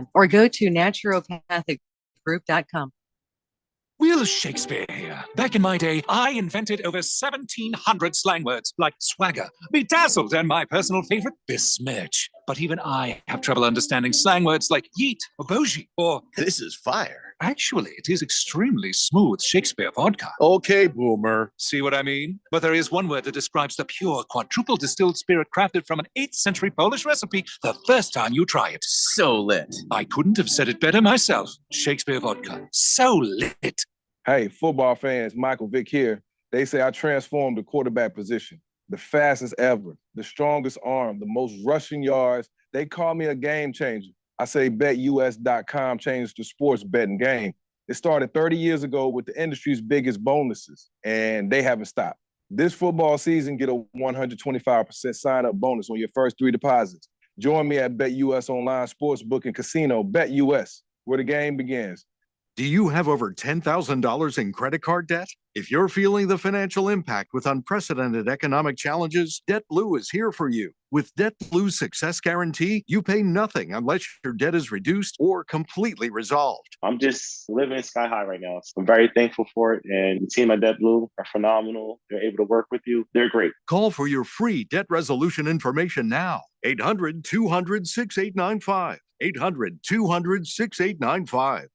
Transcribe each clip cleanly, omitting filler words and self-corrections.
plan or go to naturopathicgroup.com. Will Shakespeare here. Back in my day, I invented over 1,700 slang words like swagger, bedazzled, and my personal favorite, besmirch. But even I have trouble understanding slang words like yeet or bougie or... This is fire. Actually, it is extremely smooth Shakespeare vodka. Okay, boomer. See what I mean? But there is one word that describes the pure quadruple distilled spirit crafted from an 8th century Polish recipe the first time you try it. So lit. I couldn't have said it better myself. Shakespeare vodka. So lit. Hey, football fans, Michael Vick here. They say I transformed the quarterback position. The fastest ever, the strongest arm, the most rushing yards. They call me a game changer. I say BetUS.com changed the sports betting game. It started 30 years ago with the industry's biggest bonuses, and they haven't stopped. This football season, get a 125% sign-up bonus on your first 3 deposits. Join me at BetUS Online Sportsbook and Casino, BetUS, where the game begins. Do you have over $10,000 in credit card debt? If you're feeling the financial impact with unprecedented economic challenges, DebtBlue is here for you. With DebtBlue's Success Guarantee, you pay nothing unless your debt is reduced or completely resolved. I'm just living sky high right now. So I'm very thankful for it. And the team at DebtBlue are phenomenal. They're able to work with you. They're great. Call for your free debt resolution information now. 800-200-6895. 800-200-6895.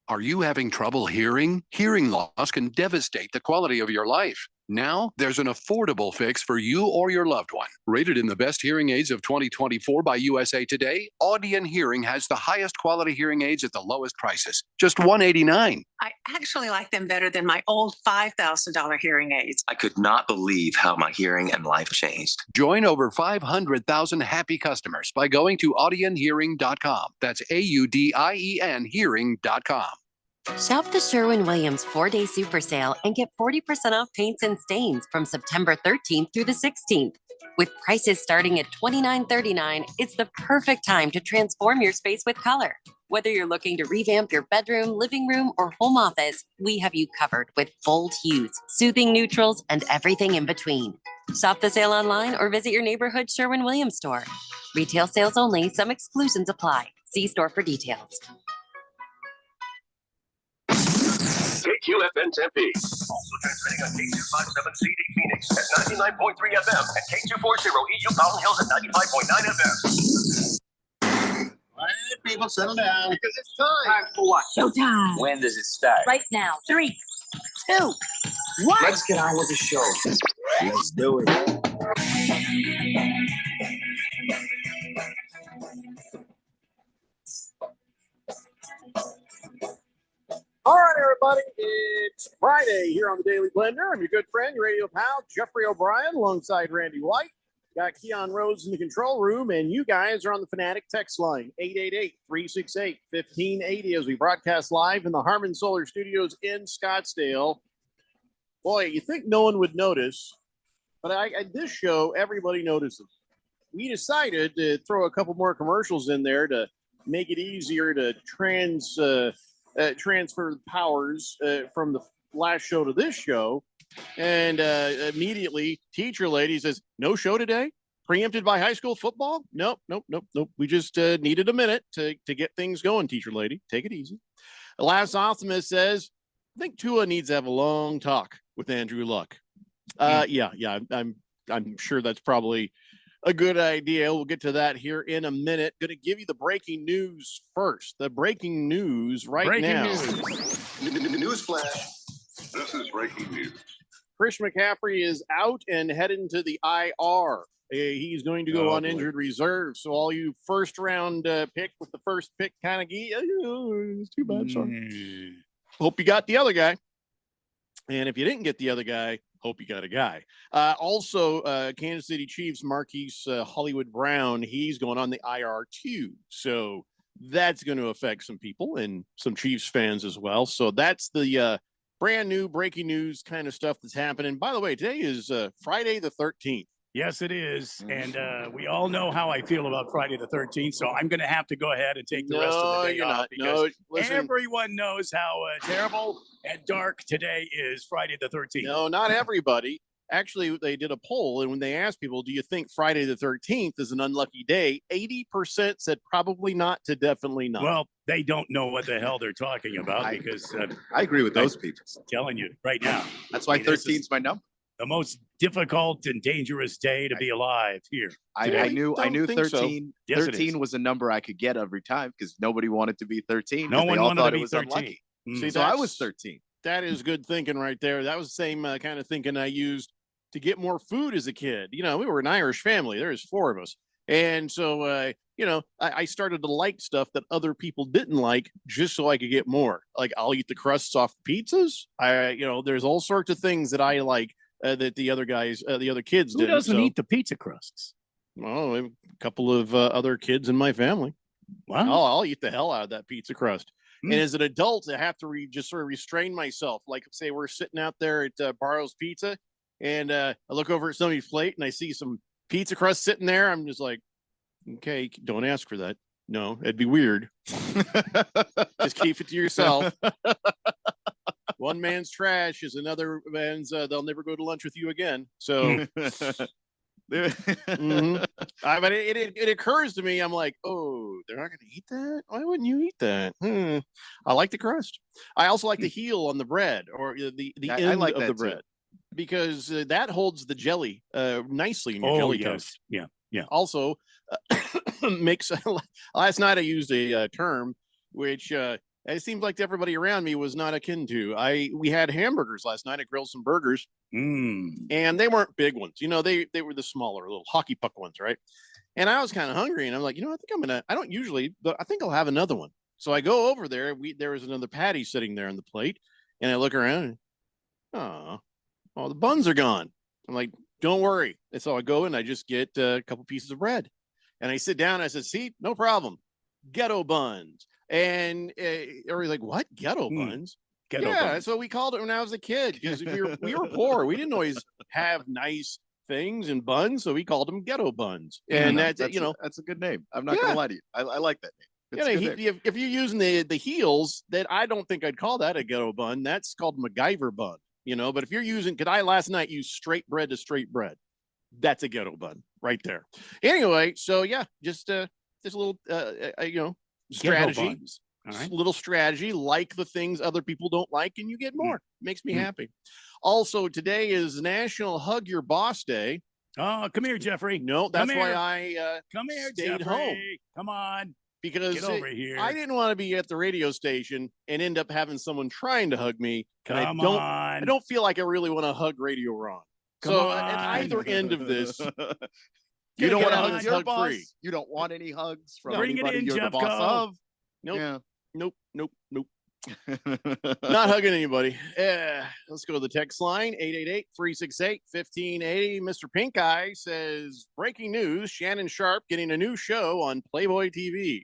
Are you having trouble hearing? Hearing loss can devastate the quality of your life. Now, there's an affordable fix for you or your loved one. Rated in the best hearing aids of 2024 by USA Today, Audion Hearing has the highest quality hearing aids at the lowest prices. Just $189. I actually like them better than my old $5,000 hearing aids. I could not believe how my hearing and life changed. Join over 500,000 happy customers by going to audionhearing.com. That's AUDIEN hearing.com. Shop the Sherwin-Williams 4-day super sale and get 40% off paints and stains from September 13th through the 16th. With prices starting at $29.39, it's the perfect time to transform your space with color. Whether you're looking to revamp your bedroom, living room, or home office, we have you covered with bold hues, soothing neutrals, and everything in between. Shop the sale online or visit your neighborhood Sherwin-Williams store. Retail sales only. Some exclusions apply. See store for details. KQFN Tempe. Also transmitting on K257CD Phoenix at 99.3 FM and K240 EU Fountain Hills at 95.9 FM. All right, people, settle down. Because it's time. Time for what? Showtime. When does it start? Right now. 3, 2, 1. Let's get on with the show. Let's do it. All right, everybody, it's Friday here on the Daily Blender. I'm your good friend, your radio pal, Jeffrey O'Brien, alongside Randy White. Got Keon Rose in the control room, and you guys are on the Fanatic text line, 888-368-1580, as we broadcast live in the Harman Solar Studios in Scottsdale. Boy, you think no one would notice, but this show, everybody notices. We decided to throw a couple more commercials in there to make it easier to transfer the powers from the last show to this show. And immediately, teacher lady says, no show today? Preempted by high school football? Nope. We just needed a minute to get things going, teacher lady. Take it easy. The last optimist says, I think Tua needs to have a long talk with Andrew Luck. Yeah, I'm sure that's probably a good idea. We'll get to that here in a minute. Going to give you the breaking news first. The breaking news now. News flash. This is breaking news. Chris McCaffrey is out and heading to the IR. He's going to go on injured reserve. So all you first round pick with the first pick kind of it's too bad. Sorry. Hope you got the other guy. And if you didn't get the other guy, hope you got a guy. Also, Kansas City Chiefs Marquise Hollywood Brown, he's going on the IR too. So that's going to affect some people and some Chiefs fans as well. So that's the brand new breaking news kind of stuff that's happening. By the way, today is Friday the 13th. Yes, it is. And we all know how I feel about Friday the 13th. So I'm going to have to go ahead and take the rest of the day off because everyone knows how terrible and dark today is, Friday the 13th. No, not everybody. actually, they did a poll, and when they asked people, do you think Friday the 13th is an unlucky day? 80% said probably not to definitely not. Well, they don't know what the hell they're talking about because I agree with those people. I'm telling you right now. That's why I mean, this 13 is is my number. the most difficult and dangerous day to be alive here. I Today? knew Don't think so. 13. Yes, it 13 is. was a number I could get every time because nobody wanted to be 13. No 'cause one they all wanted thought to it be was 13. unlucky. Mm. See, So I that's- was 13. That is good thinking right there. That was the same kind of thinking I used to get more food as a kid. You know, we were an Irish family. There was 4 of us. And so, you know, I started to like stuff that other people didn't like just so I could get more. Like I'll eat the crusts off pizzas. You know, there's all sorts of things that I like that the other guys, the other kids Who didn't. doesn't So, eat the pizza crusts? well, a couple of other kids in my family. Wow. Oh, I'll eat the hell out of that pizza crust. Mm. And as an adult, I have to just sort of restrain myself. Like, say, we're sitting out there at Barrow's Pizza, and I look over at somebody's plate and I see some pizza crust sitting there. I'm just like, okay, don't ask for that. No, it'd be weird. Just keep it to yourself. One man's trash is another man's. They'll never go to lunch with you again. So. Mhm. But it occurs to me, I'm like, oh, they're not going to eat that? Why wouldn't you eat that? I like the crust. I also like the heel on the bread or the end I like of that the too. bread because that holds the jelly nicely in your Oh, jelly yes. toast. Yeah. Yeah. Also, makes last night I used a term which it seems like everybody around me was not akin to. We had hamburgers last night. I grilled some burgers. And they weren't big ones. You know, they were the smaller little hockey puck ones, right? And I was kind of hungry and I'm like, you know, I think I don't usually, but I think I'll have another one. So I go over there. There was another patty sitting there on the plate. And I look around and, oh, the buns are gone. I'm like, don't worry. And so I go and I just get a couple pieces of bread. And I sit down and I said, see, no problem. Ghetto buns. And everybody's like, what? Ghetto buns? Ghetto Yeah, buns. that's what we called it when I was a kid because we were poor. We didn't always have nice things and buns, so we called them ghetto buns. And that's you know, that's a good name. I'm not gonna lie to you. I like that name. It's a good name. if you're using the heels, that I don't think I'd call that a ghetto bun. That's called MacGyver bun. You know, but if you're using, because I last night used straight bread to straight bread, that's a ghetto bun right there. Anyway, so yeah, just a little you know, strategy. All right. Little strategy, like the things other people don't like, and you get more. Makes me happy. Also, today is National Hug Your Boss Day. Oh, come here, Jeffrey. No, that's Come why here. I Come here, stayed Jeffrey. home Come on. because Get over here. I didn't want to be at the radio station and end up having someone trying to hug me. And Come I on. don't feel like I really want to hug Radio Ron. So at either end of this, You don't want to get hug us your hug boss. free. You don't want any hugs from Bring it anybody in, you're the Jeff boss Go. of. Nope. Yeah. Nope. Not hugging anybody. Let's go to the text line 888-368-1580. Mr. Pink Eye says, breaking news, Shannon Sharp getting a new show on Playboy TV.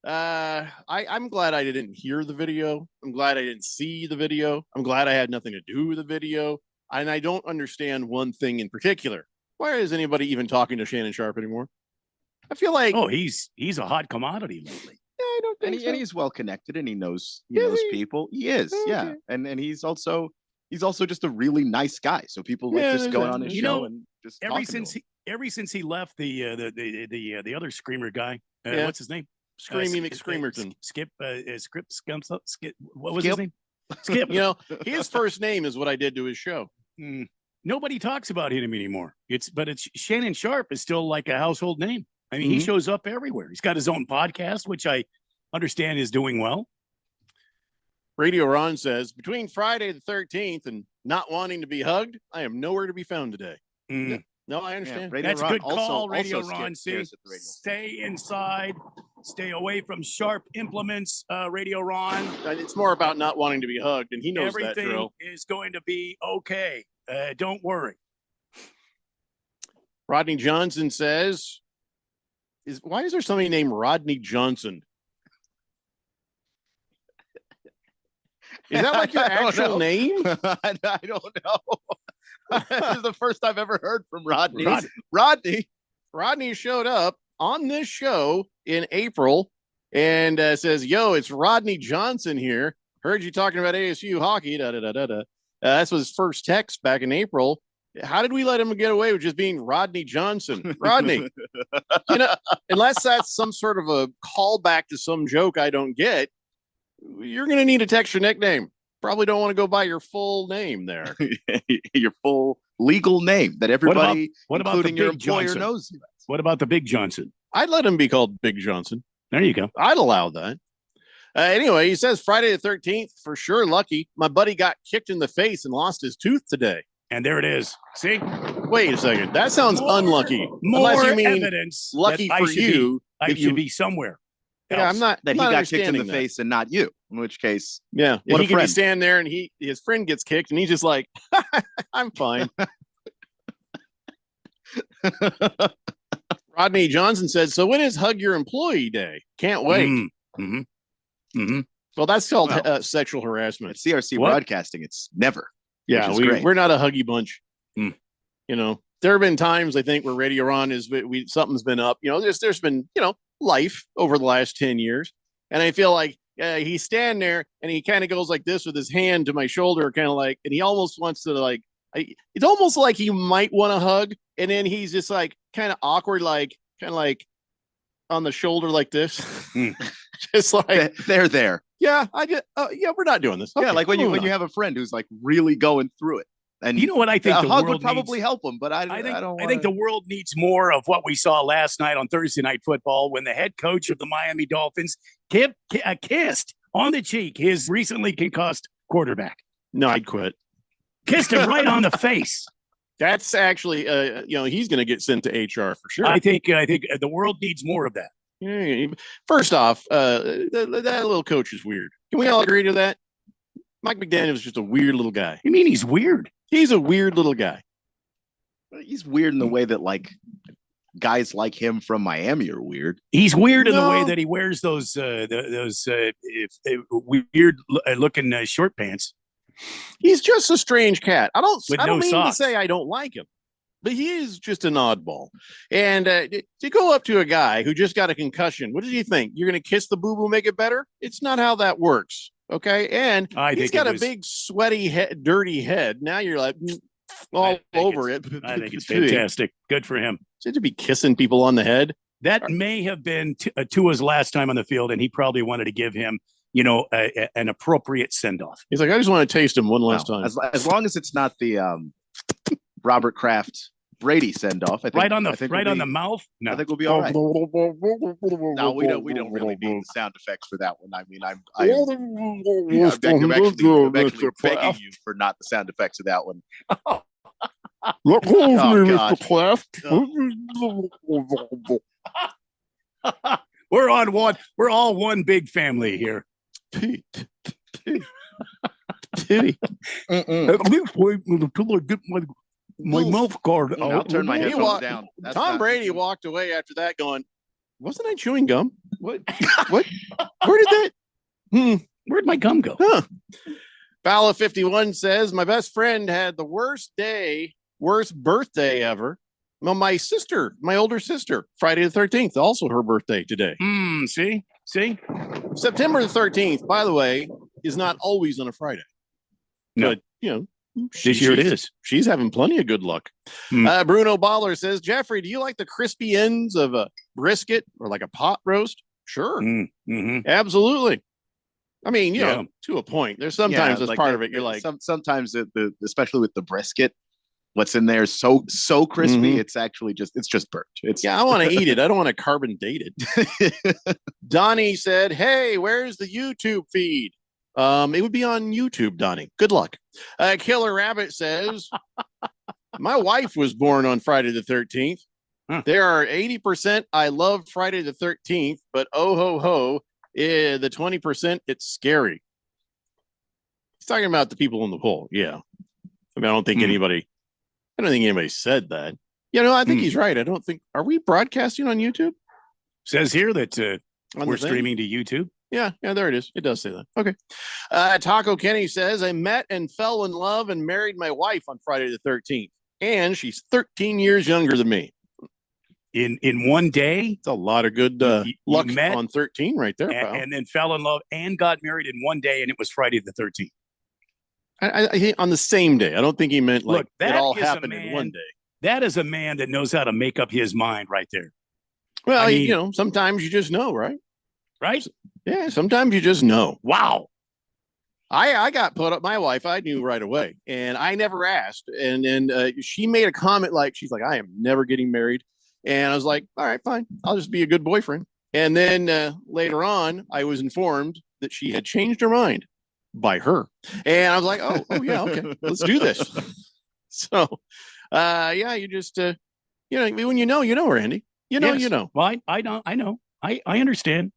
I'm glad I didn't hear the video. I'm glad I didn't see the video. I'm glad I had nothing to do with the video. And I don't understand one thing in particular. Why is anybody even talking to Shannon Sharp anymore? I feel like he's a hot commodity lately. I don't think And he's well connected and he knows people. He is, yeah. And he's also just a really nice guy. So people like just going on his show and just ever talking to him. since he left the other screamer guy, Yeah. what's his name? Screamy McScreamerton. Skip. What was Skip. his name? Skip. You know, his first name is what I did to his show. Nobody talks about him anymore. But Shannon Sharp is still like a household name. I mean, he shows up everywhere. He's got his own podcast, which I understand is doing well. Radio Ron says, between Friday the 13th and not wanting to be hugged, I am nowhere to be found today. Yeah. No, I understand. Radio That's a Ron good call, also Radio skipped Ron. See, chairs at the radio. stay inside, stay away from sharp implements, Radio Ron. It's more about not wanting to be hugged, and he knows that Everything drill. is going to be okay. Don't worry. Rodney Johnson says, why is there somebody named Rodney Johnson? Is that like your I don't actual know. name? I don't know. This is the first I've ever heard from Rodney. Rodney showed up on this show in April and says, yo, it's Rodney Johnson here. Heard you talking about ASU hockey. That's was his first text back in April. How did we let him get away with just being Rodney Johnson? Rodney, unless that's some sort of a callback to some joke I don't get, you're going to need a texture nickname. Probably don't want to go by your full name there. Your full legal name that everybody, including your employer, Johnson? knows you as. What about the Big Johnson? I'd let him be called Big Johnson. There you go. I'd allow that. Anyway, he says Friday the 13th, for sure lucky. My buddy got kicked in the face and lost his tooth today. And there it is. See? Wait a second. That sounds unlucky. More Unless you mean evidence lucky that for you. I should be somewhere. Yeah, I'm not. That he I'm not got kicked in the understanding that. face and not you. In which case, Yeah, What he a can be friend. standing there and his friend gets kicked and he's just like, I'm fine. Rodney Johnson said, so when is Hug Your Employee Day? Can't wait. Well, that's called sexual harassment. at CRC What? Broadcasting, it's never. Yeah, which is great. we're not a huggy bunch. You know, there have been times I think where Radio Ron is something's been up. You know, there's been life over the last 10 years, and I feel like he's standing there and he kind of goes like this with his hand to my shoulder, kind of like, and he almost wants to like. It's almost like he might want to hug, and then he's just like kind of awkward, like kind of like on the shoulder like this, just like They're there. yeah, we're not doing this. Yeah, Okay, like when moving you on. have a friend who's like really going through it, and You know what I think a the hug world would probably needs? help him. But I don't. I think the world needs more of what we saw last night on Thursday Night Football when the head coach of the Miami Dolphins kissed on the cheek his recently concussed quarterback. No, I'd quit. Kissed him right on the face. That's actually, he's going to get sent to HR for sure. I think the world needs more of that. Yeah, first off, that little coach is weird. Can we all agree to that? Mike McDaniel is just a weird little guy. You mean he's weird? He's a weird little guy. He's weird in the way that like guys like him from Miami are weird. He's weird in the way No. that he wears those weird looking short pants. He's just a strange cat. I don't With mean no socks. to say I don't like him, but he is just an oddball. And to go up to a guy who just got a concussion, what did you think? You're going to kiss the boo-boo, make it better? It's not how that works. Okay. And I he's think got it a was- big, sweaty, dirty head. Now you're like all over it. I think it's fantastic. Good for him. Should to be kissing people on the head. That may have been Tua's last time on the field, and he probably wanted to give him, an appropriate send off. He's like, I just want to taste him one last time. As long as it's not the Robert Kraft Brady send off, I think Right on the I think right we'll on be- the mouth. No, I think we'll be all right. No, we don't really need the sound effects for that one. I mean, I'm actually begging you for not the sound effects of that one. Look Oh, gosh. we're on one. We're all one big family here. Titty. At least wait until I get my mouth guard I'll out. turn my He headphones walked- down. That's Tom not- Brady walked away after that going, wasn't I chewing gum? What? What? Where did that? Where'd my gum go? Huh. Fala 51 says, my best friend had the worst birthday ever. Well, my older sister, Friday the 13th, also her birthday today. See? September the 13th, by the way, is not always on a Friday. No. But, This year it is. She's having plenty of good luck. Bruno Baller says, Jeffrey, do you like the crispy ends of a brisket or like a pot roast? Sure. Mm-hmm. Absolutely. I mean, Yeah. to a point. There's sometimes as like part the- of it, you're like, sometimes especially with the brisket, what's in there is so crispy. Mhm. It's actually it's just burnt. It's yeah, I want to eat it. I don't want to carbon date it. Donnie said, hey, where's the YouTube feed? It would be on YouTube, Donnie. Good luck. Killer Rabbit says, my wife was born on Friday the 13th. Huh. There are 80% I love Friday the 13th, but oh ho ho, the 20% it's scary. He's talking about the people in the poll. Yeah. I mean, I don't think anybody said that. I think he's right. Are we broadcasting on YouTube? Says here that On we're the thing? streaming to YouTube. Yeah, there it is. It does say that. Okay. Taco Kenny says, I met and fell in love and married my wife on Friday the 13th. And she's 13 years younger than me. In one day, It's a lot of good You luck met on 13 right there, pal. and then fell in love and got married in one day, and it was Friday the 13th. I think on the same day. I don't think he meant like Look, it that all is a happened in man- one day. That is a man that knows how to make up his mind right there. Well, I mean- you know, sometimes you just know, right? Right? Yeah, sometimes you just know. Wow. I got put up. My wife, I knew right away, and I never asked. And then she made a comment like, she's like, "I am never getting married," and I was like, "All right, fine. I'll just be a good boyfriend." And then later on, I was informed that she had changed her mind by her, and I was like, "Oh yeah, okay, let's do this." So, yeah, you just, you know, when you know, Randy, you know, Yes. you know. Well, I know. I understand.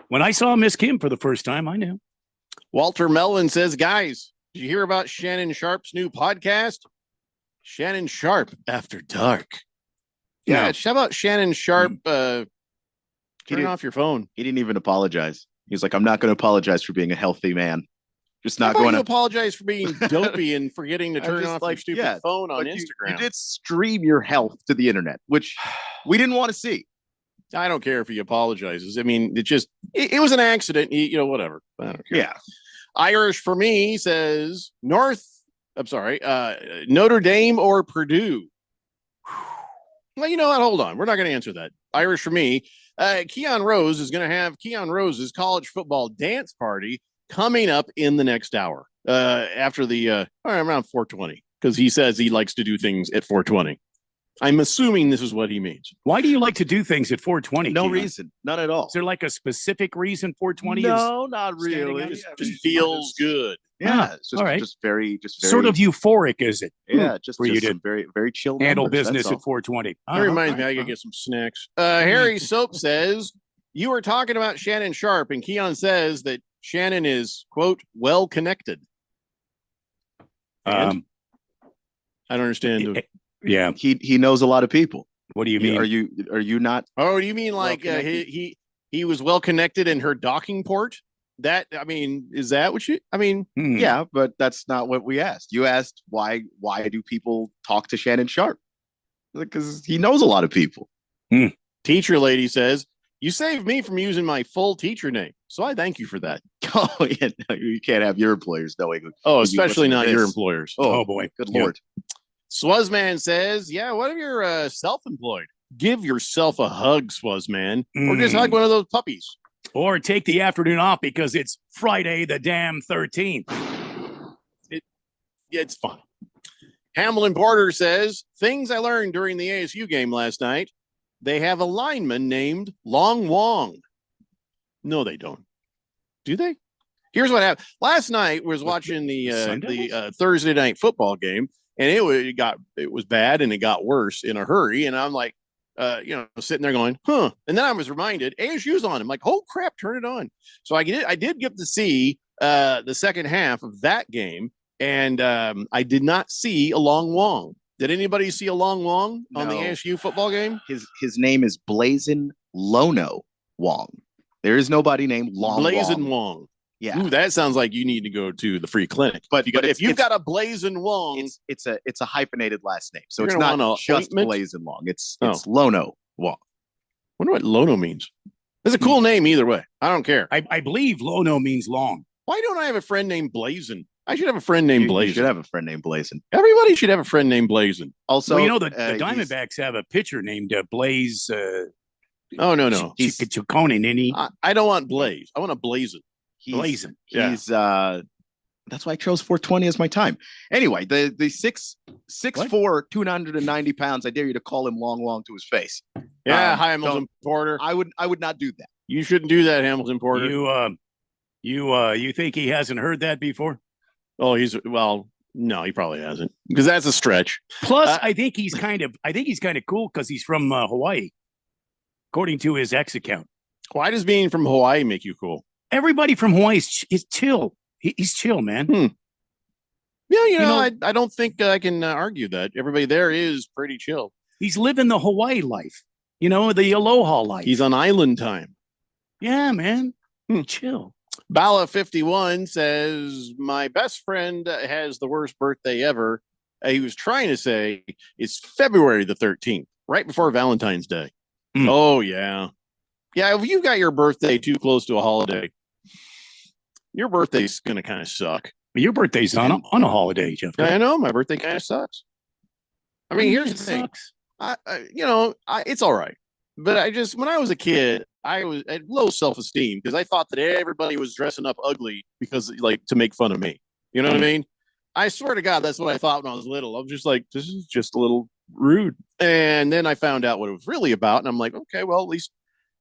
When I saw Miss Kim for the first time, I knew. Walter Mellon says, guys, did you hear about Shannon Sharp's new podcast? Shannon Sharp After Dark. Yeah, No. how about Shannon Sharp? Turn didn't- off your phone. He didn't even apologize. He's like, I'm not going to apologize for being a healthy man. Just How not about going you to apologize for being dopey and forgetting to I'm turn just off your like, stupid yeah, phone on But Instagram. You did stream your health to the internet, which we didn't want to see. I don't care if he apologizes. I mean, it was an accident. You know, whatever. I don't care. Yeah. Irish for me says Notre Dame or Purdue. Well, you know what? Hold on. We're not going to answer that. Irish for me. Keon Rose is going to have Keon Rose's college football dance party coming up in the next hour after the around 4:20, because he says he likes to do things at 4:20. I'm assuming this is what he means. Why do you like to do things at 4:20? No Keon? reason. None at all. Is there like a specific reason 4:20 is? No, not standing really. out? Yeah, Just feels good. Yeah, it's just, all right. just very Sort of euphoric, is it? Yeah, just for you some to very, very chill handle numbers, business that's at 4:20. That reminds me, I gotta get some snacks. Harry Soap says you were talking about Shannon Sharp, and Keon says that Shannon is quote well connected. And? I don't understand. Yeah, he knows a lot of people. What do you mean? Are you not? Oh, do you mean like connected? he was well connected in her docking port? That, I mean, is that what you? I mean, Yeah, but that's not what we asked. You asked why do people talk to Shannon Sharp? Because he knows a lot of people. Teacher lady says you saved me from using my full teacher name, so I thank you for that. Oh yeah, no, you can't have your employers knowing. Oh, when you especially listen to not your this. employers. Oh boy, Good Yeah. lord. Swazman says, yeah, what if you're self-employed? Give yourself a hug, Swazman, or just hug one of those puppies. Or take the afternoon off because it's Friday the damn 13th. Yeah, it's fun. Hamlin Porter says, things I learned during the ASU game last night. They have a lineman named Long Wong. No, they don't. Do they? Here's what happened. Last night was watching the Thursday night football game, and it was bad and it got worse in a hurry. And I'm like, sitting there going, huh. And then I was reminded ASU's on. I'm like, oh crap, turn it on. So I did get to see the second half of that game, and I did not see a Long Wong. Did anybody see a Long Wong on the No. ASU football game? His name is Blazin Lono Wong. There is nobody named Long Blazin' Wong. Wong. Yeah. Ooh, that sounds like you need to go to the free clinic. But If you've got a Blazin' Wong, it's a hyphenated last name, so You're it's gonna not want a just ointment? Blazin Long. It's Oh. Lono Wong. wonder what Lono means. It's a cool name either way. I don't care. I believe Lono means long. Why don't I have a friend named Blazin? I should have a friend named You Blazin. should have a friend named Blazin. Everybody should have a friend named Blazin. Also, Well, you know, the he's- Diamondbacks have a pitcher named Blaze Oh no. Chacon, and he I don't want Blaze. I want a Blazin. he's, Blazin. Yeah. He's that's why I chose 420 as my time. Anyway, the 6'4", 290 pounds. I dare you to call him Long Wong to his face. Yeah, Um, Hamilton Porter. I would not do that. You shouldn't do that, Hamilton Porter. you think he hasn't heard that before? Oh, no, he probably hasn't, because that's a stretch. Plus, I think he's kind of cool because he's from Hawaii, according to his ex account. Why does being from Hawaii make you cool? Everybody from Hawaii is chill. He's chill, man. Yeah, you know, know- I don't think I can argue that. Everybody there is pretty chill. He's living the Hawaii life, the aloha life. He's on island time. Yeah, man. Chill. Bala 51 says, my best friend has the worst birthday ever. He was trying to say it's February the 13th, right before Valentine's Day. Oh, yeah. Yeah, if you got your birthday too close to a holiday, your birthday's going to kind of suck. Your birthday's on a holiday, Jeff. I know my birthday kind of sucks. I mean, here's the thing. It's all right. But when I was a kid, I had low self-esteem because I thought that everybody was dressing up ugly because to make fun of me. You know what I mean? I swear to God, that's what I thought when I was little. I was just like, this is just a little rude. And then I found out what it was really about. And I'm like, okay, well, at least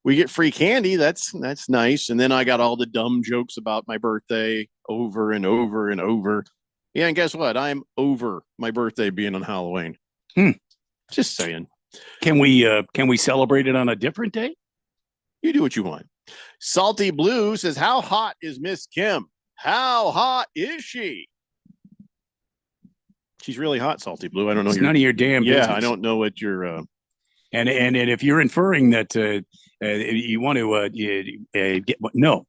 we get free candy. That's nice. And then I got all the dumb jokes about my birthday over and over and over. Yeah, and guess what? I'm over my birthday being on Halloween. Just saying. Can we celebrate it on a different day? You do what you want. Salty Blue says, how hot is Miss Kim? How hot is she? She's really hot, Salty Blue. I don't know. It's none of your damn business. Yeah, I don't know what you're. And if you're inferring that you want to get no,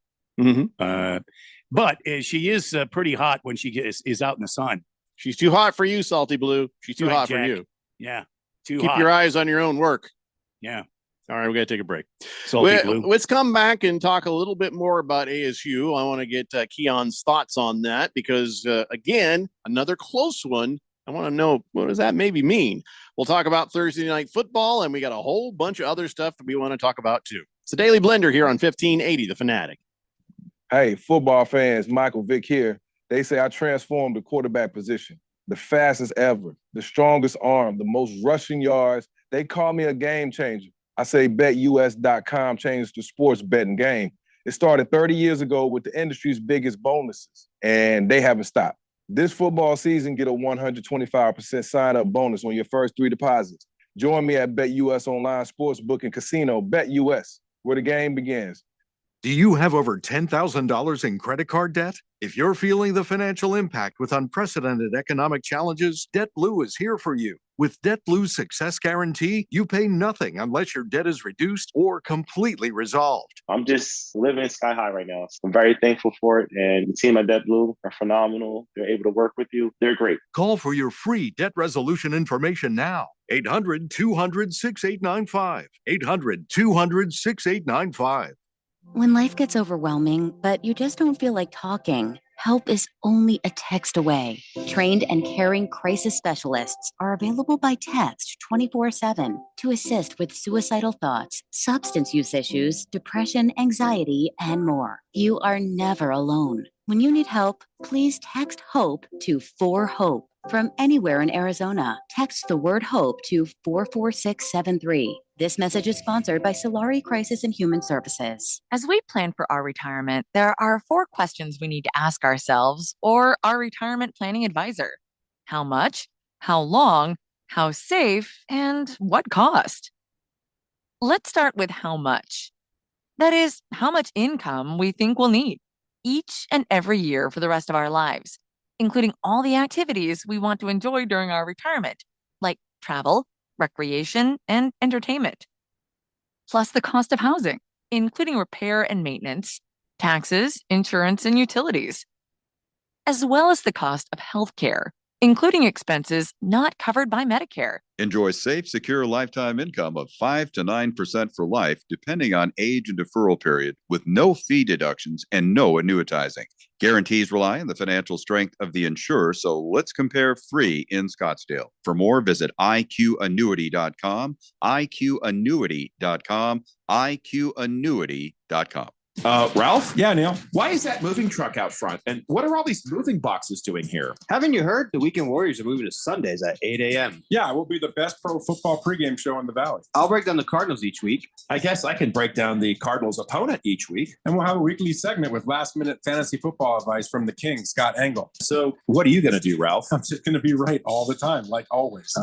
but she is pretty hot when she is out in the sun. She's too hot for you, Salty Blue. She's too hot for you. Yeah, Keep your eyes on your own work. Yeah. All right, we got to take a break. Salty Blue. Let's come back and talk a little bit more about ASU. I want to get Keon's thoughts on that because, again, another close one. I want to know, what does that maybe mean? We'll talk about Thursday night football, and we got a whole bunch of other stuff that we want to talk about, too. It's the Daily Blender here on 1580, The Fanatic. Hey, football fans, Michael Vick here. They say I transformed the quarterback position, the fastest ever, the strongest arm, the most rushing yards. They call me a game changer. I say BetUS.com changed the sports betting game. It started 30 years ago with the industry's biggest bonuses, and they haven't stopped. This football season, get a 125% sign-up bonus on your first 3 deposits. Join me at BetUS Online Sportsbook and Casino, BetUS, where the game begins. Do you have over $10,000 in credit card debt? If you're feeling the financial impact with unprecedented economic challenges, DebtBlue is here for you. With DebtBlue's Success Guarantee, you pay nothing unless your debt is reduced or completely resolved. I'm just living sky high right now. I'm very thankful for it. And the team at DebtBlue are phenomenal. They're able to work with you. They're great. Call for your free debt resolution information now. 800-200-6895. 800-200-6895. When life gets overwhelming, but you just don't feel like talking, help is only a text away. Trained and caring crisis specialists are available by text 24/7 to assist with suicidal thoughts, substance use issues, depression, anxiety, and more. You are never alone. When you need help, please text HOPE to 4HOPE. From anywhere in Arizona, text the word HOPE to 44673. This message is sponsored by Solari Crisis and Human Services. As we plan for our retirement, there are 4 questions we need to ask ourselves or our retirement planning advisor. How much? How long? How safe? And what cost? Let's start with how much. That is, how much income we think we'll need each and every year for the rest of our lives, including all the activities we want to enjoy during our retirement, like travel, recreation, and entertainment. Plus the cost of housing, including repair and maintenance, taxes, insurance, and utilities, as well as the cost of healthcare, including expenses not covered by Medicare. Enjoy safe, secure lifetime income of 5 to 9% for life, depending on age and deferral period, with no fee deductions and no annuitizing. Guarantees rely on the financial strength of the insurer, so let's compare free in Scottsdale. For more, visit IQannuity.com, IQannuity.com, IQannuity.com. Ralph? Yeah, Neil. Why is that moving truck out front? And what are all these moving boxes doing here? Haven't you heard? The Weekend Warriors are moving to Sundays at 8 a.m. Yeah, we'll be the best pro football pregame show in the Valley. I'll break down the Cardinals each week. I guess I can break down the Cardinals' opponent each week. And we'll have a weekly segment with last-minute fantasy football advice from the king, Scott Engel. So what are you going to do, Ralph? I'm just going to be right all the time, like always.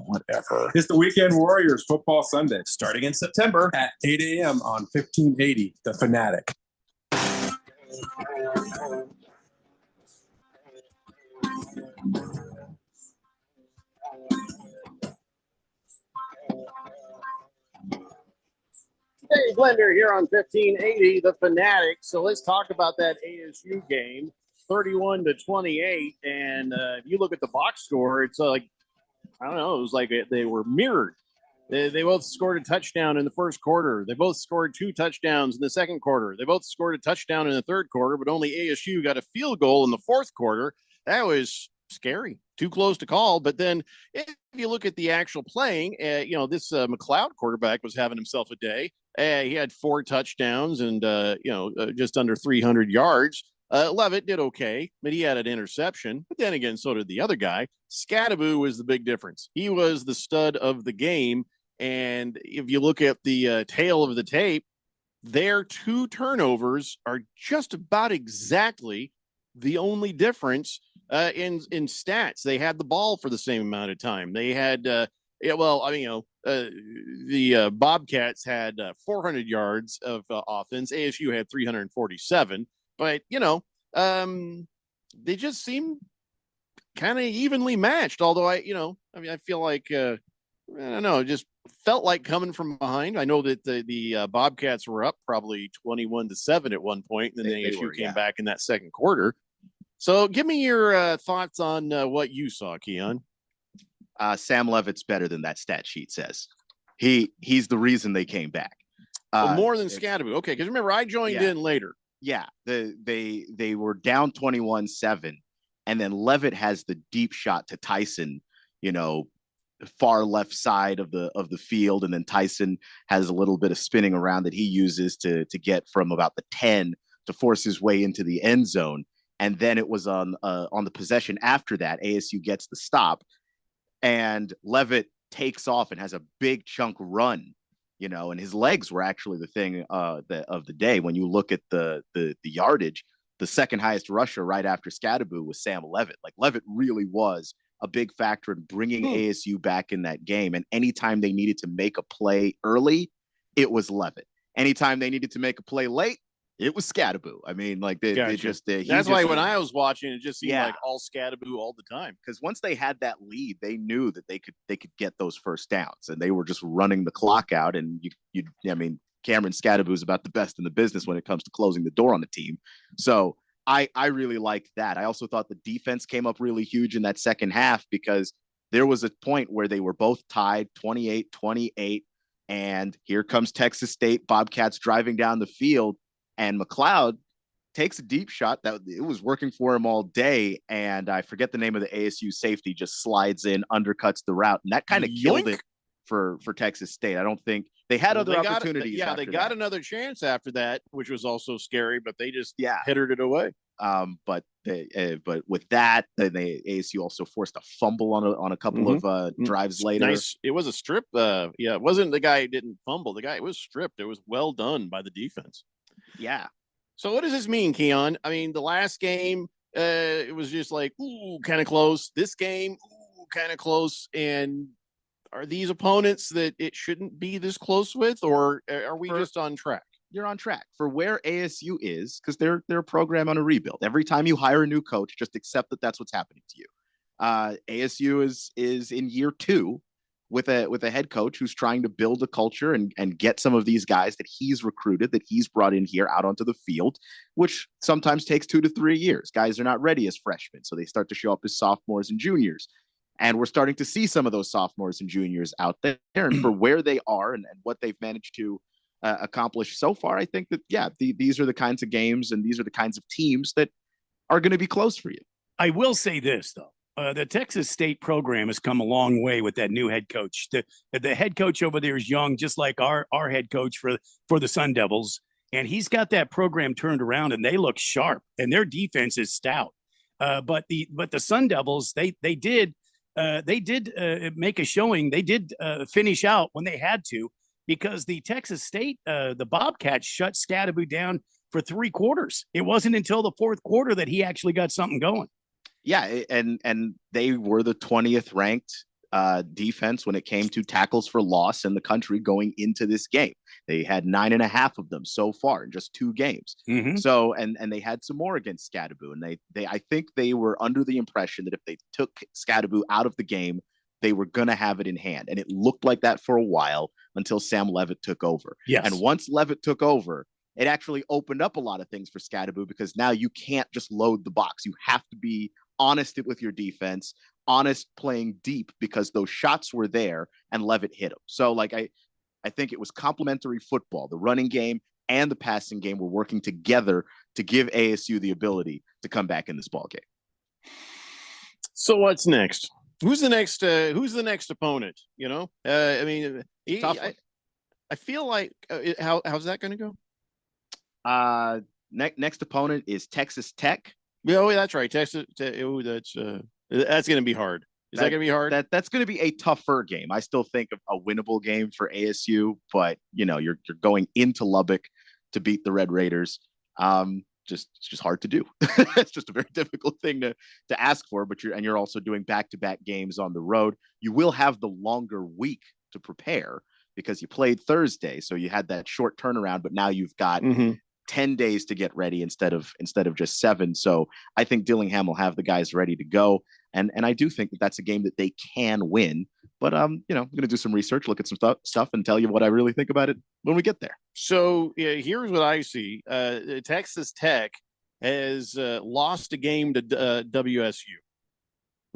Whatever. It's the Weekend Warriors Football Sunday. Starting in September. At 8 a.m. on 1580, The Fanatic. Daily Blender here on 1580, The Fanatic. So let's talk about that ASU game, 31-28. And if you look at the box score, it's like, I don't know, it was like they were mirrored. They both scored a touchdown in the first quarter. They both scored 2 touchdowns in the second quarter. They both scored a touchdown in the third quarter, but only ASU got a field goal in the fourth quarter. That was scary. Too close to call. But then if you look at the actual playing, this McLeod quarterback was having himself a day. He had 4 touchdowns and, just under 300 yards. Levitt did okay, but he had an interception. But then again, so did the other guy. Scadaboo was the big difference. He was the stud of the game. And if you look at the tail of the tape, their 2 turnovers are just about exactly the only difference in stats. They had the ball for the same amount of time. They had, the Bobcats had 400 yards of offense. ASU had 347. But, they just seem kind of evenly matched. Although I feel like, I don't know, it just felt like coming from behind. I know that the Bobcats were up probably 21-7 at one point, and then ASU came back in that second quarter. So give me your thoughts on what you saw, Keon. Sam Levitt's better than that stat sheet says. He's the reason they came back. More than Scadaboo. Okay, because remember, I joined in later. Yeah, they were down 21-7, and then Levitt has the deep shot to Tyson, far left side of the field, and then Tyson has a little bit of spinning around that he uses to get from about the 10 to force his way into the end zone. And then it was on the possession after that, ASU gets the stop, and Levitt takes off and has a big chunk run, and his legs were actually the thing of the day. When you look at the yardage, the second highest rusher right after Scadaboo was Sam Levitt. Like, Levitt really was a big factor in bringing ASU back in that game. And anytime they needed to make a play early, it was Levitt. Anytime they needed to make a play late, it was Scadaboo. I mean, like they just. That's why when I was watching, it just seemed like all Scadaboo all the time. Because once they had that lead, they knew that they could get those first downs, and they were just running the clock out. And Cameron Scadaboo is about the best in the business when it comes to closing the door on the team. So I really liked that. I also thought the defense came up really huge in that second half, because there was a point where they were both tied 28-28, and here comes Texas State Bobcats driving down the field. And McLeod takes a deep shot that it was working for him all day. And I forget the name of the ASU safety, just slides in, undercuts the route. And that kind of killed it for Texas State. I don't think they had other opportunities. They got another chance after that, which was also scary, but they just hittered it away. But with that, then ASU also forced a fumble on a couple of drives later. Nice. It was a strip. It wasn't the guy who didn't fumble. The guy was stripped. It was well done by the defense. Yeah. So what does this mean, Keon? I mean, the last game, it was just like, ooh, kind of close. This game, ooh, kind of close. And are these opponents that it shouldn't be this close with, or are we just on track? You're on track for where ASU is, because they're a program on a rebuild. Every time you hire a new coach, just accept that that's what's happening to you. ASU is in year 2 with a head coach who's trying to build a culture and get some of these guys that he's recruited, that he's brought in here out onto the field, which sometimes takes 2 to 3 years. Guys are not ready as freshmen, so they start to show up as sophomores and juniors. And we're starting to see some of those sophomores and juniors out there. And for where they are and what they've managed to accomplish so far, I think that, these are the kinds of games and these are the kinds of teams that are going to be close for you. I will say this, though. The Texas State program has come a long way with that new head coach. The head coach over there is young, just like our head coach for the Sun Devils. And he's got that program turned around, and they look sharp, and their defense is stout. But the Sun Devils, they did make a showing. They did finish out when they had to, because the Texas State, the Bobcats shut Scadaboo down for 3 quarters. It wasn't until the fourth quarter that he actually got something going. Yeah, and they were the 20th ranked defense when it came to tackles for loss in the country going into this game. They had 9.5 of them so far in just 2 games. Mm-hmm. So, and they had some more against Scadaboo, and I think they were under the impression that if they took Scadaboo out of the game, they were going to have it in hand. And it looked like that for a while until Sam Levitt took over. Yes. And once Levitt took over, it actually opened up a lot of things for Scadaboo, because now you can't just load the box. You have to be honest with your defense, honest playing deep because those shots were there and Levitt hit them. So like I think it was complementary football. The running game and the passing game were working together to give ASU the ability to come back in this ball game. So what's next? Who's the next opponent? You know, I mean, I feel like how's that going to go? Next opponent is Texas Tech. Oh, that's right. Texas. That's going to be hard. Is that going to be hard? That's going to be a tougher game. I still think of a winnable game for ASU, but you know, you're going into Lubbock to beat the Red Raiders. It's just hard to do. It's just a very difficult thing to ask for, but you're also doing back-to-back games on the road. You will have the longer week to prepare because you played Thursday, so you had that short turnaround, but now you've got 10 days to get ready instead of just 7. So I think Dillingham will have the guys ready to go. And I do think that that's a game that they can win. But I'm going to do some research, look at some stuff, and tell you what I really think about it when we get there. So here's what I see: Texas Tech has lost a game to WSU.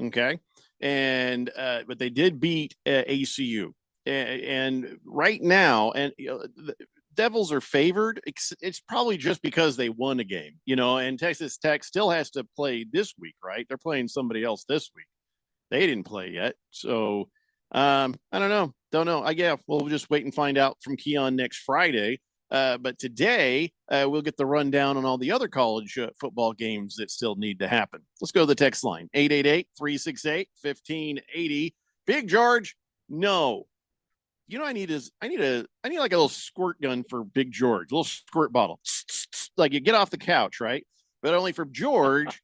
Okay, and but they did beat ACU, and right now, and the Devils are favored. It's probably just because they won a game, and Texas Tech still has to play this week, right? They're playing somebody else this week. They didn't play yet. So I don't know. We'll just wait and find out from Keon next Friday. But today we'll get the rundown on all the other college football games that still need to happen. Let's go to the text line, 888-368-1580. Big George, no. You know, I need like a little squirt gun for Big George, a little squirt bottle. Like you get off the couch, right? But only for George.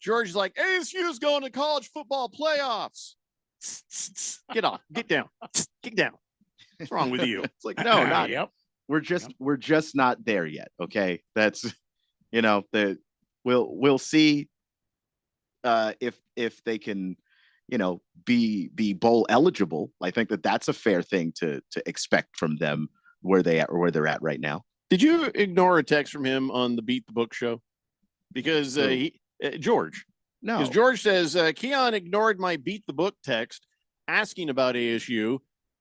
George is like, ASU's going to college football playoffs. Get off, get down. What's wrong with you? It's like, no, not yet. We're just not there yet. Okay. That's, we'll see if they can, be bowl eligible. I think that's a fair thing to expect from them where they're at right now. Did you ignore a text from him on the Beat the Book show? Because George. No. Because George says, Keon ignored my Beat the Book text asking about ASU.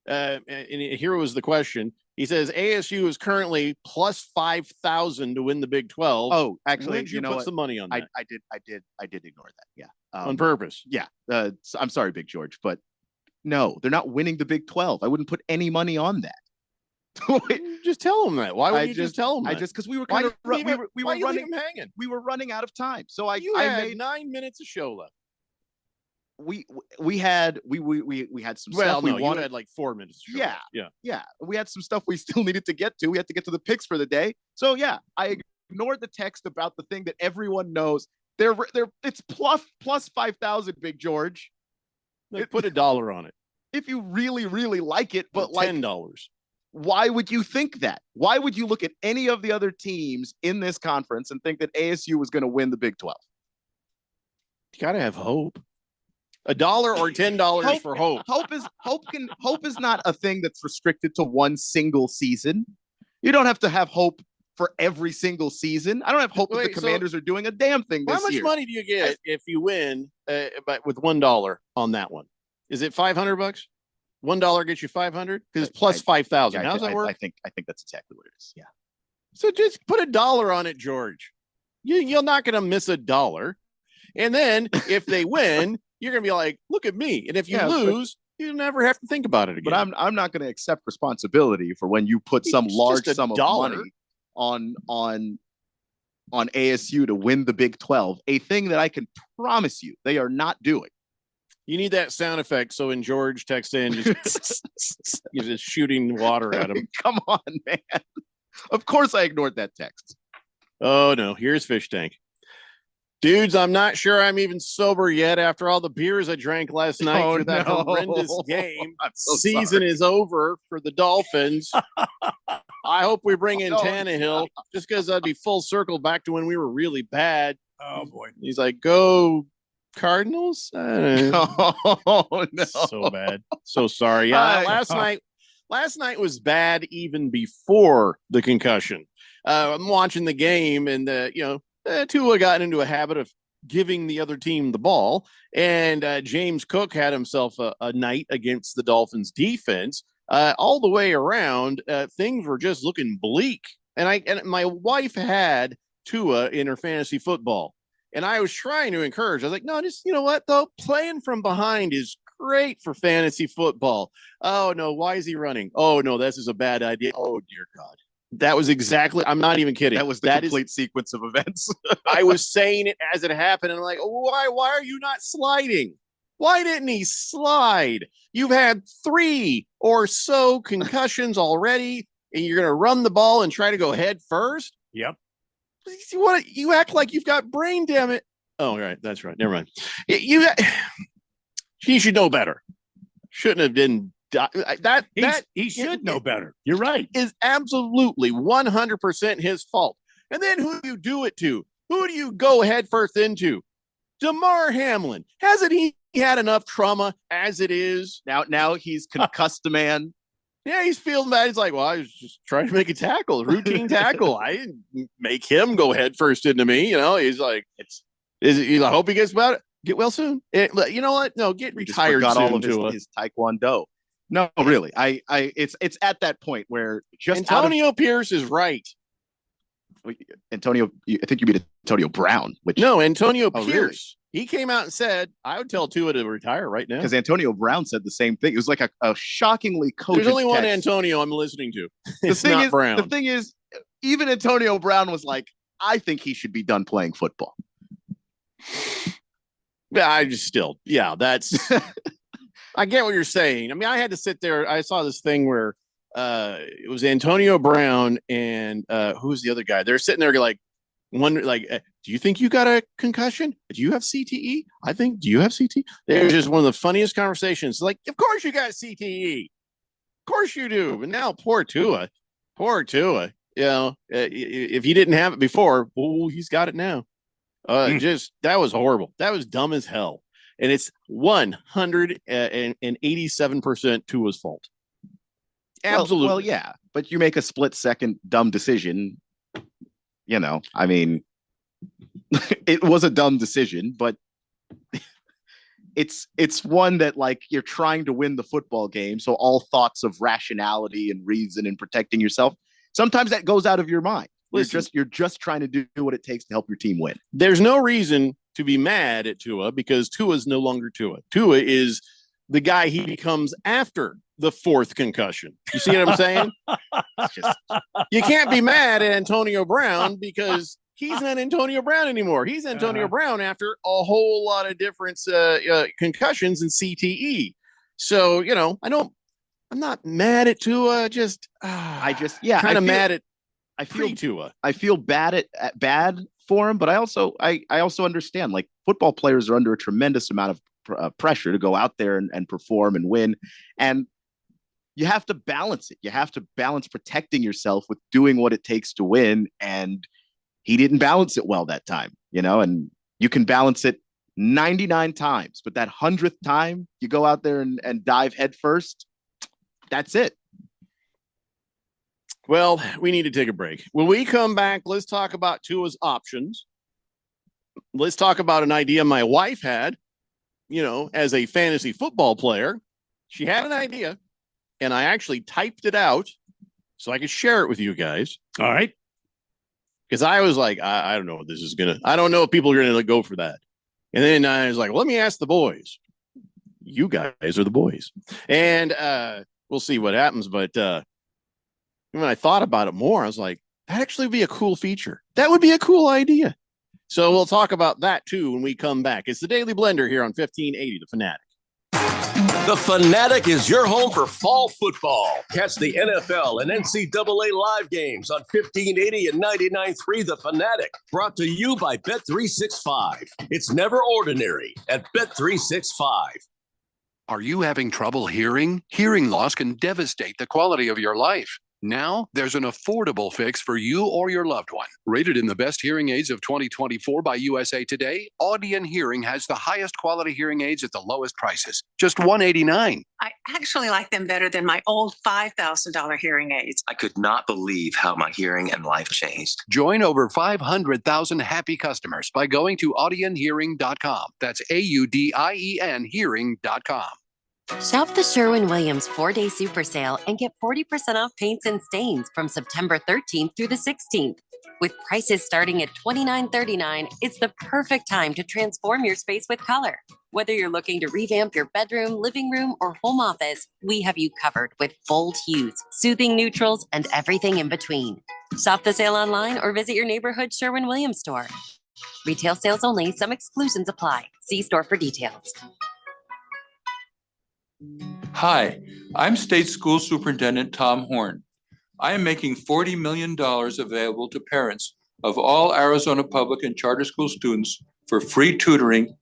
And here was the question. He says ASU is currently plus 5,000 to win the Big 12. Oh, actually, you put some money on that? I did ignore that. Yeah. On purpose. Yeah. I'm sorry, Big George, but no, they're not winning the Big 12. I wouldn't put any money on that. Just tell them that. Why would you just tell them that? Because we were kind of we were running hanging. We were running out of time. So I had 9 minutes of show left. We had some stuff. You had like 4 minutes. Yeah. We had some stuff we still needed to get to. We had to get to the picks for the day. So yeah, I ignored the text about the thing that everyone knows. It's plus 5,000, Big George. Put $1 on it if you really, really like it. But like $10. Why would you think that? Why would you look at any of the other teams in this conference and think that ASU was going to win the Big 12? You got to have hope. $1 or $10 for hope. Hope is not a thing that's restricted to one single season. You don't have to have hope for every single season. I don't have hope that the Commanders are doing a damn thing this year. How much money do you get if you win but with $1 on that one? Is it $500? $1 gets you 500 because it's plus 5,000. How does that work? I think that's exactly what it is. Yeah. So just put $1 on it, George. You're not going to miss $1. And then if they win, you're going to be like, look at me. And if you lose, you never have to think about it again. But I'm not going to accept responsibility for when you put some large sum of money on ASU to win the Big 12, a thing that I can promise you they are not doing. You need that sound effect. So when George texts in, you're just shooting water at him. Come on, man. Of course I ignored that text. Oh, no. Here's Fish Tank. Dudes, I'm not sure I'm even sober yet after all the beers I drank last night for that horrendous game. Season is over for the Dolphins. I hope we bring in Tannehill just because I'd be full circle back to when we were really bad. Oh, boy. He's like, go Cardinals? Oh, no. So bad. So sorry. Last night was bad even before the concussion. I'm watching the game and, Tua got into a habit of giving the other team the ball. And James Cook had himself a night against the Dolphins defense. All the way around, things were just looking bleak. And my wife had Tua in her fantasy football. And I was trying to encourage. I was like, no, just, you know what, though? Playing from behind is great for fantasy football. Oh, no, why is he running? Oh, no, this is a bad idea. Oh, dear God. That was exactly, I'm not even kidding. That was the complete sequence of events. I was saying it as it happened. And I'm like, why are you not sliding? Why didn't he slide? You've had 3 or so concussions already, and you're going to run the ball and try to go head first? Yep. You act like you've got brain damage. Oh, right. That's right. Never mind. He should know better. Shouldn't have been. He should know better. You're right. Is absolutely 100% his fault. And then who do you do it to? Who do you go head first into? Damar Hamlin. Hasn't he had enough trauma as it is? Now he's concussed a man. Yeah, he's feeling bad. He's like, well, I was just trying to make a tackle, a routine tackle. I didn't make him go head first into me. You know, he's like, I hope he gets better. Get well soon. You know what? No, get retired got soon. All of his Taekwondo. No, really. It's at that point where just Antonio Pierce is right. Antonio, I think you mean Antonio Brown. Antonio Pierce. Really? He came out and said, I would tell Tua to retire right now. Because Antonio Brown said the same thing. It was like a shockingly cogent There's only one text. Antonio I'm listening to. The thing is, even Antonio Brown was like, I think he should be done playing football. Yeah, that's I get what you're saying. I mean, I had to sit there. I saw this thing where it was Antonio Brown and who's the other guy? They're sitting there like, do you think you got a concussion? Do you have CTE? Do you have CTE? It was just one of the funniest conversations. Like, of course you got CTE. Of course you do. But now poor Tua. You know, if he didn't have it before, he's got it now. That was horrible. That was dumb as hell. And it's 187% Tua's fault. Absolutely. Well, yeah, but you make a split-second dumb decision. You know, I mean, it was a dumb decision, but it's one that, like, you're trying to win the football game. So all thoughts of rationality and reason and protecting yourself, sometimes that goes out of your mind. You're just trying to do what it takes to help your team win. There's no reason to be mad at Tua because Tua is no longer Tua. Tua is the guy he becomes after the 4th concussion. You see what I'm saying? You can't be mad at Antonio Brown because he's not Antonio Brown anymore. He's Antonio Brown after a whole lot of different concussions and CTE. So, you know, I'm not mad at Tua. Kind of mad at Tua. I feel bad bad for him, but I also understand, like, football players are under a tremendous amount of pressure to go out there and perform and win. And you have to balance it. You have to balance protecting yourself with doing what it takes to win. And he didn't balance it well that time, you know, and you can balance it 99 times, but that 100th time you go out there and dive head first, that's it. Well, we need to take a break. When we come back, let's talk about Tua's options. Let's talk about an idea my wife had, you know, as a fantasy football player. She had an idea, and I actually typed it out so I could share it with you guys. All right. Because I was like, I don't know what this is going to, I don't know if people are going to go for that. And then I was like, let me ask the boys. You guys are the boys. And we'll see what happens. But when I thought about it more, I was like, that actually would be a cool feature. That would be a cool idea. So we'll talk about that too when we come back. It's the Daily Blender here on 1580 The Fanatic. The Fanatic is your home for fall football. Catch the NFL and NCAA live games on 1580 and 99.3 The Fanatic. Brought to you by Bet365. It's never ordinary at Bet365. Are you having trouble hearing? Hearing loss can devastate the quality of your life. Now, there's an affordable fix for you or your loved one. Rated in the best hearing aids of 2024 by USA Today, Audion Hearing has the highest quality hearing aids at the lowest prices, just $189. I actually like them better than my old $5,000 hearing aids. I could not believe how my hearing and life changed. Join over 500,000 happy customers by going to audionhearing.com. That's AUDIEN hearing.com. Shop the Sherwin-Williams 4-day super sale and get 40% off paints and stains from September 13th through the 16th. With prices starting at $29.39, it's the perfect time to transform your space with color. Whether you're looking to revamp your bedroom, living room, or home office, we have you covered with bold hues, soothing neutrals, and everything in between. Shop the sale online or visit your neighborhood Sherwin-Williams store. Retail sales only. Some exclusions apply. See store for details. Hi, I'm State School Superintendent Tom Horn. I am making $40 million available to parents of all Arizona public and charter school students for free tutoring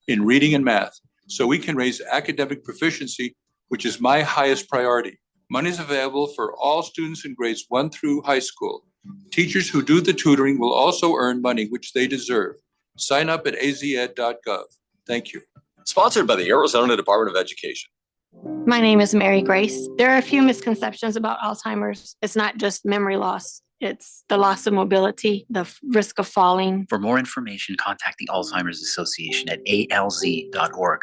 in reading and math, so we can raise academic proficiency, which is my highest priority. Money is available for all students in grades 1 through high school. Teachers who do the tutoring will also earn money, which they deserve. Sign up at azed.gov. Thank you. Sponsored by the Arizona Department of Education. My name is Mary Grace. There are a few misconceptions about Alzheimer's. It's not just memory loss. It's the loss of mobility, the risk of falling. For more information, contact the Alzheimer's Association at alz.org.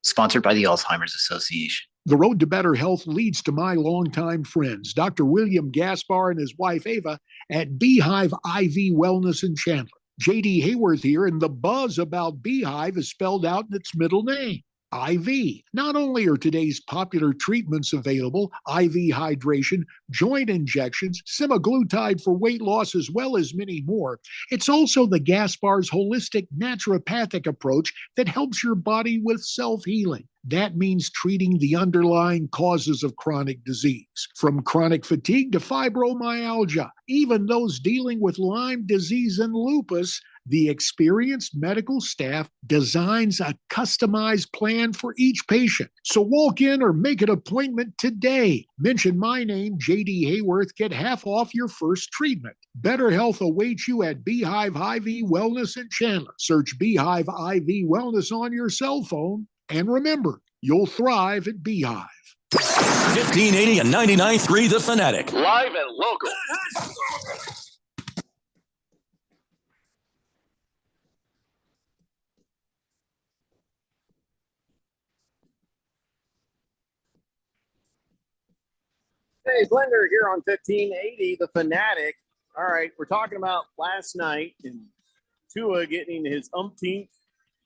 Sponsored by the Alzheimer's Association. The road to better health leads to my longtime friends, Dr. William Gaspar and his wife Ava at Beehive IV Wellness in Chandler. JD Hayworth here, and the buzz about Beehive is spelled out in its middle name. IV. Not only are today's popular treatments available, IV hydration, joint injections, semaglutide for weight loss, as well as many more, it's also the Gaspar's holistic naturopathic approach that helps your body with self-healing. That means treating the underlying causes of chronic disease, from chronic fatigue to fibromyalgia, even those dealing with Lyme disease and lupus. The experienced medical staff designs a customized plan for each patient. So walk in or make an appointment today. Mention my name, JD Hayworth, get half off your first treatment. Better health awaits you at Beehive IV Wellness in Chandler. Search Beehive IV Wellness on your cell phone. And remember, you'll thrive at Beehive. 1580 and 99.3 The Fanatic. Live and local. Hey, Blender here on 1580 The Fanatic. All right, we're talking about last night and Tua getting his umpteenth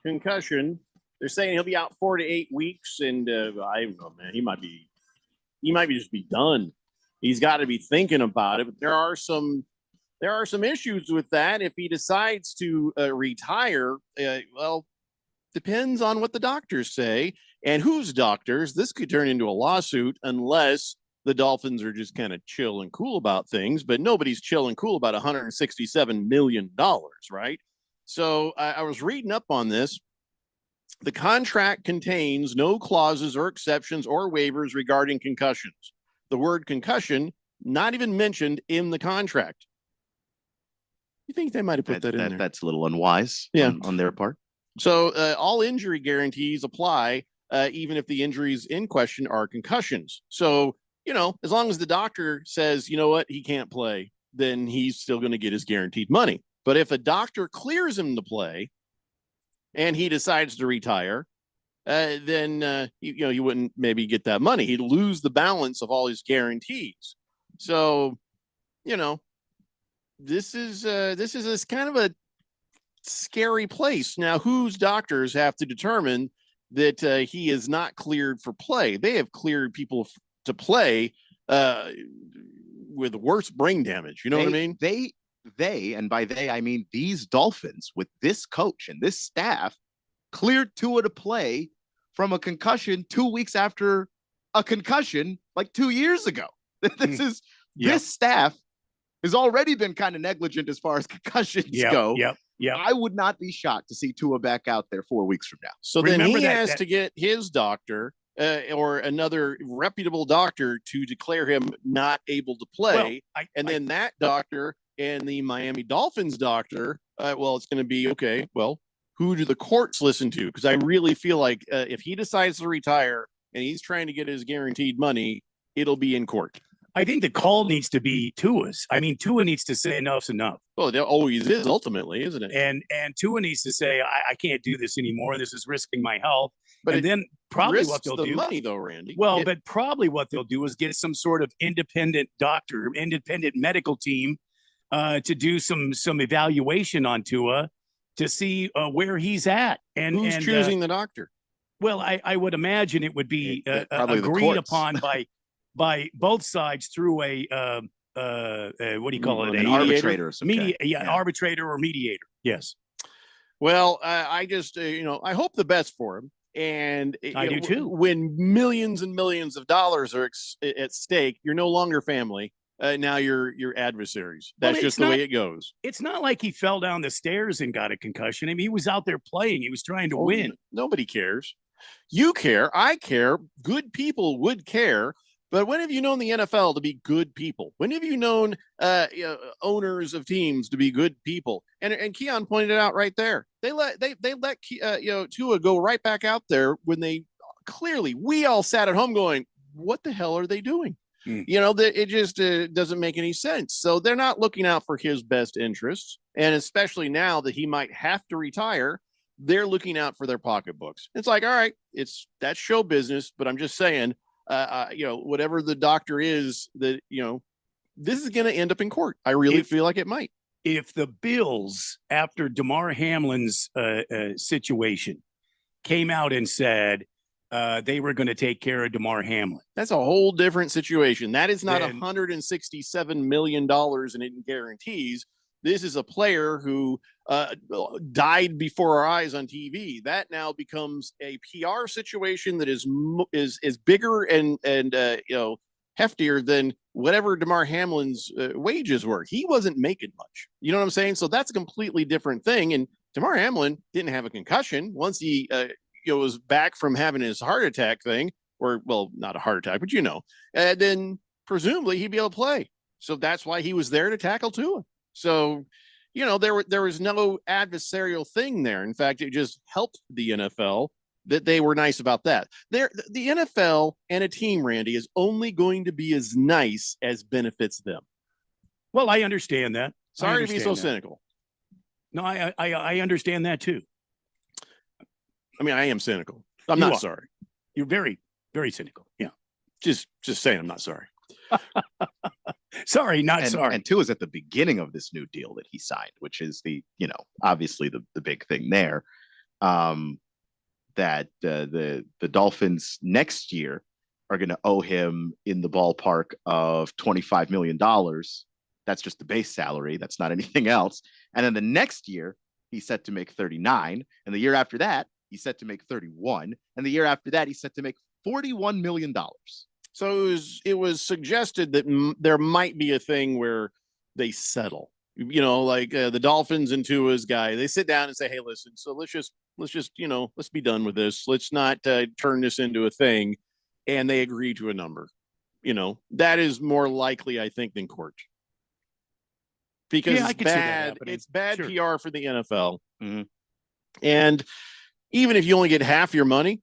concussion. They're saying he'll be out 4 to 8 weeks, and I don't know, man. He might be just be done. He's got to be thinking about it. But there are some issues with that. If he decides to retire, well, depends on what the doctors say and whose doctors. This could turn into a lawsuit unless the Dolphins are just kind of chill and cool about things. But nobody's chill and cool about $167 million, right? So I was reading up on this. The contract contains no clauses or exceptions or waivers regarding concussions. The word concussion not even mentioned in the contract. You think they might have put that in there? That's a little unwise on their part. So all injury guarantees apply, even if the injuries in question are concussions. So, as long as the doctor says, you know what, he can't play, then he's still going to get his guaranteed money. But if a doctor clears him to play and he decides to retire, then he wouldn't maybe get that money. He'd lose the balance of all his guarantees. So, this is kind of a scary place. Now, whose doctors have to determine that he is not cleared for play? They have cleared people to play with worse brain damage. You know what I mean? They, and by they, I mean these Dolphins with this coach and this staff cleared Tua to play from a concussion 2 weeks after a concussion like 2 years ago. This staff has already been kind of negligent as far as concussions go. Yeah. I would not be shocked to see Tua back out there 4 weeks from now. So Remember then he has to get his doctor or another reputable doctor to declare him not able to play. Then that doctor and the Miami Dolphins doctor, it's going to be, okay, well, who do the courts listen to? Because I really feel like if he decides to retire and he's trying to get his guaranteed money, it'll be in court. I think the call needs to be Tua's. I mean, Tua needs to say enough's enough. Well, it always is ultimately, isn't it? And Tua needs to say, I can't do this anymore. This is risking my health. But then probably what they'll do, money though, Randy. Well, but probably what they'll do is get some sort of independent doctor, independent medical team to do some evaluation on Tua to see where he's at. And who's choosing the doctor? Well, I would imagine it would be agreed upon by both sides through a what do you call it? An arbitrator or something. Arbitrator or mediator. Yes. Well, I just I hope the best for him, and I do too. When millions and millions of dollars are at stake, you're no longer family. Now you're adversaries. That's just the way it goes. It's not like he fell down the stairs and got a concussion. I mean, he was out there playing. He was trying to win. Nobody cares. You care. I care. Good people would care. But when have you known the NFL to be good people? When have you known owners of teams to be good people? And Keon pointed it out right there. They let Tua go right back out there when we all sat at home going, what the hell are they doing? It just doesn't make any sense. So they're not looking out for his best interests. And especially now that he might have to retire, they're looking out for their pocketbooks. It's like, all right, that's show business. But I'm just saying, whatever the doctor is, that this is going to end up in court. I really feel like it might. If the Bills, after Damar Hamlin's situation, came out and said they were going to take care of Damar Hamlin, that's a whole different situation. That is not $167 million in guarantees. This is a player who died before our eyes on TV. That now becomes a PR situation that is bigger and heftier than whatever Damar Hamlin's wages were. He wasn't making much. You know what I'm saying? So that's a completely different thing. And Damar Hamlin didn't have a concussion once he was back from having his heart attack thing, or not a heart attack, but and then presumably he'd be able to play. So that's why he was there to tackle Tua. So, there was no adversarial thing there. In fact, it just helped the NFL that they were nice about that. The NFL and a team, Randy, is only going to be as nice as benefits them. Well, I understand that. Sorry to be so cynical. No, I understand that too. I mean, I am cynical. I'm not sorry. You're very, very cynical. Yeah. Just saying I'm not sorry. Sorry, not sorry. And Tua is at the beginning of this new deal that he signed, which is obviously the big thing there. That the Dolphins next year are going to owe him in the ballpark of $25 million. That's just the base salary. That's not anything else. And then the next year, he's set to make 39. And the year after that, he's set to make 31. And the year after that, he's set to make $41 million. So it was suggested that there might be a thing where they settle, like the Dolphins and Tua's guy. They sit down and say, "Hey, listen, so let's just let's be done with this. Let's not turn this into a thing." And they agree to a number. That is more likely, I think, than court. Because it's bad PR for the NFL. Mm-hmm. And even if you only get half your money,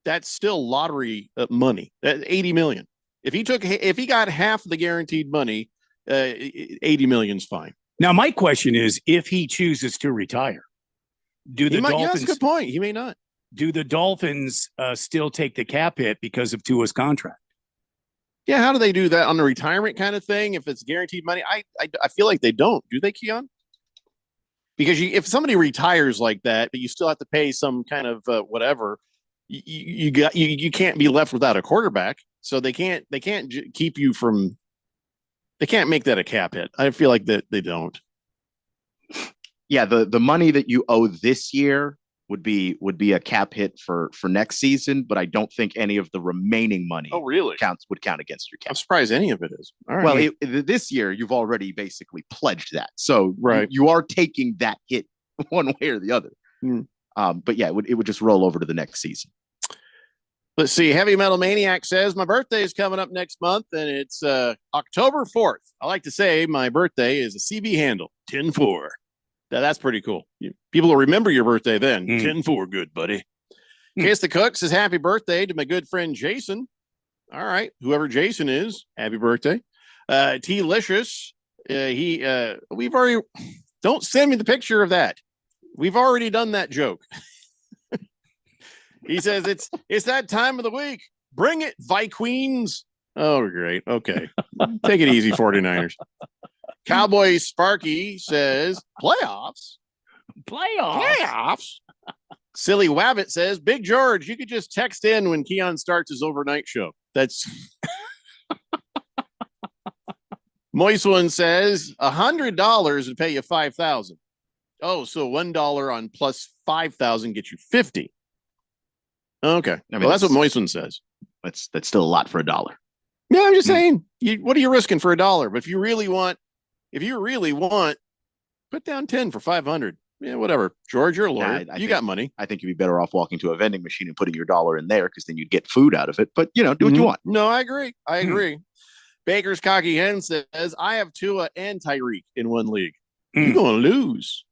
that's still lottery money. That's $80 million. If he got half the guaranteed money, $80 million's fine. Now, my question is, if he chooses to retire, Dolphins? That's a good point. He may not. Do the Dolphins still take the cap hit because of Tua's contract? Yeah, how do they do that on the retirement kind of thing? If it's guaranteed money, I feel like they don't. Do they, Keon? Because if somebody retires like that, but you still have to pay some kind of whatever. You can't be left without a quarterback, so they can't keep you from. They can't make that a cap hit. I feel like that they don't. Yeah, the money that you owe this year would be a cap hit for next season, but I don't think any of the remaining money would count against your cap. I'm surprised any of it is. All right. Well, this year you've already basically pledged that, so right. you are taking that hit one way or the other. But yeah, it would just roll over to the next season. Let's see. Heavy Metal Maniac says my birthday is coming up next month, and it's October 4th. I like to say my birthday is a CB handle 10-4. That's pretty cool. People will remember your birthday then. 10-4, good buddy. Case the Cook says happy birthday to my good friend Jason. All right, whoever Jason is, happy birthday. T-Licious, we've already. Don't send me the picture of that. We've already done that joke. He says it's that time of the week. Bring it, Vikings. Oh, great. Okay. Take it easy, 49ers. Cowboy Sparky says playoffs. Playoffs. Silly Wabbit says, Big George, you could just text in when Keon starts his overnight show. That's Moist One says $100 would pay you $5,000. Oh, so $1 on plus $5,000 gets you $50. Okay. I mean, well, that's what Moist One says. That's still a lot for $1. Yeah, I'm just saying. What are you risking for $1? But if you really want, put down 10 for 500. Yeah, whatever. George, you're a lawyer. You got money. I think you'd be better off walking to a vending machine and putting your $1 in there because then you'd get food out of it. But, do what you want. No, I agree. Baker's Cocky Hen says, I have Tua and Tyreek in one league. You're going to lose.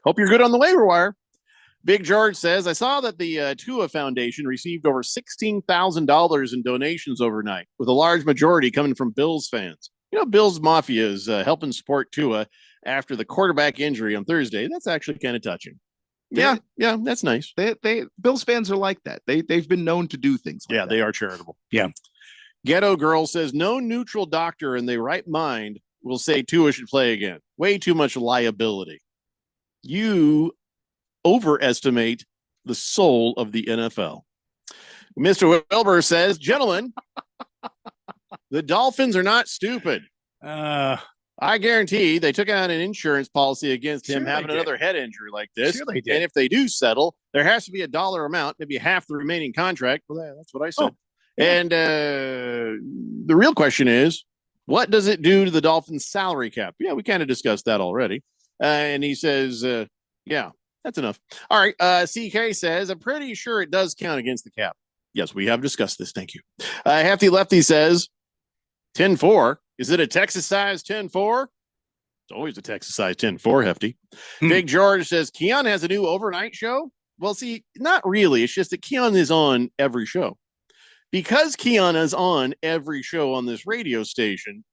Hope you're good on the waiver wire. Big George says, I saw that the Tua Foundation received over $16,000 in donations overnight, with a large majority coming from Bills fans. Bills Mafia is helping support Tua after the quarterback injury on Thursday. That's actually kind of touching. Yeah, that's nice. They Bills fans are like that. They've been known to do things like that. They are charitable. Yeah. Ghetto Girl says, no neutral doctor in their right mind will say Tua should play again. Way too much liability. You overestimate the soul of the NFL. Mr. Wilbur says, gentlemen, the Dolphins are not stupid. I guarantee they took out an insurance policy against him having another head injury like this. Sure they did. And if they do settle, there has to be a dollar amount, maybe half the remaining contract. Well, that's what I said. And the real question is, what does it do to the Dolphins' salary cap? Yeah, we kind of discussed that already. And he says, yeah, that's enough. All right. CK says, I'm pretty sure it does count against the cap. Yes, we have discussed this. Thank you. Hefty Lefty says, 10-4. Is it a Texas size 10-4? It's always a Texas size 10-4, Hefty. Big George says, Keon has a new overnight show. Well, see, not really. It's just that Keon is on every show. Because Keon is on every show on this radio station,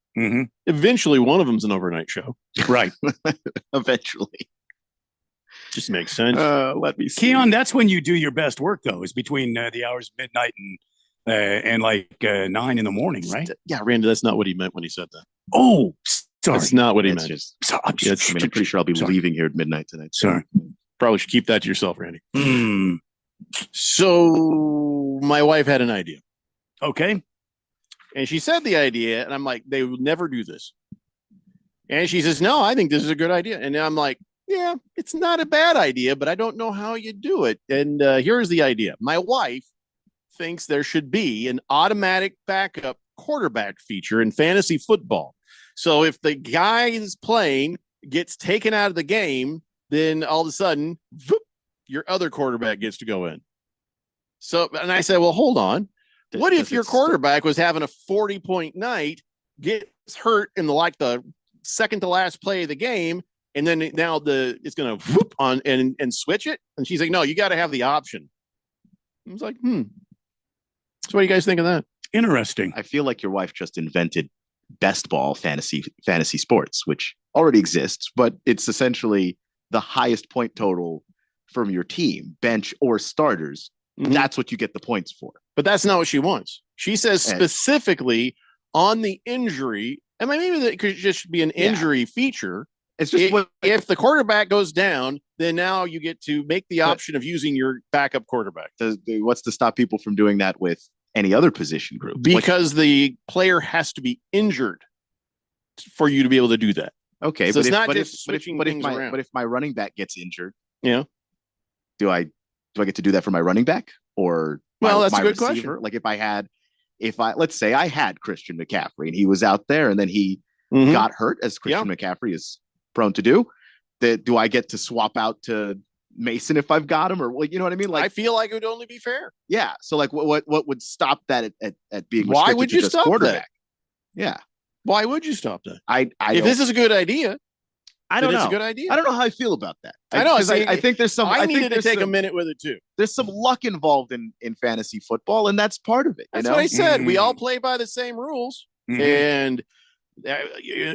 eventually one of them's an overnight show. Right. Eventually. Just makes sense. Let me see. Keon, that's when you do your best work, though, is between the hours of midnight and like 9 in the morning, right? Yeah, Randy, that's not what he meant when he said that. Oh, sorry. That's not what he meant. I'm pretty sure I'll be leaving here at midnight tonight. Sorry. Probably should keep that to yourself, Randy. So my wife had an idea. Okay. And she said the idea, and I'm like, they would never do this. And she says, no, I think this is a good idea. And I'm like, yeah, it's not a bad idea, but I don't know how you do it. And here's the idea. My wife thinks there should be an automatic backup quarterback feature in fantasy football. So if the guy is playing gets taken out of the game, then all of a sudden, your other quarterback gets to go in. So, and I said, well, hold on. What if your quarterback was having a 40-point night, gets hurt in the second to last play of the game, and then now it's going to whoop on and switch it? And she's like, no, you got to have the option. I was like, So what do you guys think of that? Interesting. I feel like your wife just invented best ball fantasy sports, which already exists, but it's essentially the highest point total from your team, bench or starters. That's what you get the points for. But that's not what she wants. She says specifically on the injury, and maybe that could just be an injury feature. It's just if the quarterback goes down, then now you get to make the option of using your backup quarterback. What's to stop people from doing that with any other position group? Because the player has to be injured for you to be able to do that. Okay, so but it's not just switching things around. But if my running back gets injured, do I get to do that for my running back or that's my a good receiver? question. Like let's say I had Christian McCaffrey and he was out there and then he got hurt, as Christian McCaffrey is prone to do. Do I get to swap out to Mason if I've got him, or like, you know what I mean? Like, I feel like it would only be fair. yeah. So like, what would stop that at being Why restricted would to you just stop quarterback? that? Yeah. Why would you stop that? I If don't- this is a good idea, I don't then know. it's a good idea. I don't know how I feel about that. I know. 'Cause See, I think there's some. I think needed to there's take a some- minute with it too. There's some luck involved in fantasy football, and that's part of it. That's you know? what I said. We all play by the same rules. Mhm. And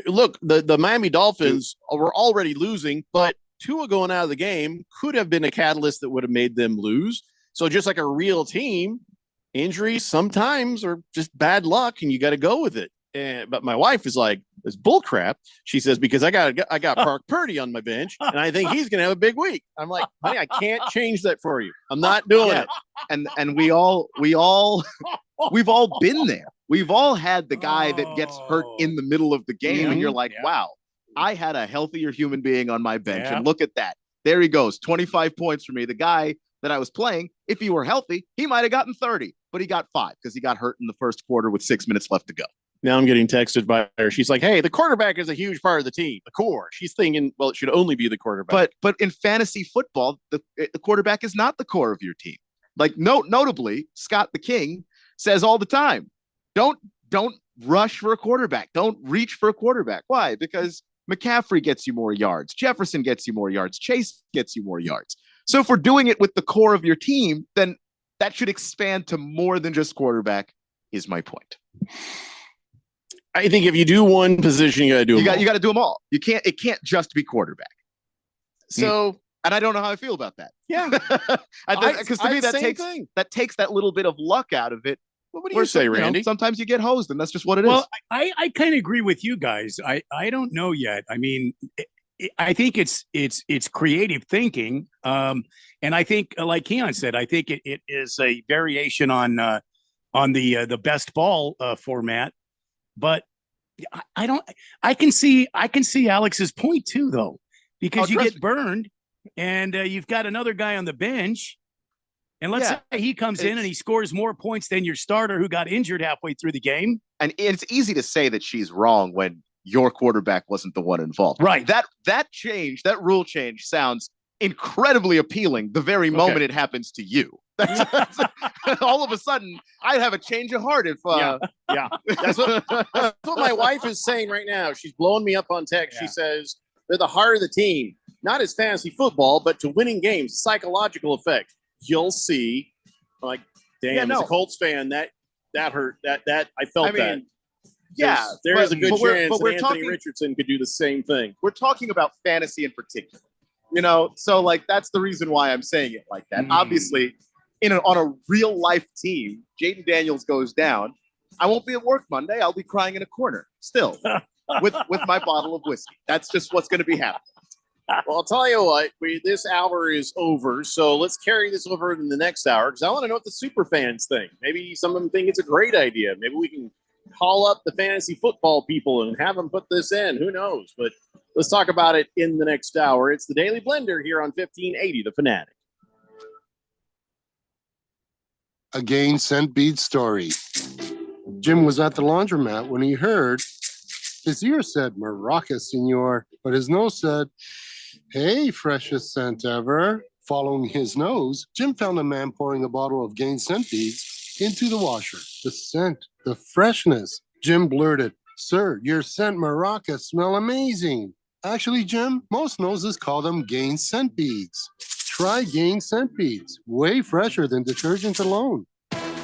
look, the Miami Dolphins were already losing, but Tua going out of the game could have been a catalyst that would have made them lose. So just like a real team, injuries sometimes are just bad luck, and you got to go with it. But my wife is like, "It's bull crap." She says, "Because I got Brock Purdy on my bench, and I think he's going to have a big week." I'm like, "Honey, I can't change that for you. I'm not doing Yeah. it." And we've all been there. We've all had the guy that gets hurt in the middle of the game, and you're like, wow, I had a healthier human being on my bench, Yeah. and look at that. There he goes, 25 points for me. The guy that I was playing, if he were healthy, he might have gotten 30, but he got 5 because he got hurt in the first quarter with 6 minutes left to go. Now I'm getting texted by her. She's like, "Hey, the quarterback is a huge part of the team, the core." She's thinking, well, it should only be the quarterback. But in fantasy football, the quarterback is not the core of your team. Like notably, Scott the King says all the time, don't rush for a quarterback. Don't reach for a quarterback. Why? Because McCaffrey gets you more yards. Jefferson gets you more yards. Chase gets you more yards. So if we're doing it with the core of your team, then that should expand to more than just quarterback, is my point. I think if you do one position, you got to do You them all. got to do them all. It can't just be quarterback. So, and I don't know how I feel about that. Yeah. Because to me that takes that little bit of luck out of it. What do you say, Randy? Sometimes you get hosed, and that's just what it is. Well, I kind of agree with you guys. I don't know yet. I mean, I think it's creative thinking, and I think, like Keon said, I think it is a variation on the best ball format. But I can see Alex's point too, though, because you get burned, and you've got another guy on the bench. And let's say he comes in and he scores more points than your starter who got injured halfway through the game. And it's easy to say that she's wrong when your quarterback wasn't the one involved. Right. That rule change sounds incredibly appealing the very moment it happens to you. All of a sudden, I'd have a change of heart if yeah. That's what my wife is saying right now. She's blowing me up on text. She says they're the heart of the team, not as fantasy football, but to winning games, psychological effect. You'll see. Like, damn, as a Colts fan, that hurt. That I felt that. Yeah, there's a good chance that Anthony talking, Richardson could do the same thing. We're talking about fantasy in particular, so like that's the reason why I'm saying it like that. Obviously, on a real life team, Jaden Daniels goes down. I won't be at work Monday. I'll be crying in a corner still with my bottle of whiskey. That's just what's going to be happening. Well, I'll tell you what, this hour is over, so let's carry this over in the next hour because I want to know what the super fans think. Maybe some of them think it's a great idea. Maybe we can call up the fantasy football people and have them put this in. Who knows? But let's talk about it in the next hour. It's the Daily Blender here on 1580 The Fanatic. A Gain Scent Bead story. Jim was at the laundromat when he heard his ear said, "Maraca, senor," but his nose said, "Hey, freshest scent ever." Following his nose, Jim found a man pouring a bottle of Gain Scent Beads into the washer. The scent, the freshness. Jim blurted, "Sir, your scent Maraca smell amazing." Actually, Jim, most noses call them Gain Scent Beads. Try Gain Scent Beads. Way fresher than detergent alone.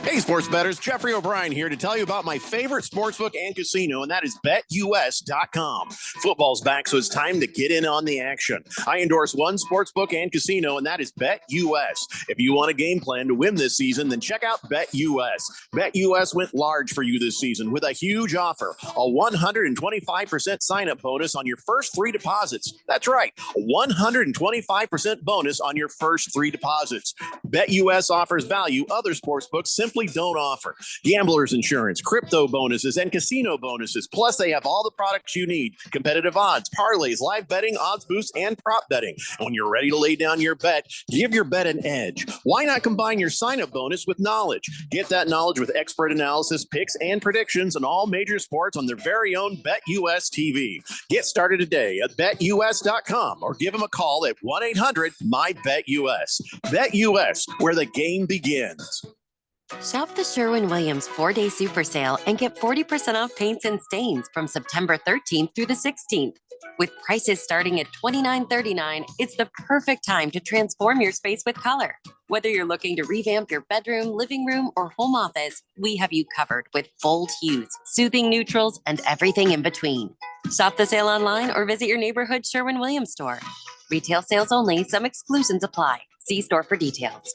Hey, sports bettors, Jeffrey O'Brien here to tell you about my favorite sportsbook and casino, and that is BetUS.com. Football's back, so it's time to get in on the action. I endorse one sportsbook and casino, and that is BetUS. If you want a game plan to win this season, then check out BetUS. BetUS went large for you this season with a huge offer, a 125% sign-up bonus on your first 3 deposits. That's right, a 125% bonus on your first 3 deposits. BetUS offers value other sportsbooks simply simply don't offer. Gamblers insurance, crypto bonuses, and casino bonuses. Plus, they have all the products you need. Competitive odds, parlays, live betting, odds boosts, and prop betting. When you're ready to lay down your bet, give your bet an edge. Why not combine your sign-up bonus with knowledge? Get that knowledge with expert analysis, picks, and predictions on all major sports on their very own BetUS TV. Get started today at BetUS.com or give them a call at 1-800-MyBetUS. BetUS, where the game begins. Shop the Sherwin-Williams 4-day super sale and get 40% off paints and stains from September 13th through the 16th. With prices starting at $29.39, it's the perfect time to transform your space with color. Whether you're looking to revamp your bedroom, living room, or home office, we have you covered with bold hues, soothing neutrals, and everything in between. Shop the sale online or visit your neighborhood Sherwin-Williams store. Retail sales only. Some exclusions apply. See store for details.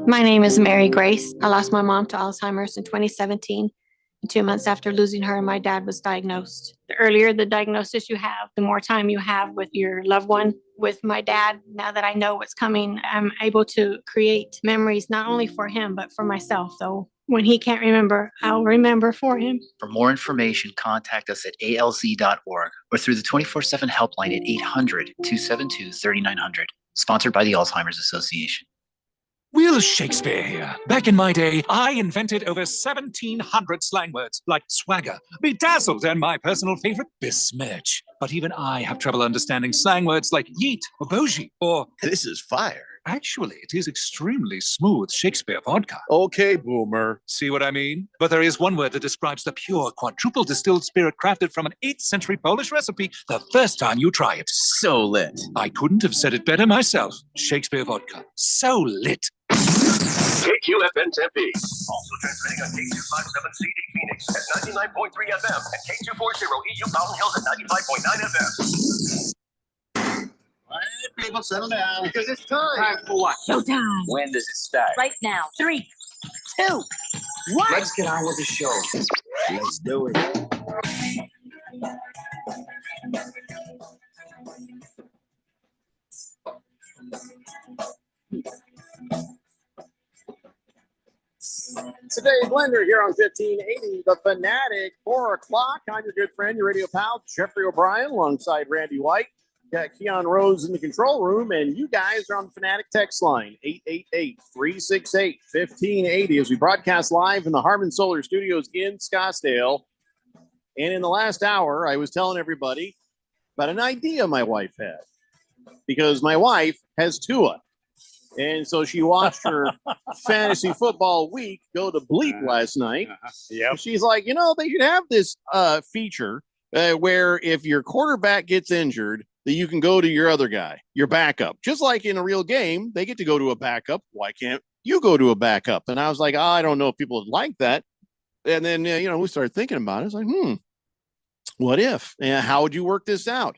My name is Mary Grace. I lost my mom to Alzheimer's in 2017. 2 months after losing her, my dad was diagnosed. The earlier the diagnosis you have, the more time you have with your loved one. With my dad, now that I know what's coming, I'm able to create memories not only for him, but for myself. Though when he can't remember, I'll remember for him. For more information, contact us at alz.org or through the 24/7 helpline at 800-272-3900. Sponsored by the Alzheimer's Association. Will Shakespeare here. Back in my day, I invented over 1,700 slang words like swagger, bedazzled, and my personal favorite, besmirch. But even I have trouble understanding slang words like yeet or bougie or this is fire. Actually, it is extremely smooth Shakespeare vodka. Okay, boomer. See what I mean? But there is one word that describes the pure quadruple distilled spirit crafted from an 8th century Polish recipe the first time you try it. So lit. I couldn't have said it better myself. Shakespeare vodka. So lit. KQFN Tempe. Also transmitting on K257CD Phoenix at 99.3 FM and K240 EU Mountain Hills at 95.9 FM. All right, people, settle down. Because it's time. Time for what? Showtime. When does it start? Right now. 3, 2, 1. Let's get on with the show. Let's do it. Today, Blender here on 1580, The Fanatic, 4 o'clock. I'm your good friend, your radio pal, Jeffrey O'Brien, alongside Randy White. Got Keon Rose in the control room, and you guys are on the Fanatic text line, 888-368-1580, as we broadcast live in the Harman Solar Studios in Scottsdale. And in the last hour, I was telling everybody about an idea my wife had, because my wife has Tua. And so she watched her fantasy football week go to bleep last night. Yeah. She's like, you know, they should have this feature where if your quarterback gets injured, that you can go to your other guy, your backup. Just like in a real game, they get to go to a backup. Why can't you go to a backup? And I was like, I don't know if people would like that. And then, we started thinking about it. It's like, what if? And how would you work this out?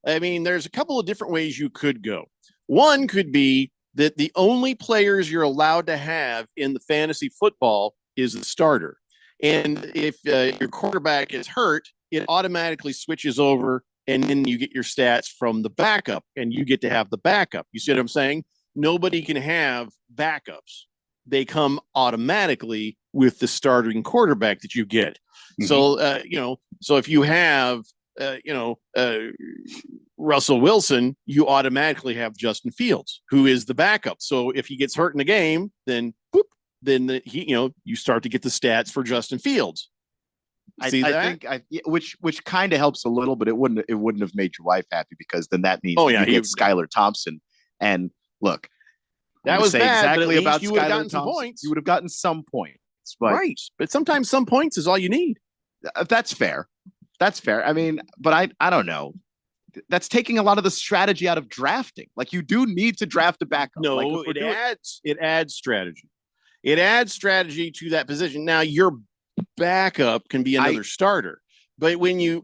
I mean, there's a couple of different ways you could go. One could be that the only players you're allowed to have in the fantasy football is the starter. And if your quarterback is hurt, it automatically switches over, and then you get your stats from the backup, and you get to have the backup. You see what I'm saying? Nobody can have backups. They come automatically with the starting quarterback that you get. Mm-hmm. So, so if you have, Russell Wilson, you automatically have Justin Fields, who is the backup. So if he gets hurt in the game, then you start to get the stats for Justin Fields. I think which kind of helps a little, but it wouldn't have made your wife happy, because then that means you get Skylar Thompson. And look, that was bad, exactly about you would have gotten Skylar some Thompson. points. You would have gotten some points, but right? But sometimes some points is all you need. That's fair. That's fair. I mean, but I don't know. That's taking a lot of the strategy out of drafting. Like, you do need to draft a backup. No, like, it adds strategy. It adds strategy to that position. Now, your backup can be another starter, but when you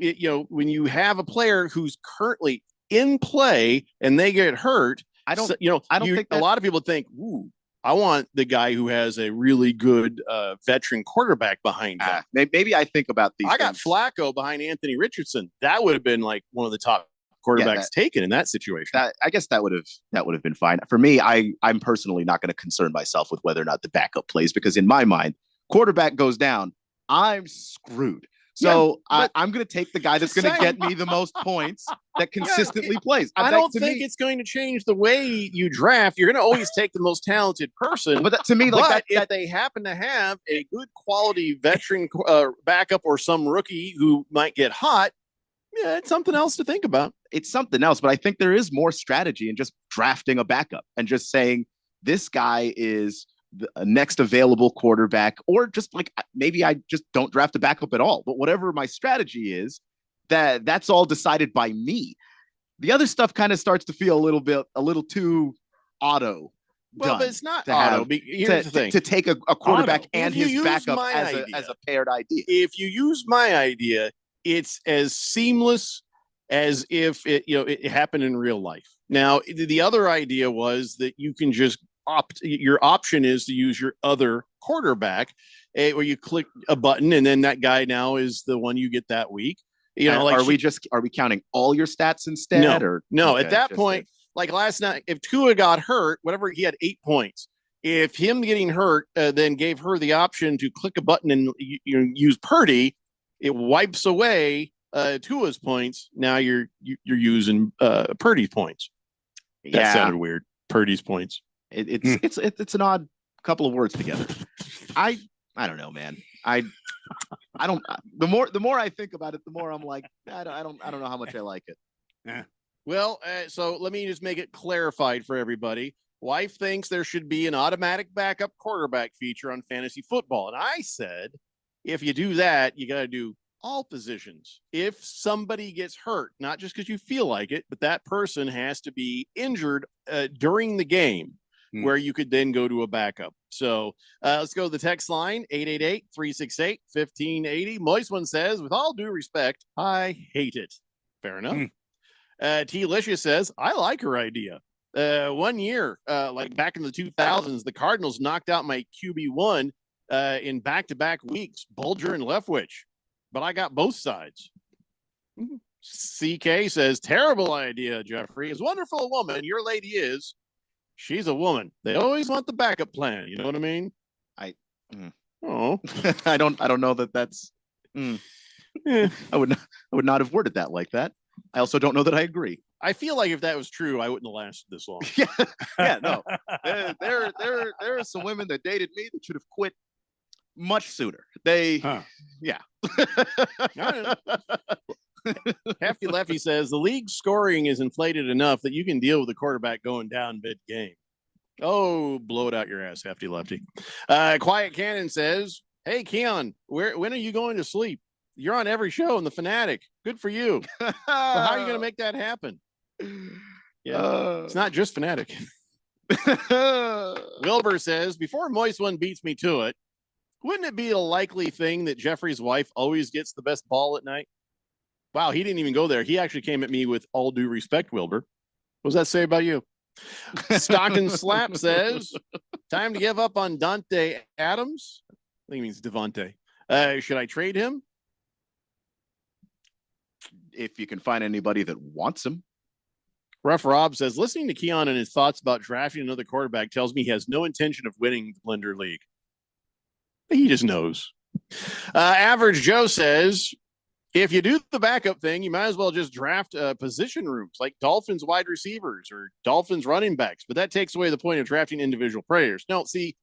have a player who's currently in play and they get hurt, I don't think a lot of people think, ooh, I want the guy who has a really good veteran quarterback behind him. Maybe I think about these. I got Flacco behind Anthony Richardson. That would have been like one of the top quarterback's taken in that situation. That I guess that would have been fine. For me, I'm personally not going to concern myself with whether or not the backup plays, because in my mind, quarterback goes down, I'm screwed. So I'm going to take the guy that's going to get me the most points that consistently plays. I don't think it's going to change the way you draft. You're going to always take the most talented person. But to me, like if they happen to have a good quality veteran backup or some rookie who might get hot, yeah, it's something else to think about. It's something else, but I think there is more strategy in just drafting a backup and just saying this guy is the next available quarterback, or just like maybe I just don't draft a backup at all. But whatever my strategy is, that's all decided by me. The other stuff kind of starts to feel a little too auto. Well, but it's not auto. Here's the thing: to take a quarterback auto. and his backup as a paired idea. If you use my idea, it's as seamless as if it happened in real life. Now, the other idea was that you can just your option is to use your other quarterback, where you click a button and then that guy now is the one you get that week. Are we counting all your stats instead? No, at that point, like last night, if Tua got hurt, whatever, he had 8 points. If him getting hurt then gave her the option to click a button and use Purdy, it wipes away Tua's points. Now you're using Purdy's points. That sounded weird. Purdy's points. It's an odd couple of words together. I don't know, man. I don't. The more I think about it, the more I'm like, I don't know how much I like it. Yeah. Well, so let me just make it clarified for everybody. Wife thinks there should be an automatic backup quarterback feature on fantasy football, and I said, if you do that, you got to do all positions. If somebody gets hurt, not just because you feel like it, but that person has to be injured during the game, where you could then go to a backup. So let's go to the text line, 888-368-1580. Moist One says, with all due respect, I hate it. Fair enough. T-Licious says, I like her idea. 1 year, like back in the 2000s, the Cardinals knocked out my QB1 in back-to-back weeks, Bulger and Leftwich. But I got both sides. CK says, terrible idea, Jeffrey. As wonderful a woman your lady is, she's a woman. They always want the backup plan. You know what I mean? I don't know that's. I would not have worded that like that. I also don't know that I agree. I feel like if that was true, I wouldn't have lasted this long. No. There are some women that dated me that should have quit much sooner. Hefty Lefty says the league scoring is inflated enough that you can deal with the quarterback going down mid game. Oh, blow it out your ass, Hefty Lefty. Quiet Cannon says, hey, Keon, when are you going to sleep? You're on every show in the Fanatic. Good for you. So how are you going to make that happen? Yeah, it's not just Fanatic. Wilbur says, before Moist One beats me to it, wouldn't it be a likely thing that Jeffrey's wife always gets the best ball at night? Wow, he didn't even go there. He actually came at me with all due respect, Wilbur. What does that say about you? Stockton Slap says, time to give up on Dante Adams. I think he means Devontae. Should I trade him? If you can find anybody that wants him. Rough Rob says, listening to Keon and his thoughts about drafting another quarterback tells me he has no intention of winning the Blender League. He just knows. Average Joe says, if you do the backup thing, you might as well just draft position rooms like Dolphins wide receivers or Dolphins running backs. But that takes away the point of drafting individual players. No, see,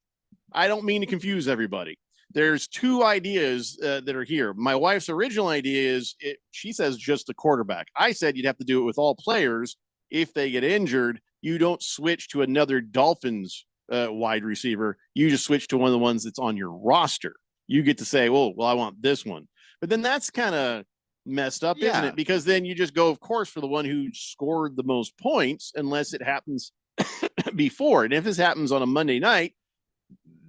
I don't mean to confuse everybody. There's two ideas that are here. My wife's original idea is she says just a quarterback. I said you'd have to do it with all players. If they get injured, you don't switch to another Dolphins wide receiver. You just switch to one of the ones that's on your roster. You get to say, well, I want this one. But then that's kind of messed up, isn't it? Because then you just go, of course, for the one who scored the most points, unless it happens before. And if this happens on a Monday night,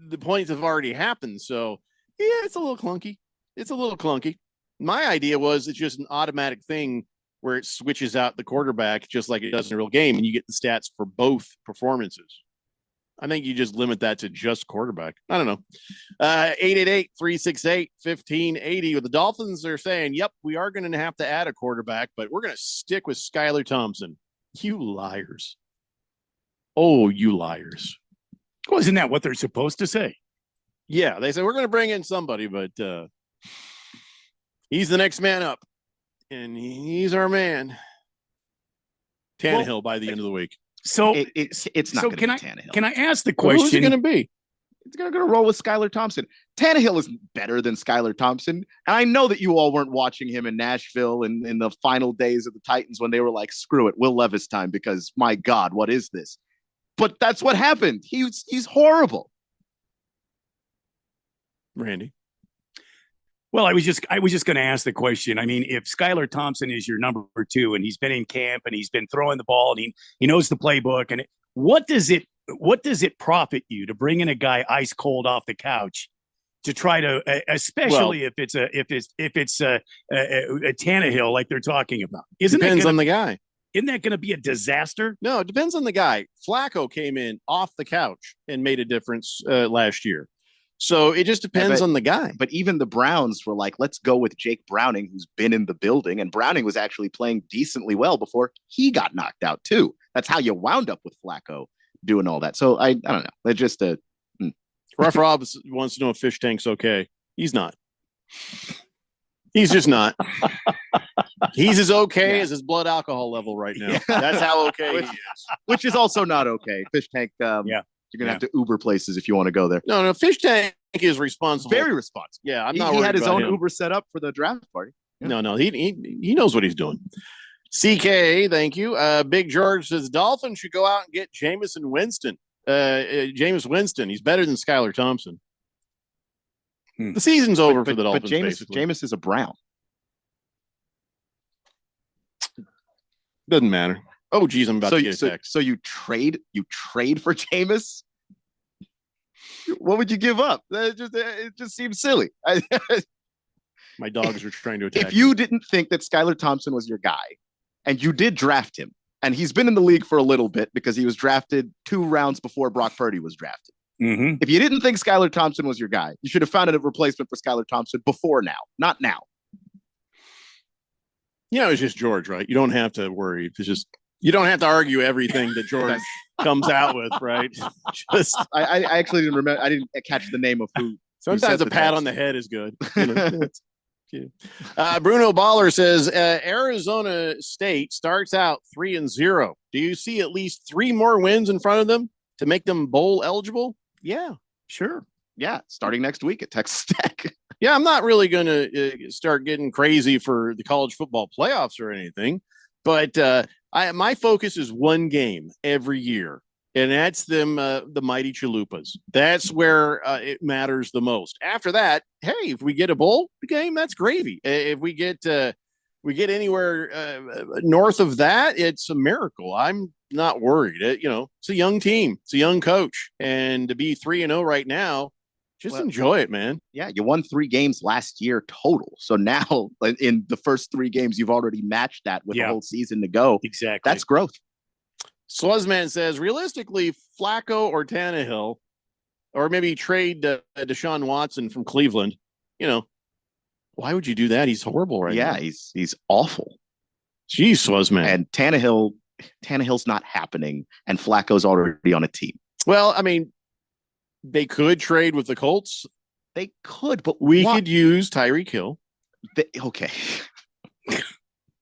the points have already happened. So, yeah, it's a little clunky. My idea was it's just an automatic thing where it switches out the quarterback just like it does in a real game, and you get the stats for both performances. I think you just limit that to just quarterback. I don't know. 888-368-1580. The Dolphins are saying, yep, we are going to have to add a quarterback, but we're going to stick with Skylar Thompson. You liars. Oh, you liars. Well, isn't that what they're supposed to say? Yeah, they said we're going to bring in somebody, but he's the next man up, and he's our man. Tannehill by the end of the week. So it's not so going to can be I Tannehill. can I ask the Well, question? who's it going to be? It's going to roll with Skylar Thompson. Tannehill is better than Skylar Thompson. And I know that you all weren't watching him in Nashville in the final days of the Titans when they were like, screw it, Will Levis time, because my God, what is this? But that's what happened. He's horrible. Randy. Well, I was just going to ask the question. I mean, if Skylar Thompson is your number 2 and he's been in camp and he's been throwing the ball and he knows the playbook, and what does it profit you to bring in a guy ice cold off the couch to try to, especially if it's a Tannehill like they're talking about? Depends on the guy. Isn't that going to be a disaster? No, it depends on the guy. Flacco came in off the couch and made a difference last year. So it just depends on the guy. But even the Browns were like, let's go with Jake Browning, who's been in the building. And Browning was actually playing decently well before he got knocked out, too. That's how you wound up with Flacco doing all that. So I don't know. They're just Rough Rob wants to know if Fish Tank's okay. He's not. He's just not. He's as okay as his blood alcohol level right now. Yeah. That's how okay he is. Which is also not okay. Fish Tank, you're going to have to Uber places if you want to go there. No, Fish Tank is responsible. Very responsible. Yeah, I'm He not worried had his about own him. Uber set up for the draft party. Yeah. No, he knows what he's doing. CK, thank you. Big George says Dolphins should go out and get Jameis Winston. Jameis Winston. He's better than Skylar Thompson. The season's over for the Dolphins. But basically. Jameis is a Brown. Doesn't matter. Oh, geez, I'm about to get a text. So you trade for Jameis? What would you give up? It just seems silly. My dogs are trying to attack. If you didn't think that Skylar Thompson was your guy, and you did draft him, and he's been in the league for a little bit because he was drafted 2 rounds before Brock Purdy was drafted. Mm-hmm. If you didn't think Skylar Thompson was your guy, you should have found a replacement for Skylar Thompson before now, not now. It's just George, right? You don't have to worry. It's just you don't have to argue everything that George comes out with, right? Just I actually didn't remember. I didn't catch the name of who. Sometimes a pat on the head is good. Bruno Baller says Arizona State starts out 3-0. Do you see at least 3 more wins in front of them to make them bowl eligible? Yeah, sure. Yeah, starting next week at Texas Tech. Yeah, I'm not really going to start getting crazy for the college football playoffs or anything, but my focus is one game every year, and that's them, the mighty Chalupas. That's where it matters the most. After that, hey, if we get a bowl game, that's gravy. If we get anywhere north of that, it's a miracle. I'm not worried. It's a young team, it's a young coach, and to be 3-0 right now. Just enjoy it, man. Yeah, you won 3 games last year total. So now in the first 3 games, you've already matched that with a whole season to go. Exactly. That's growth. Sluzman says, realistically, Flacco or Tannehill, or maybe trade Deshaun Watson from Cleveland. Why would you do that? He's horrible right now. Yeah, he's awful. Jeez, Sluzman. And Tannehill's not happening, and Flacco's already on a team. Well, I mean, they could trade with the Colts. They could, but we could use Tyreek Hill. Okay.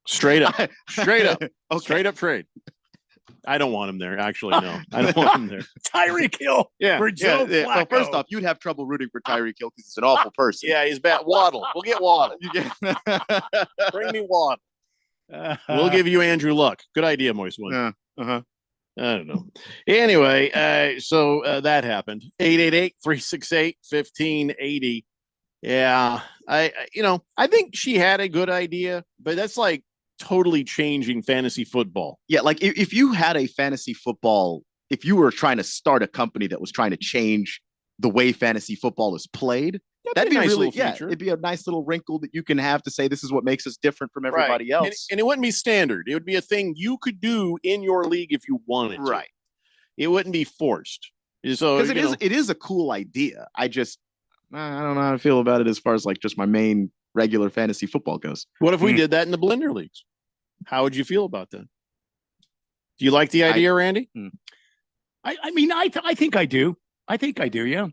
Straight up. Straight up. Okay. Straight up trade. I don't want him there. Actually, no. I don't want him there. Tyreek Hill. Yeah. For Joe Flacco. Well, first off, you'd have trouble rooting for Tyreek Hill because he's an awful person. Yeah, he's bad. Waddle. We'll get Waddle. Bring me Waddle. We'll give you Andrew Luck. Good idea, Moist One. I don't know. Anyway, so that happened. 888-368-1580. Yeah, I think she had a good idea, but that's like totally changing fantasy football. Yeah, like if you had a fantasy football, if you were trying to start a company that was trying to change the way fantasy football is played, that'd be a nice really, little feature. it'd be a nice little wrinkle that you can have to say this is what makes us different from everybody Right. else. And it wouldn't be standard. It would be a thing you could do in your league if you wanted to. Right. It wouldn't be forced. So Because it is a cool idea. I don't know how to feel about it as far as like just my main regular fantasy football goes. What if we did that in the blender leagues? How would you feel about that? Do you like the idea, Randy? I mean, I think I do. I think I do. Yeah.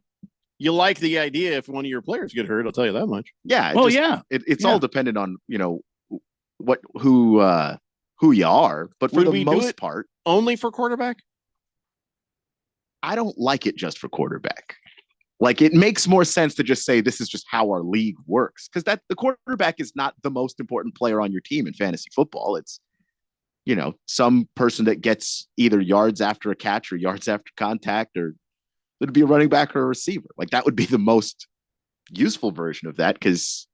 You like the idea if one of your players get hurt, I'll tell you that much. Yeah. Yeah. It's all dependent on, who you are. But for Would the we do most it part, only for quarterback? I don't like it just for quarterback. Like it makes more sense to just say this is just how our league works, because the quarterback is not the most important player on your team in fantasy football. It's some person that gets either yards after a catch or yards after contact, or it'd be a running back or a receiver. Like that would be the most useful version of that. Because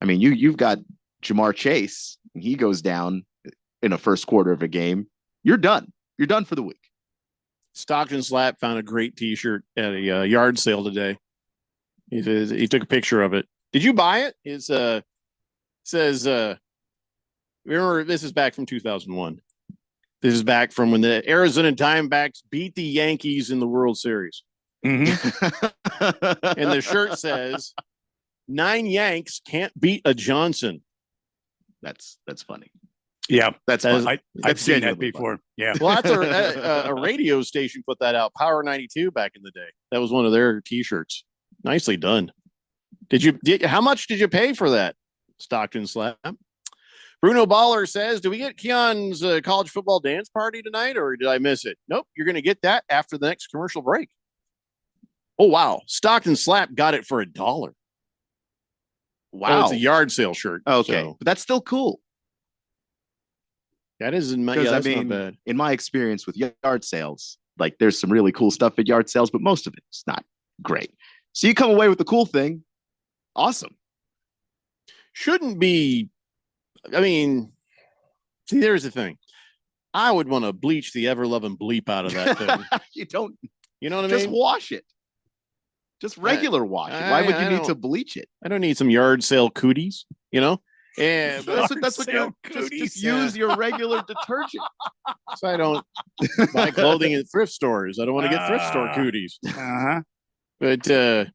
I mean, you've got Jamar Chase, and he goes down in a first quarter of a game. You're done. You're done for the week. Stockton Slap found a great T-shirt at a yard sale today. He took a picture of it. Did you buy it? It says, remember, this is back from 2001. This is back from when the Arizona Diamondbacks beat the Yankees in the World Series. Mm-hmm. And the shirt says, 9 Yanks can't beat a Johnson. That's funny. Yeah, I've seen that before. Funny. Yeah. Well, that's a radio station put that out. Power 92 back in the day. That was one of their T-shirts. Nicely done. How much did you pay for that? Stockton Slap. Bruno Baller says, do we get Keon's college football dance party tonight, or did I miss it? Nope. You're going to get that after the next commercial break. Oh, wow. Stockton Slap got it for $1. Wow. Oh, it's a yard sale shirt. Okay. So But that's still cool. that isn't my, Because yeah, that's I mean, not bad. in my experience with yard sales, like there's some really cool stuff at yard sales, but most of it's not great. So you come away with the cool thing. Awesome. Shouldn't be. I mean, see, there's the thing. I would want to bleach the ever-loving bleep out of that thing. You don't. You know what I Just mean? wash it. Just regular wash it. Why would you need to bleach it? I don't need some yard sale cooties, And That's what you're just use your regular detergent. So I don't buy clothing at thrift stores. I don't want to get thrift store cooties. Uh-huh. But so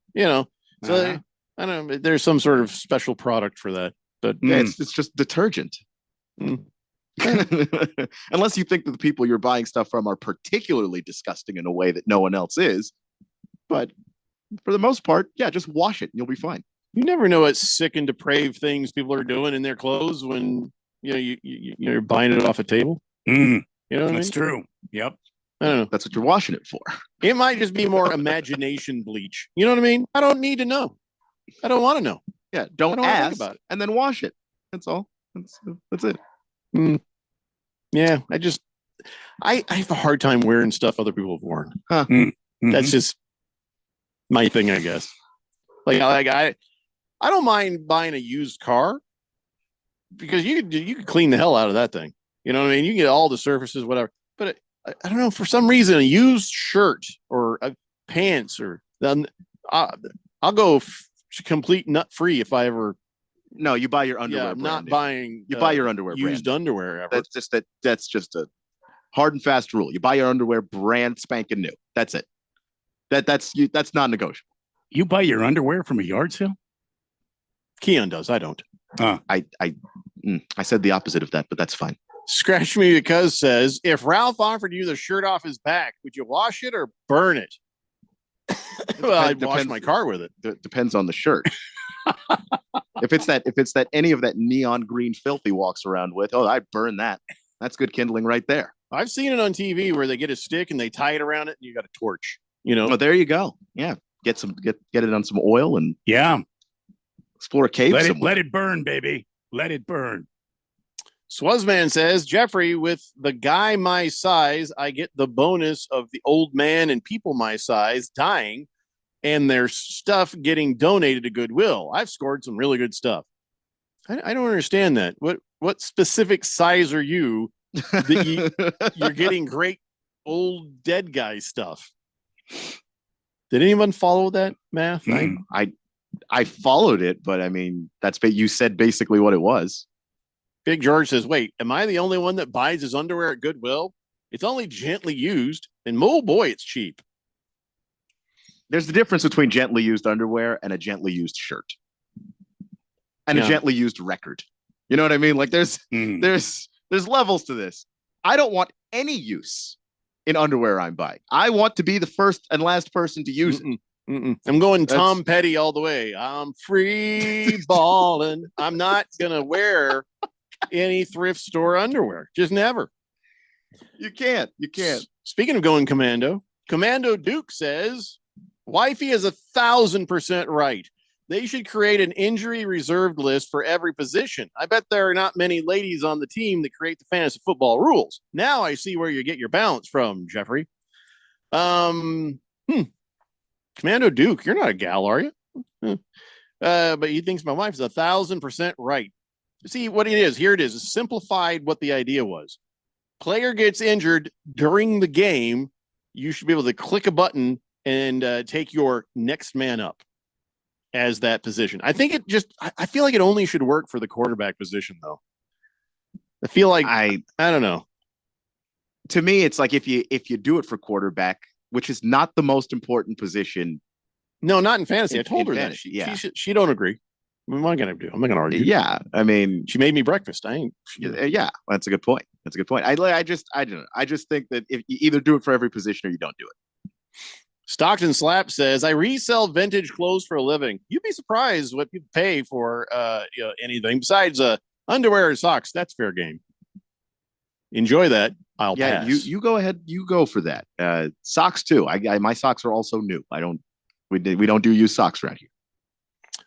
I don't know. There's some sort of special product for that. But Yeah, it's just detergent. Unless you think that the people you're buying stuff from are particularly disgusting in a way that no one else is. But for the most part, yeah, just wash it and you'll be fine. You never know what sick and depraved things people are doing in their clothes when you're buying it off a table. Mm. You know what That's I mean? true. Yep. I don't know. That's what you're washing it for. It might just be more imagination bleach. You know what I mean? I don't need to know. I don't want to know. Yeah, don't I don't wanna think ask about it. and then wash it. That's all. That's it. Yeah, I have a hard time wearing stuff other people have worn. Huh. That's just my thing, I guess. I don't mind buying a used car because you could clean the hell out of that thing. You know what I mean? You can get all the surfaces, whatever. But I don't know, for some reason, a used shirt or pants or then I'll go complete nut free if I ever. No, you buy your underwear. Yeah, I'm not brand new. buying. You buy your underwear used brand new. underwear ever. That's just a hard and fast rule. You buy your underwear brand spanking new. That's it. That's non-negotiable. You buy your underwear from a yard sale? Keon does. I don't. I said the opposite of that, but that's fine. Scratch Me Because says, if Ralph offered you the shirt off his back, would you wash it or burn it? Well, I'd wash my car with it. Depends on the shirt. If it's that any of that neon green filth he walks around with, I'd burn that. That's good kindling right there. I've seen it on TV where they get a stick and they tie it around it and you got a torch. You know? Oh, there you go. Yeah. Get it on some oil and explore a cave. Let it burn, baby. Let it burn. Swazman says, Jeffrey, with the guy my size, I get the bonus of the old man and people my size dying and their stuff getting donated to Goodwill. I've scored some really good stuff. I don't understand that. What specific size are you that you're getting great old dead guy stuff? Did anyone follow that math? I followed it, but I mean, you said basically what it was. Big George says, wait, am I the only one that buys his underwear at Goodwill? It's only gently used, and oh boy, it's cheap. There's the difference between gently used underwear and a gently used shirt and a gently used record. You know what I mean? Like there's levels to this. I don't want any use in underwear I'm buying. I want to be the first and last person to use it. I'm going Tom Petty all the way. I'm free balling. I'm not gonna wear any thrift store underwear. Just never. You can't. Speaking of going commando, Commando Duke says wifey is 1,000% right. They should create an injury reserved list for every position. I bet there are not many ladies on the team that create the fantasy football rules. Now I see where you get your balance from, Jeffrey. Commando Duke, you're not a gal, are you? But he thinks my wife is 1,000% right. See what it is. Here it is. It's simplified what the idea was. Player gets injured during the game. You should be able to click a button and take your next man up as that position. I think I feel like it only should work for the quarterback position, though. I feel like I don't know. To me, it's like if you do it for quarterback, which is not the most important position. No, not in fantasy. I told her that. She don't agree. What am I going to do? I'm not going to argue. Yeah, I mean, she made me breakfast. Yeah, that's a good point. I just don't know. I just think that if you either do it for every position or you don't do it. Stockton Slap says, I resell vintage clothes for a living. You'd be surprised what people pay for anything besides underwear and socks. That's fair game. Enjoy that. I'll pass. You go ahead. You go for that. Socks too. My socks are also new. We don't do used socks around here.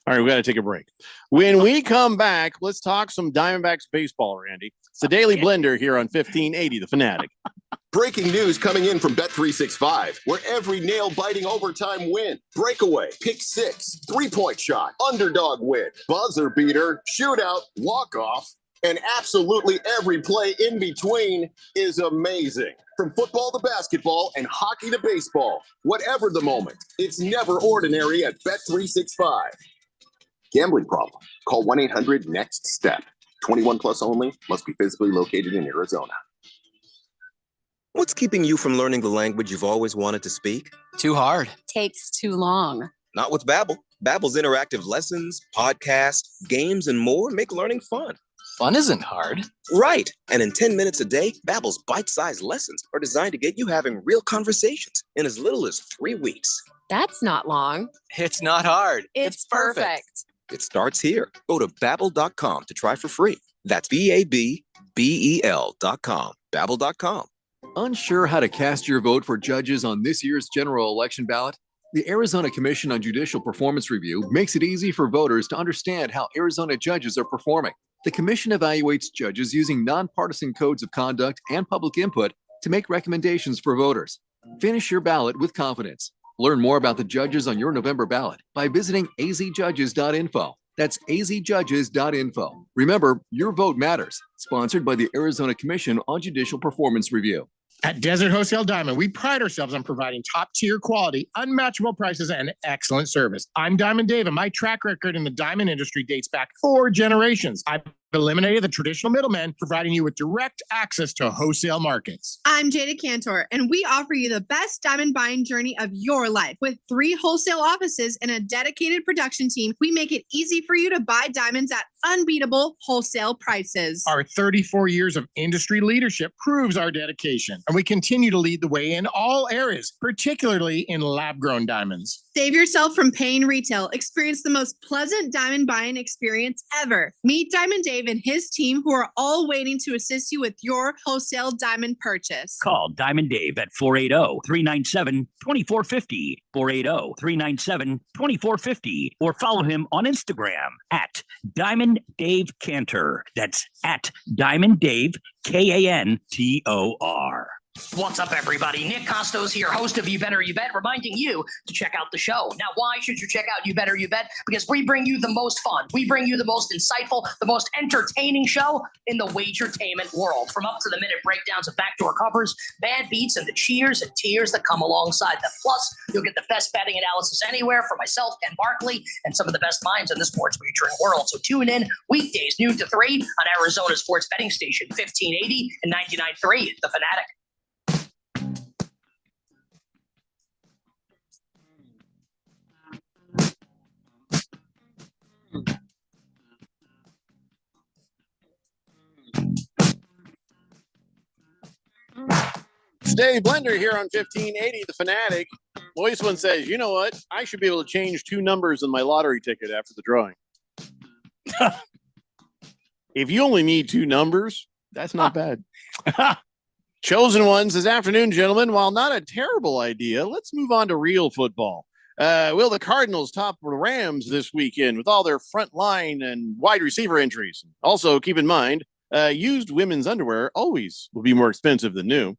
All right, we got to take a break. When we come back, let's talk some Diamondbacks baseball, Randy. It's the Daily Blender here on 1580 The Fanatic. Breaking news coming in from Bet365, where every nail-biting overtime win, breakaway, pick six, three-point shot, underdog win, buzzer beater, shootout, walk-off, and absolutely every play in between is amazing. From football to basketball and hockey to baseball, whatever the moment, it's never ordinary at Bet365. Gambling problem? Call 1-800-NEXT-STEP. 21 plus only. Must be physically located in Arizona. What's keeping you from learning the language you've always wanted to speak? Too hard. Takes too long. Not with Babbel. Babbel's interactive lessons, podcasts, games, and more make learning fun. Fun isn't hard. Right. And in 10 minutes a day, Babbel's bite-sized lessons are designed to get you having real conversations in as little as 3 weeks. That's not long. It's not hard. It's perfect. It starts here. Go to Babbel.com to try for free. That's Babbel.com. Babbel.com. Unsure how to cast your vote for judges on this year's general election ballot? The Arizona Commission on Judicial Performance Review makes it easy for voters to understand how Arizona judges are performing. The commission evaluates judges using nonpartisan codes of conduct and public input to make recommendations for voters. Finish your ballot with confidence. Learn more about the judges on your November ballot by visiting azjudges.info. That's azjudges.info. Remember, your vote matters. Sponsored by the Arizona Commission on Judicial Performance Review. At Desert Wholesale Diamond, we pride ourselves on providing top-tier quality, unmatchable prices, and excellent service. I'm Diamond Dave, and my track record in the diamond industry dates back 4 generations. I've eliminated the traditional middlemen, providing you with direct access to wholesale markets. I'm Jada Cantor, and we offer you the best diamond buying journey of your life. With 3 wholesale offices and a dedicated production team, we make it easy for you to buy diamonds at unbeatable wholesale prices. Our 34 years of industry leadership proves our dedication, and we continue to lead the way in all areas, particularly in lab-grown diamonds. Save yourself from paying retail. Experience the most pleasant diamond buying experience ever. Meet Diamond Dave and his team, who are all waiting to assist you with your wholesale diamond purchase. Call Diamond Dave at 480-397-2450, 480-397-2450, or follow him on Instagram at Diamond Dave Cantor. That's at Diamond Dave, Kantor. What's up, everybody? Nick Costos here, host of You Better You Bet, reminding you to check out the show. Now, why should you check out You Better You Bet? Because we bring you the most fun. We bring you the most insightful, the most entertaining show in the wagertainment world. From up-to-the-minute breakdowns of backdoor covers, bad beats, and the cheers and tears that come alongside them. Plus, you'll get the best betting analysis anywhere from myself, Ken Barkley, and some of the best minds in the sports wagering world. So tune in weekdays, noon to 3 on Arizona's sports betting station, 1580 and 99.3, The Fanatic. Dave Blender here on 1580, The Fanatic. Lois one says, you know what? I should be able to change 2 numbers in my lottery ticket after the drawing. If you only need 2 numbers, that's not bad. Chosen Ones this afternoon, gentlemen. While not a terrible idea, let's move on to real football. Will the Cardinals top the Rams this weekend with all their front line and wide receiver injuries? Also, keep in mind, used women's underwear always will be more expensive than new.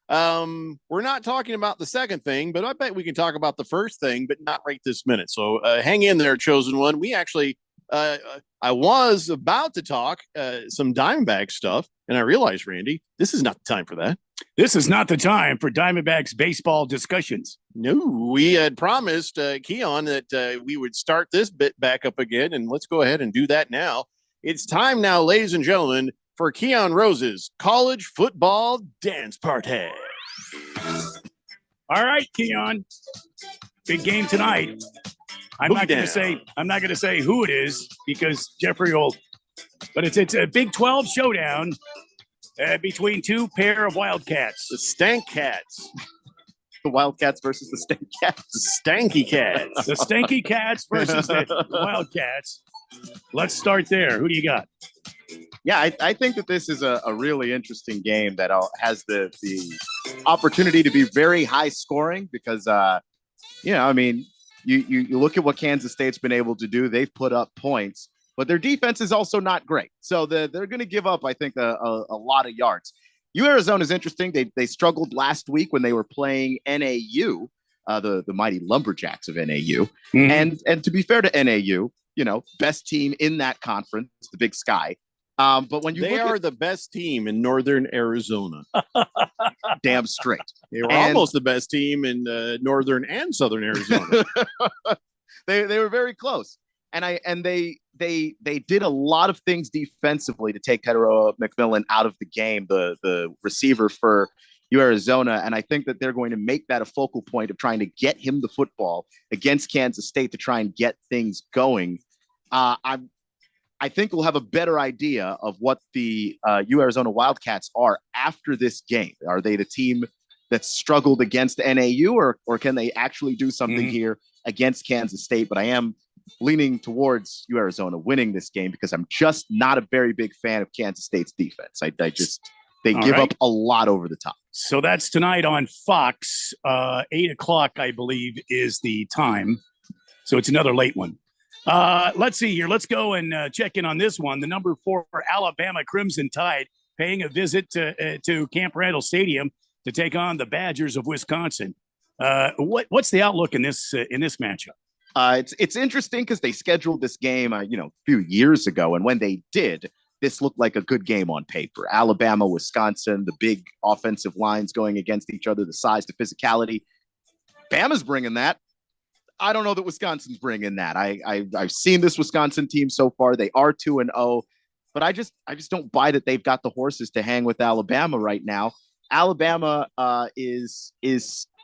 We're not talking about the second thing, but I bet we can talk about the first thing, but not right this minute. So hang in there, Chosen One. We actually, I was about to talk some Diamondback stuff, and I realized, Randy, this is not the time for that. This is not the time for Diamondbacks baseball discussions. No, we had promised Keon that we would start this bit back up again, and let's go ahead and do that now. It's time now, ladies and gentlemen, for Keon Rose's college football dance party. All right, Keon. Big game tonight. I'm not going to say who it is because Jeffrey will, but it's a Big 12 showdown between 2 pair of Wildcats. The Stank Cats. The Wildcats versus the Stank Cats. The Stanky Cats. The Stanky Cats versus the Wildcats. Let's start there. Who do you got? Yeah, I think that this is a really interesting game that has the opportunity to be very high scoring because, I mean, you look at what Kansas State's been able to do. They've put up points, but their defense is also not great. So they're going to give up, I think, a lot of yards. Arizona is interesting. They struggled last week when they were playing NAU, the mighty Lumberjacks of NAU. Mm-hmm. And to be fair to NAU, best team in that conference, the Big Sky. But when they are the best team in Northern Arizona, damn straight. They were almost the best team in Northern and Southern Arizona. They were very close, and they did a lot of things defensively to take Hetero McMillan out of the game, the receiver for Arizona, and I think that they're going to make that a focal point of trying to get him the football against Kansas State to try and get things going. I think we'll have a better idea of what the Arizona Wildcats are after this game. Are they the team that struggled against NAU, or can they actually do something here against Kansas State? But I am leaning towards Arizona winning this game because I'm just not a very big fan of Kansas State's defense. They give up a lot over the top. So that's tonight on Fox. 8 o'clock, I believe, is the time. So it's another late one. Let's see here. Let's go and check in on this one. The number 4 Alabama Crimson Tide paying a visit to Camp Randall Stadium to take on the Badgers of Wisconsin. What's the outlook in this matchup? It's interesting because they scheduled this game, a few years ago, and when they did, this looked like a good game on paper. Alabama, Wisconsin, the big offensive lines going against each other, the size, the physicality. Bama's bringing that. I don't know that Wisconsin's bringing that. I've seen this Wisconsin team so far. They are 2-0, but I just don't buy that they've got the horses to hang with Alabama right now. Alabama is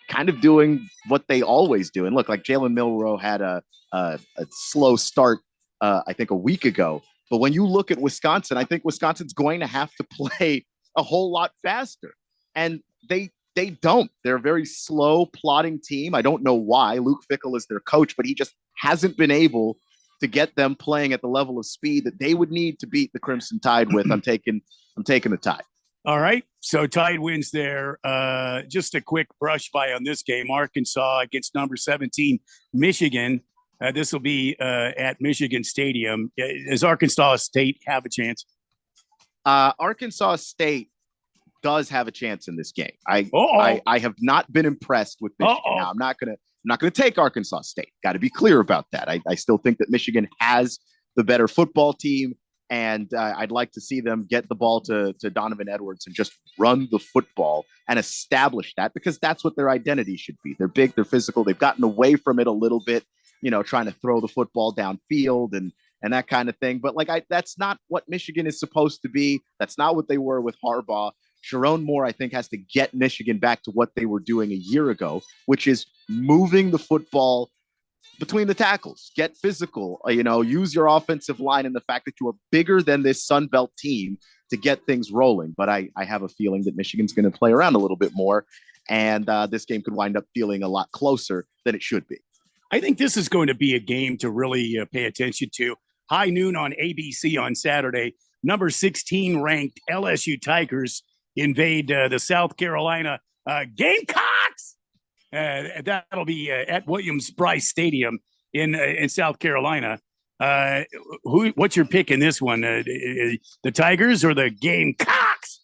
kind of doing what they always do. And look, like Jalen Milroe had a slow start, I think a week ago. But when you look at Wisconsin, I think Wisconsin's going to have to play a whole lot faster. And they don't. They're a very slow, plodding team. I don't know why. Luke Fickell is their coach, but he just hasn't been able to get them playing at the level of speed that they would need to beat the Crimson Tide with. I'm taking the Tide. All right. So Tide wins there. Just a quick brush by on this game. Arkansas against number 17, Michigan. This will be at Michigan Stadium. Does Arkansas State have a chance? Arkansas State does have a chance in this game. I have not been impressed with Michigan. Now, I'm not gonna take Arkansas State. Got to be clear about that. I still think that Michigan has the better football team, and I'd like to see them get the ball to Donovan Edwards and just run the football and establish that, because that's what their identity should be. They're big, they're physical. They've gotten away from it a little bit, trying to throw the football downfield and that kind of thing. But that's not what Michigan is supposed to be. That's not what they were with Harbaugh. Sharon Moore, I think, has to get Michigan back to what they were doing a year ago, which is moving the football between the tackles, get physical, use your offensive line and the fact that you are bigger than this Sun Belt team to get things rolling. But I have a feeling that Michigan's going to play around a little bit more, and this game could wind up feeling a lot closer than it should be. I think this is going to be a game to really pay attention to. High noon on ABC on Saturday. Number 16 ranked LSU Tigers invade the South Carolina Gamecocks. That'll be at Williams-Brice Stadium in South Carolina. What's your pick in this one? The Tigers or the Gamecocks?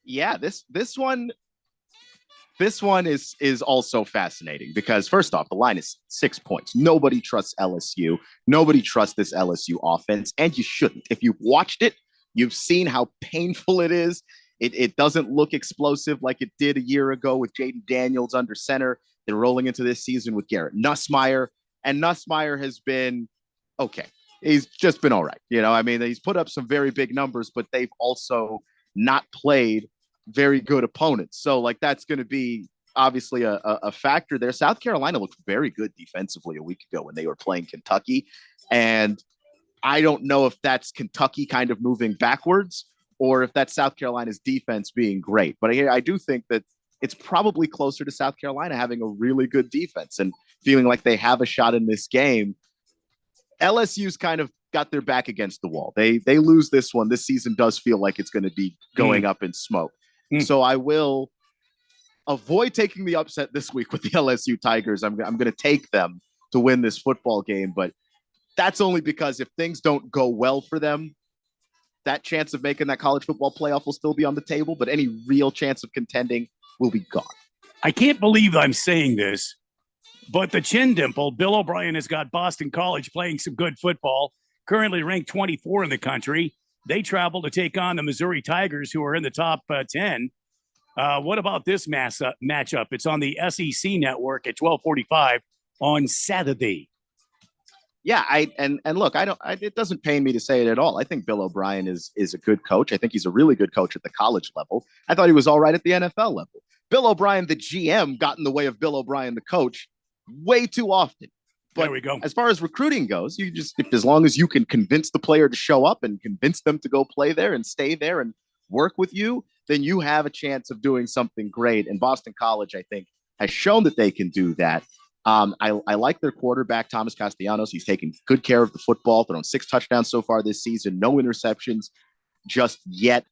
Yeah, this one is also fascinating because first off, the line is 6 points. Nobody trusts LSU. Nobody trusts this LSU offense, and you shouldn't. If you've watched it, you've seen how painful it is. It doesn't look explosive like it did a year ago with Jaden Daniels under center. They're rolling into this season with Garrett Nussmeier, and Nussmeier has been okay. He's just been all right. I mean, he's put up some very big numbers, but they've also not played very good opponents. So, that's going to be obviously a factor there. South Carolina looked very good defensively a week ago when they were playing Kentucky, and I don't know if that's Kentucky kind of moving backwards or if that's South Carolina's defense being great. But I do think that it's probably closer to South Carolina having a really good defense and feeling like they have a shot in this game. LSU's kind of got their back against the wall. They lose this one. This season does feel like it's going to be going up in smoke. So I will avoid taking the upset this week with the LSU Tigers. I'm going to take them to win this football game, but that's only because if things don't go well for them, that chance of making that college football playoff will still be on the table, but any real chance of contending will be gone. I can't believe I'm saying this, but the chin dimple, Bill O'Brien has got Boston College playing some good football, currently ranked 24 in the country. They travel to take on the Missouri Tigers, who are in the top 10. What about this matchup? It's on the SEC network at 12:45 on Saturday. Yeah, and look, it doesn't pain me to say it at all. I think Bill O'Brien is a good coach. I think he's a really good coach at the college level. I thought he was all right at the NFL level. Bill O'Brien, the GM, got in the way of Bill O'Brien, the coach, way too often. But there we go. As far as recruiting goes, as long as you can convince the player to show up and convince them to go play there and stay there and work with you, then you have a chance of doing something great. And Boston College, I think, has shown that they can do that. I like their quarterback, Thomas Castellanos. He's taken good care of the football, thrown 6 touchdowns so far this season, no interceptions just yet.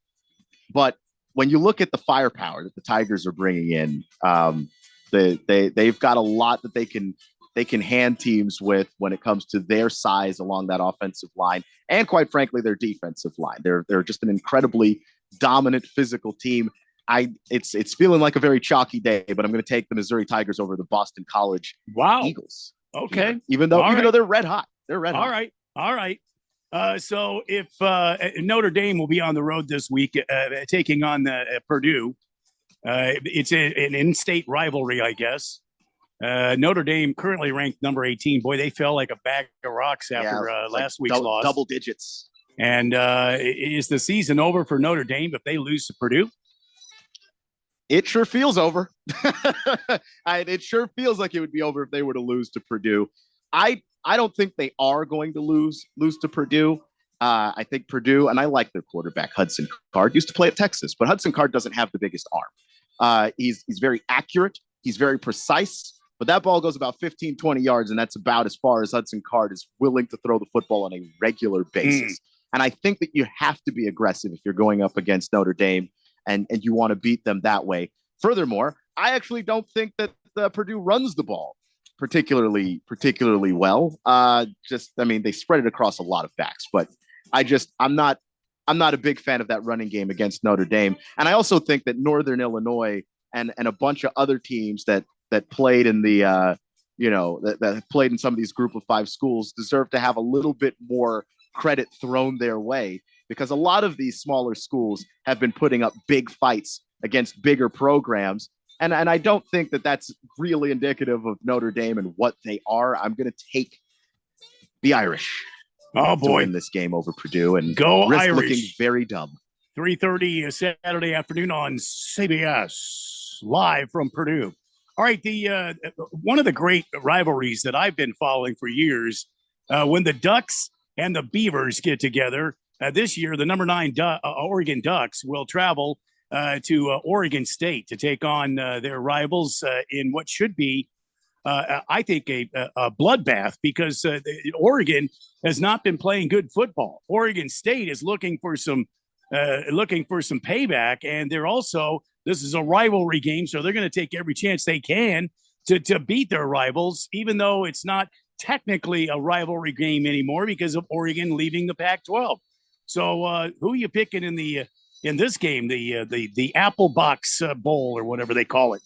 But when you look at the firepower that the Tigers are bringing in, they've got a lot that they can hand teams with when it comes to their size along that offensive line and, quite frankly, their defensive line. They're just an incredibly dominant physical team. It's feeling like a very chalky day, but I'm going to take the Missouri Tigers over the Boston College Eagles. Okay. Here, even though they're red hot. They're red hot. All right. So if Notre Dame will be on the road this week, taking on Purdue, it's an in-state rivalry, I guess. Notre Dame currently ranked number 18. Boy, they fell like a bag of rocks after last week's loss. Double digits. And is the season over for Notre Dame if they lose to Purdue? It sure feels over. It sure feels like it would be over if they were to lose to Purdue. I don't think they are going to lose to Purdue. I think Purdue, and I like their quarterback, Hudson Card, used to play at Texas, but Hudson Card doesn't have the biggest arm. He's very accurate. He's very precise, but that ball goes about 15, 20 yards, and that's about as far as Hudson Card is willing to throw the football on a regular basis. And I think that you have to be aggressive if you're going up against Notre Dame and you want to beat them that way. Furthermore, I actually don't think that Purdue runs the ball particularly well. They spread it across a lot of backs, but I'm not a big fan of that running game against Notre Dame. And I also think that Northern Illinois and a bunch of other teams that played in the that played in some of these group of 5 schools deserve to have a little bit more credit thrown their way, because a lot of these smaller schools have been putting up big fights against bigger programs. And I don't think that that's really indicative of Notre Dame and what they are. I'm going to take the Irish. Oh, boy. To win this game over Purdue and go risk Irish. Looking very dumb. 3:30 Saturday afternoon on CBS, live from Purdue. All right, the one of the great rivalries that I've been following for years, when the Ducks and the Beavers get together, this year, the number 9 Oregon Ducks will travel to Oregon State to take on their rivals in what should be, I think, a bloodbath, because Oregon has not been playing good football. Oregon State is looking for some payback, and they're also, this is a rivalry game, so they're going to take every chance they can to beat their rivals, even though it's not technically a rivalry game anymore because of Oregon leaving the Pac-12. So who are you picking in this game, the Apple Box Bowl or whatever they call it?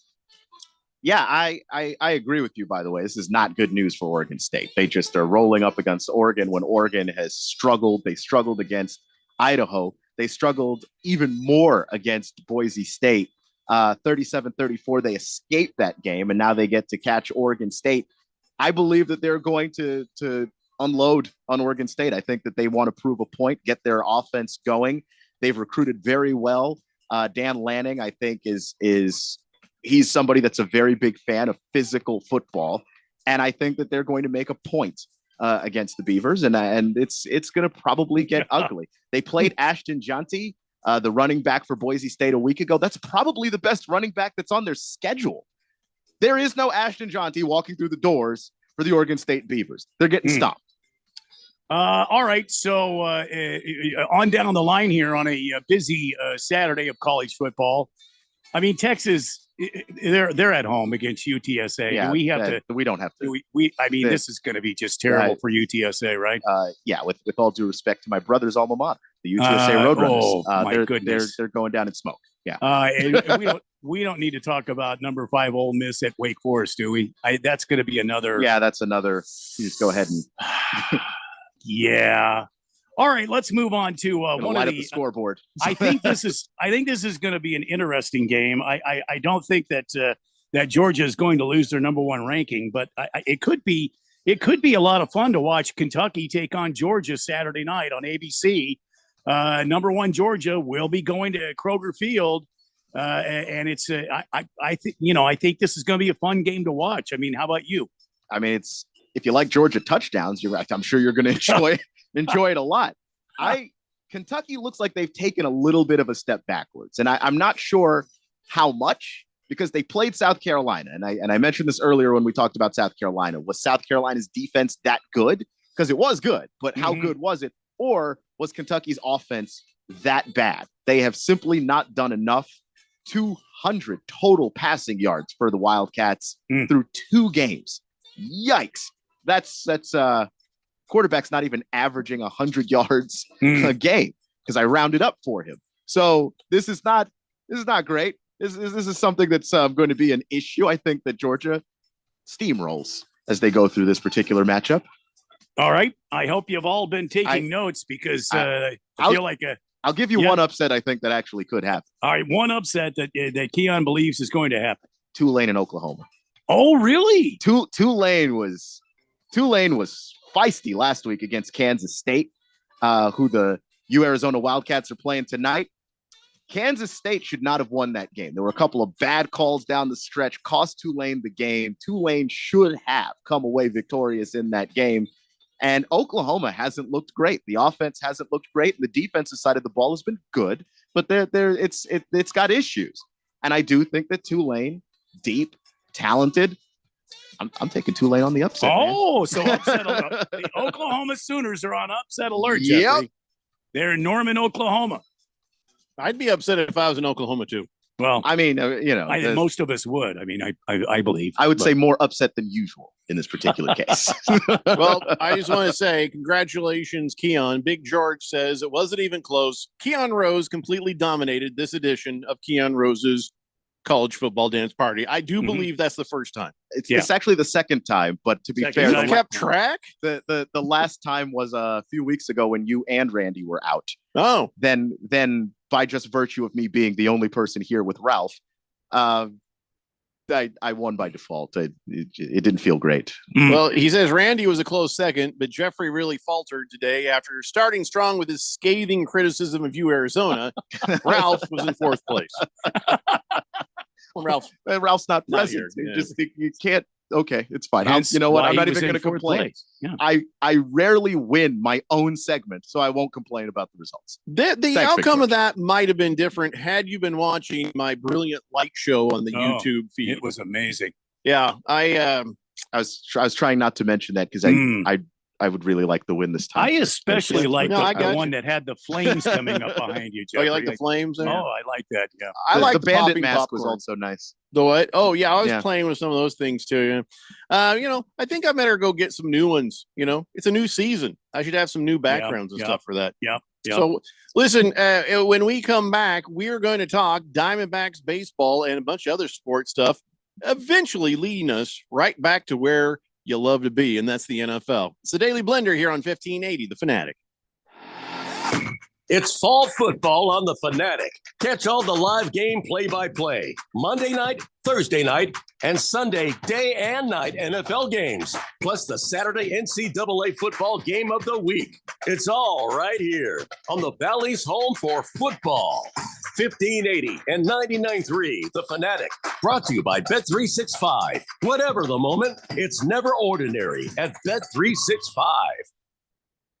Yeah, I agree with you, by the way. This is not good news for Oregon State. They just are rolling up against Oregon when Oregon has struggled. They struggled against Idaho. They struggled even more against Boise State. 37-34, they escaped that game, and now they get to catch Oregon State. I believe that they're going to unload on Oregon State. I think that they want to prove a point, get their offense going. They've recruited very well. Dan Lanning, I think, he's somebody that's a very big fan of physical football, and I think that they're going to make a point against the Beavers, and it's going to probably get ugly. They played Ashton Janti, the running back for Boise State, a week ago. That's probably the best running back that's on their schedule. There is no Ashton Janti walking through the doors for the Oregon State Beavers. They're getting stopped. All right, so on down the line here on a busy Saturday of college football. I mean, Texas, they're at home against UTSA. Yeah, we don't have to. This is going to be just terrible for UTSA, right? Yeah, with all due respect to my brother's alma mater, the UTSA Roadrunners. My goodness, they're going down in smoke. Yeah, and we don't need to talk about number 5 Ole Miss at Wake Forest, do we? That's going to be another. Yeah, that's another. You just go ahead and. Yeah. All right, let's move on to one light of up the scoreboard. I think this is going to be an interesting game. I don't think that Georgia is going to lose their number 1 ranking, but it could be a lot of fun to watch Kentucky take on Georgia Saturday night on ABC. Number 1 Georgia will be going to Kroger Field, and it's I think this is going to be a fun game to watch. I mean, how about you? I mean, if you like Georgia touchdowns, I'm sure you're going to enjoy it a lot. Kentucky looks like they've taken a little bit of a step backwards, and I'm not sure how much, because they played South Carolina, and I mentioned this earlier when we talked about South Carolina. Was South Carolina's defense that good? Because it was good, but how good was it? Or was Kentucky's offense that bad? They have simply not done enough. 200 total passing yards for the Wildcats through 2 games. Yikes! That's quarterback's not even averaging 100 yards a game, because I rounded up for him. So this is not great. This is something that's going to be an issue. I think that Georgia steamrolls as they go through this particular matchup. All right. I hope you've all been taking notes, because I feel like I'll give you one upset I think that actually could happen. All right, one upset that Keon believes is going to happen. Tulane in Oklahoma. Oh, really? Tulane was feisty last week against Kansas State, who the Arizona Wildcats are playing tonight. Kansas State should not have won that game. There were a couple of bad calls down the stretch, cost Tulane the game. Tulane should have come away victorious in that game. And Oklahoma hasn't looked great. The offense hasn't looked great. And the defensive side of the ball has been good, but it's got issues. And I do think that Tulane, deep, talented, I'm taking Tulane on the upset. Oh, so upset alert. The Oklahoma Sooners are on upset alert, Jeffrey. Yep. They're in Norman, Oklahoma. I'd be upset if I was in Oklahoma too. Well, I mean, I think most of us would. I mean, I believe. I would say more upset than usual in this particular case. Well, I just want to say congratulations, Keon. Big George says it wasn't even close. Keon Rose completely dominated this edition of Keon Rose's college football dance party. I do believe that's the first time. It's actually the second time, but to be fair, you kept track. The last time was a few weeks ago when you and Randy were out. Oh, then by just virtue of me being the only person here with Ralph, I won by default. It didn't feel great. Well, he says Randy was a close second, but Jeffrey really faltered today after starting strong with his scathing criticism of you, Arizona. Ralph was in fourth place. Ralph's not present. Here, yeah. You can't okay, it's fine. Hence You know what? why I'm he not was even in going to fourth complain. place. Yeah. I rarely win my own segment, so I won't complain about the results. The Thanks, outcome Victor. of that might have been different had you been watching my brilliant light show on the Oh, YouTube feed. It was amazing. Yeah, I was trying not to mention that because I would really like the win this time. I especially like No, I the got one you. that had the flames coming up behind you, Oh, Jeffrey. you like the flames there? Oh, I like that. Yeah. I like the bandit popping mask was popcorn. also nice. The what? Oh yeah, I was Yeah. playing with some of those things too. Yeah. I think I better go get some new ones. It's a new season. I should have some new backgrounds and yep, stuff for that. Yep. So listen, when we come back, we're going to talk Diamondbacks baseball and a bunch of other sports stuff, eventually leading us right back to where you love to be, and that's the NFL. It's the Daily Blender here on 1580, The Fanatic. It's fall football on The Fanatic. Catch all the live game play-by-play. Monday night, Thursday night, and Sunday day and night NFL games. Plus the Saturday NCAA football game of the week. It's all right here on the Valley's home for football. 1580 and 99.3 The Fanatic. Brought to you by Bet365. Whatever the moment, it's never ordinary at Bet365.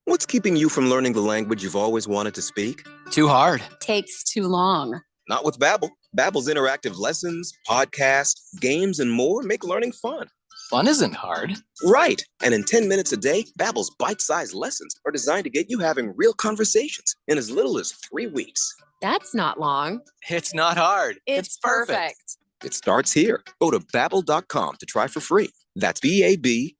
What's keeping you from learning the language you've always wanted to speak? Too hard. Takes too long. Not with Babbel. Babbel's interactive lessons, podcasts, games, and more make learning fun. Fun isn't hard. Right. And in 10 minutes a day, Babbel's bite-sized lessons are designed to get you having real conversations in as little as 3 weeks. That's not long. It's not hard. It's perfect. It starts here. Go to Babbel.com to try for free. That's Babbel.com.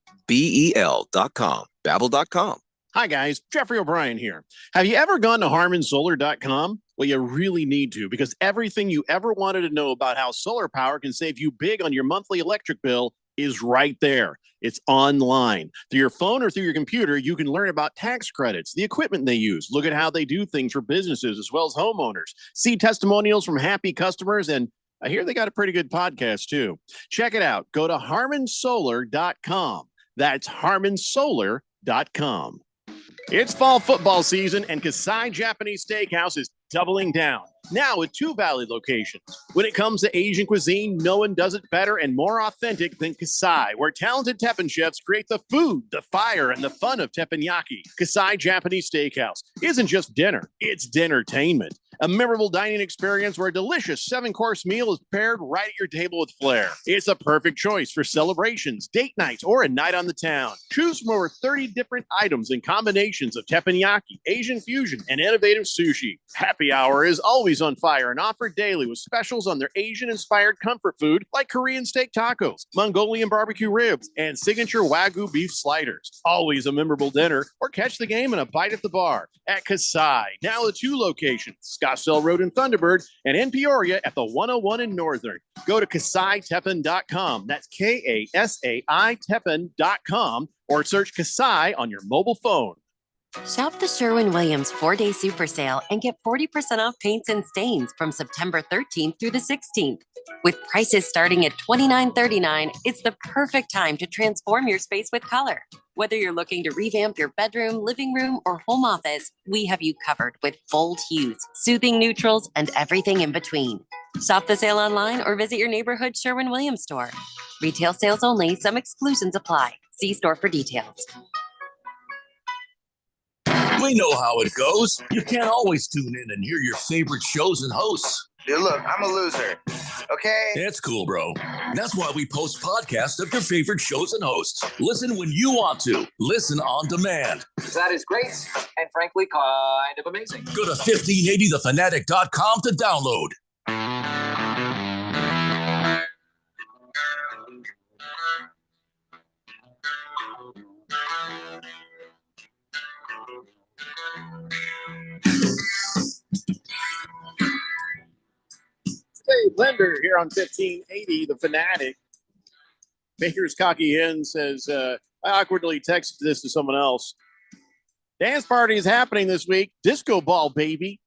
Babbel.com. Hi, guys. Jeffrey O'Brien here. Have you ever gone to HarmonSolar.com? Well, you really need to, because everything you ever wanted to know about how solar power can save you big on your monthly electric bill is right there. It's online. Through your phone or through your computer, you can learn about tax credits, the equipment they use, look at how they do things for businesses as well as homeowners, see testimonials from happy customers, and I hear they got a pretty good podcast too. Check it out. Go to HarmonSolar.com. That's HarmonSolar.com. It's fall football season, and Kasai Japanese Steakhouse is doubling down, now with 2 Valley locations. When it comes to Asian cuisine, no one does it better and more authentic than Kasai, where talented teppanyaki chefs create the food, the fire, and the fun of teppanyaki. Kasai Japanese Steakhouse isn't just dinner, it's dinnertainment. A memorable dining experience where a delicious 7-course meal is paired right at your table with flair. It's a perfect choice for celebrations, date nights, or a night on the town. Choose from over 30 different items and combinations of teppanyaki, Asian fusion, and innovative sushi. Happy hour is always on fire and offered daily with specials on their Asian-inspired comfort food like Korean steak tacos, Mongolian barbecue ribs, and signature Wagyu beef sliders. Always a memorable dinner, or catch the game and a bite at the bar at Kasai. Now with 2 locations, Scottsdale Road in Thunderbird, and in Peoria at the 101 in Northern. Go to KasaiTeppen.com. That's KASAI Teppen.com, or search Kasai on your mobile phone. Shop the Sherwin-Williams 4-day super sale and get 40% off paints and stains from September 13th through the 16th. With prices starting at $29.39, it's the perfect time to transform your space with color. Whether you're looking to revamp your bedroom, living room, or home office, we have you covered with bold hues, soothing neutrals, and everything in between. Shop the sale online or visit your neighborhood Sherwin-Williams store. Retail sales only, some exclusions apply. See store for details. We know how it goes. You can't always tune in and hear your favorite shows and hosts. Dude, look, I'm a loser. Okay? It's cool, bro. That's why we post podcasts of your favorite shows and hosts. Listen when you want to. Listen on demand. That is great and frankly kind of amazing. Go to 1580thefanatic.com to download. Hey, Blender here on 1580, The Fanatic. Baker's Cocky Hen says, I awkwardly texted this to someone else. Dance party is happening this week. Disco ball, baby.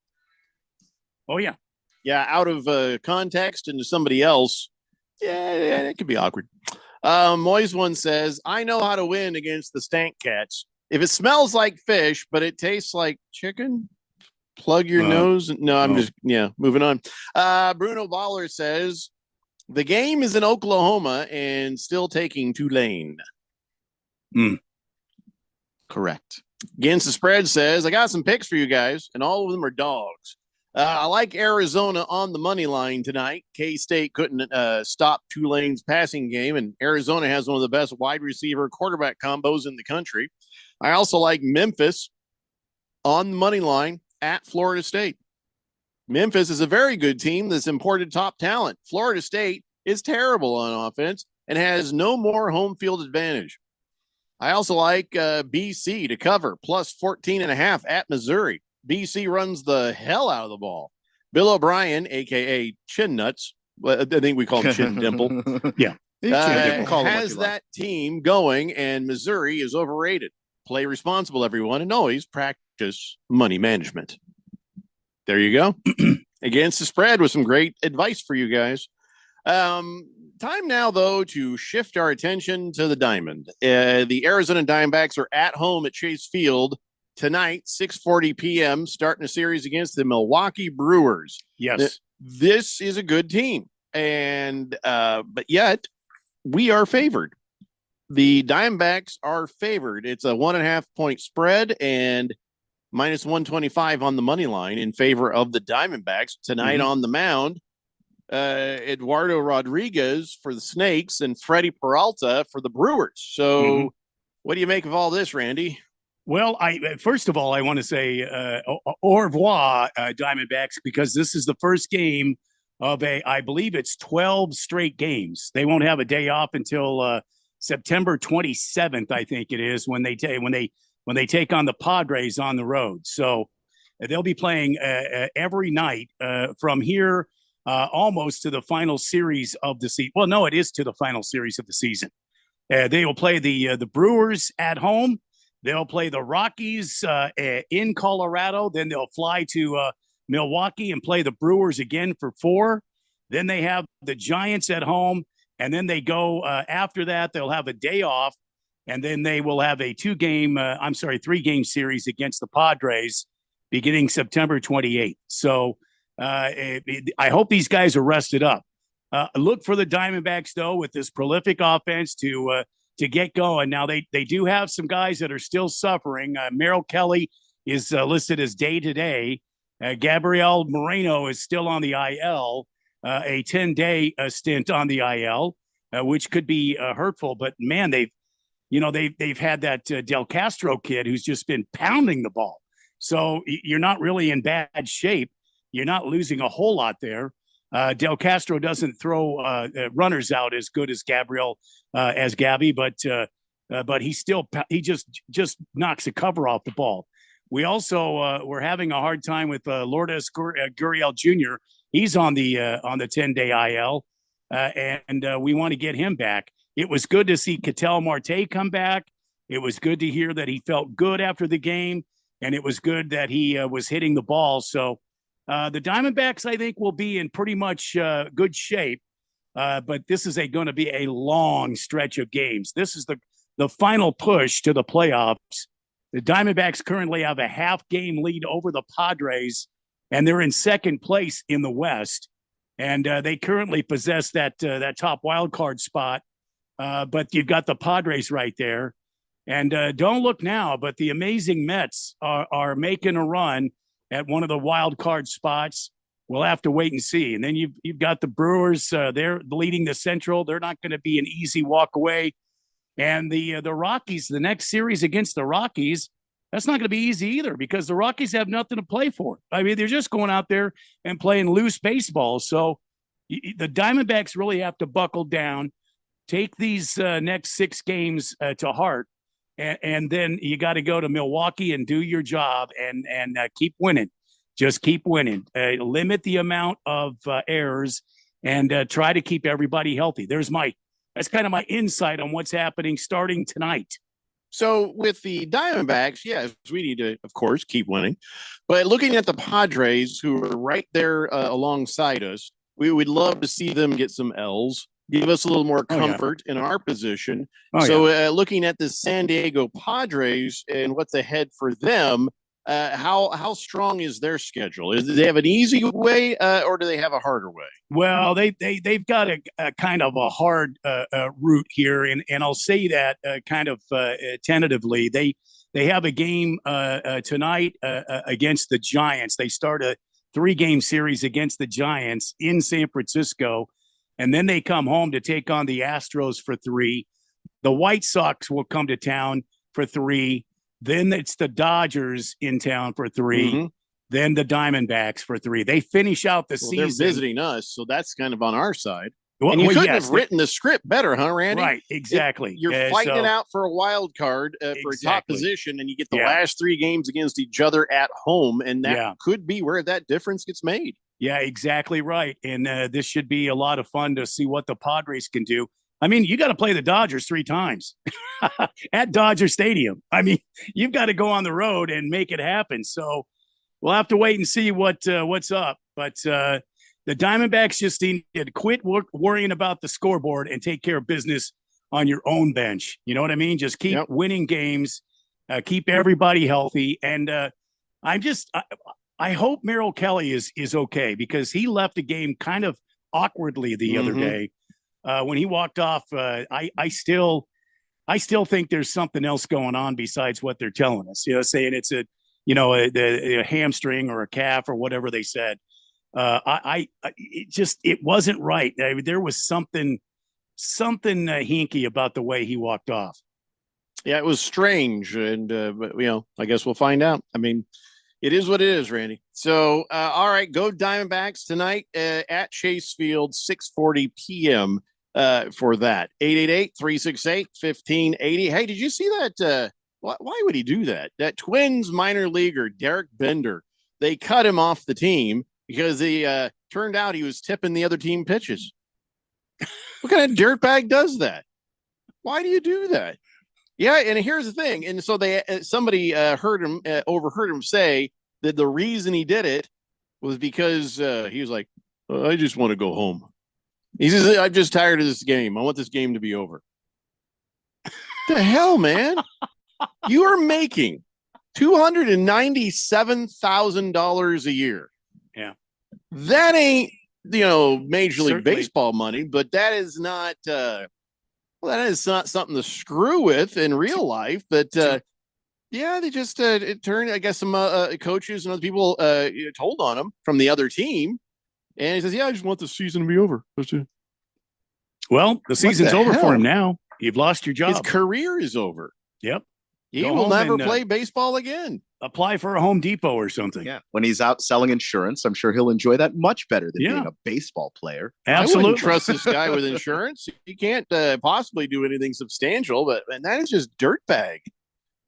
Oh, yeah. Yeah, out of context and to somebody else. Yeah, it could be awkward. Moise one says, I know how to win against the Stank Cats. If it smells like fish, but it tastes like chicken, plug your nose. No, I'm just, moving on. Bruno Baller says, The game is in Oklahoma and still taking Tulane. Correct. Against the spread says, I got some picks for you guys, and all of them are dogs. I like Arizona on the money line tonight. K-State couldn't stop Tulane's passing game, and Arizona has one of the best wide receiver quarterback combos in the country. I also like Memphis on the money line at Florida State. Memphis is a very good team that's imported top talent. Florida State is terrible on offense and has no more home field advantage. I also like BC to cover plus 14.5 at Missouri. BC runs the hell out of the ball. Bill O'Brien, a.k.a. Chin Nuts, I think we call him Chin Dimple, yeah, has that team going, and Missouri is overrated. Play responsible, everyone, and always practice money management. There you go. Against the spread with some great advice for you guys. Time now, though, to shift our attention to the Diamond. The Arizona Diamondbacks are at home at Chase Field tonight, 6:40 p.m., starting a series against the Milwaukee Brewers. Yes. This is a good team, and but yet we are favored. The Diamondbacks are favored. It's a 1.5 point spread and minus 125 on the money line in favor of the Diamondbacks tonight on the mound. Eduardo Rodriguez for the Snakes and Freddie Peralta for the Brewers. So what do you make of all this, Randy? Well, first of all, I want to say au revoir, Diamondbacks, because this is the first game of I believe it's 12 straight games. They won't have a day off until September 27th, I think it is, when they take on the Padres on the road. So they'll be playing every night from here almost to the final series of the season. Well, no, it is to the final series of the season. They will play the Brewers at home. They'll play the Rockies in Colorado. Then they'll fly to Milwaukee and play the Brewers again for 4. Then they have the Giants at home. And then they go after that. They'll have a day off. And then they will have a 3-game series against the Padres beginning September 28th. So I hope these guys are rested up. Look for the Diamondbacks, though, with this prolific offense to get going. Now, they do have some guys that are still suffering. Merrill Kelly is listed as day-to-day. Gabriel Moreno is still on the IL, a 10-day stint on the IL, which could be hurtful. But, man, they've had that Del Castro kid who's just been pounding the ball. So you're not really in bad shape. You're not losing a whole lot there. Del Castro doesn't throw runners out as good as Gabby, but he just knocks the cover off the ball. We also we're having a hard time with Lourdes Gurriel Jr. He's on the 10-day IL, and we want to get him back. It was good to see Ketel Marte come back. It was good to hear that he felt good after the game, and it was good that he was hitting the ball. So the Diamondbacks, I think, will be in pretty much good shape, but this is going to be a long stretch of games. This is the final push to the playoffs. The Diamondbacks currently have a half-game lead over the Padres, and they're in second place in the West. And they currently possess that top wild card spot. But you've got the Padres right there. And don't look now, but the amazing Mets are making a run at one of the wild card spots. We'll have to wait and see. And then you've got the Brewers. They're leading the Central. They're not going to be an easy walk away. And the Rockies, the next series against the Rockies, that's not going to be easy either because the Rockies have nothing to play for. I mean, they're just going out there and playing loose baseball. So the Diamondbacks really have to buckle down, take these next 6 games to heart, and then you got to go to Milwaukee and do your job and keep winning. Just keep winning. Limit the amount of errors and try to keep everybody healthy. That's kind of my insight on what's happening starting tonight. So with the Diamondbacks, yes, we need to, of course, keep winning. But looking at the Padres, who are right there alongside us, we would love to see them get some L's, give us a little more comfort in our position. Looking at the San Diego Padres and what's ahead for them, How strong is their schedule? Do they have an easy way, or do they have a harder way? Well, they've got a kind of a hard route here, and I'll say that kind of tentatively. They have a game tonight against the Giants. They start a 3-game series against the Giants in San Francisco, and then they come home to take on the Astros for 3. The White Sox will come to town for 3. Then it's the Dodgers in town for 3. Mhm. Then the Diamondbacks for 3. They finish out the Well, season. they're visiting us, so that's kind of on our side. Well, and you well, couldn't yes, have they- written the script better, huh, Randy? Right, exactly. You're fighting it so- out for a wild card for a top Exactly. position, and you get the Yeah. last 3 games against each other at home, and that Yeah. could be where that difference gets made. Yeah, exactly right. And this should be a lot of fun to see what the Padres can do. I mean, you got to play the Dodgers 3 times at Dodger Stadium. I mean, you've got to go on the road and make it happen. So we'll have to wait and see what's up. But the Diamondbacks just need to quit worrying about the scoreboard and take care of business on your own bench. You know what I mean? Just keep winning games, keep everybody healthy. And I hope Merrill Kelly is okay, because he left the game kind of awkwardly the other Mhm. day when he walked off. I still think there's something else going on besides what they're telling us. You know, saying it's a hamstring or a calf or whatever they said. It wasn't right. I mean, there was something hinky about the way he walked off. Yeah, it was strange, and but I guess we'll find out. I mean, it is what it is, Randy. So, all right, go Diamondbacks tonight at Chase Field, 6:40 p.m. For that. 888-368-1580. Hey, did you see that? Why would he do that? That Twins minor leaguer, Derek Bender, they cut him off the team because he turned out he was tipping the other team pitches. What kind of dirtbag does that? Why do you do that? Yeah, and here's the thing. And so somebody overheard him say that the reason he did it was because he was like, I just want to go home. He says, I'm just tired of this game. I want this game to be over. The hell, man? You are making $297,000 a year. Yeah. That ain't, Major League Certainly. Baseball money, but that is not, that is not something to screw with in real life. But yeah, they just it turned, I guess, some coaches and other people told on him from the other team. And he says, yeah, I just want the season to be over. That's it. Well, the season's the over hell? for him now. You've lost your job. His career is over. Yep. He Go will home never and, play baseball again. Apply for a Home Depot or something. Yeah. When he's out selling insurance, I'm sure he'll enjoy that much better than Yeah. being a baseball player. I wouldn't trust this guy with insurance. He can't possibly do anything substantial, but that is just dirtbag.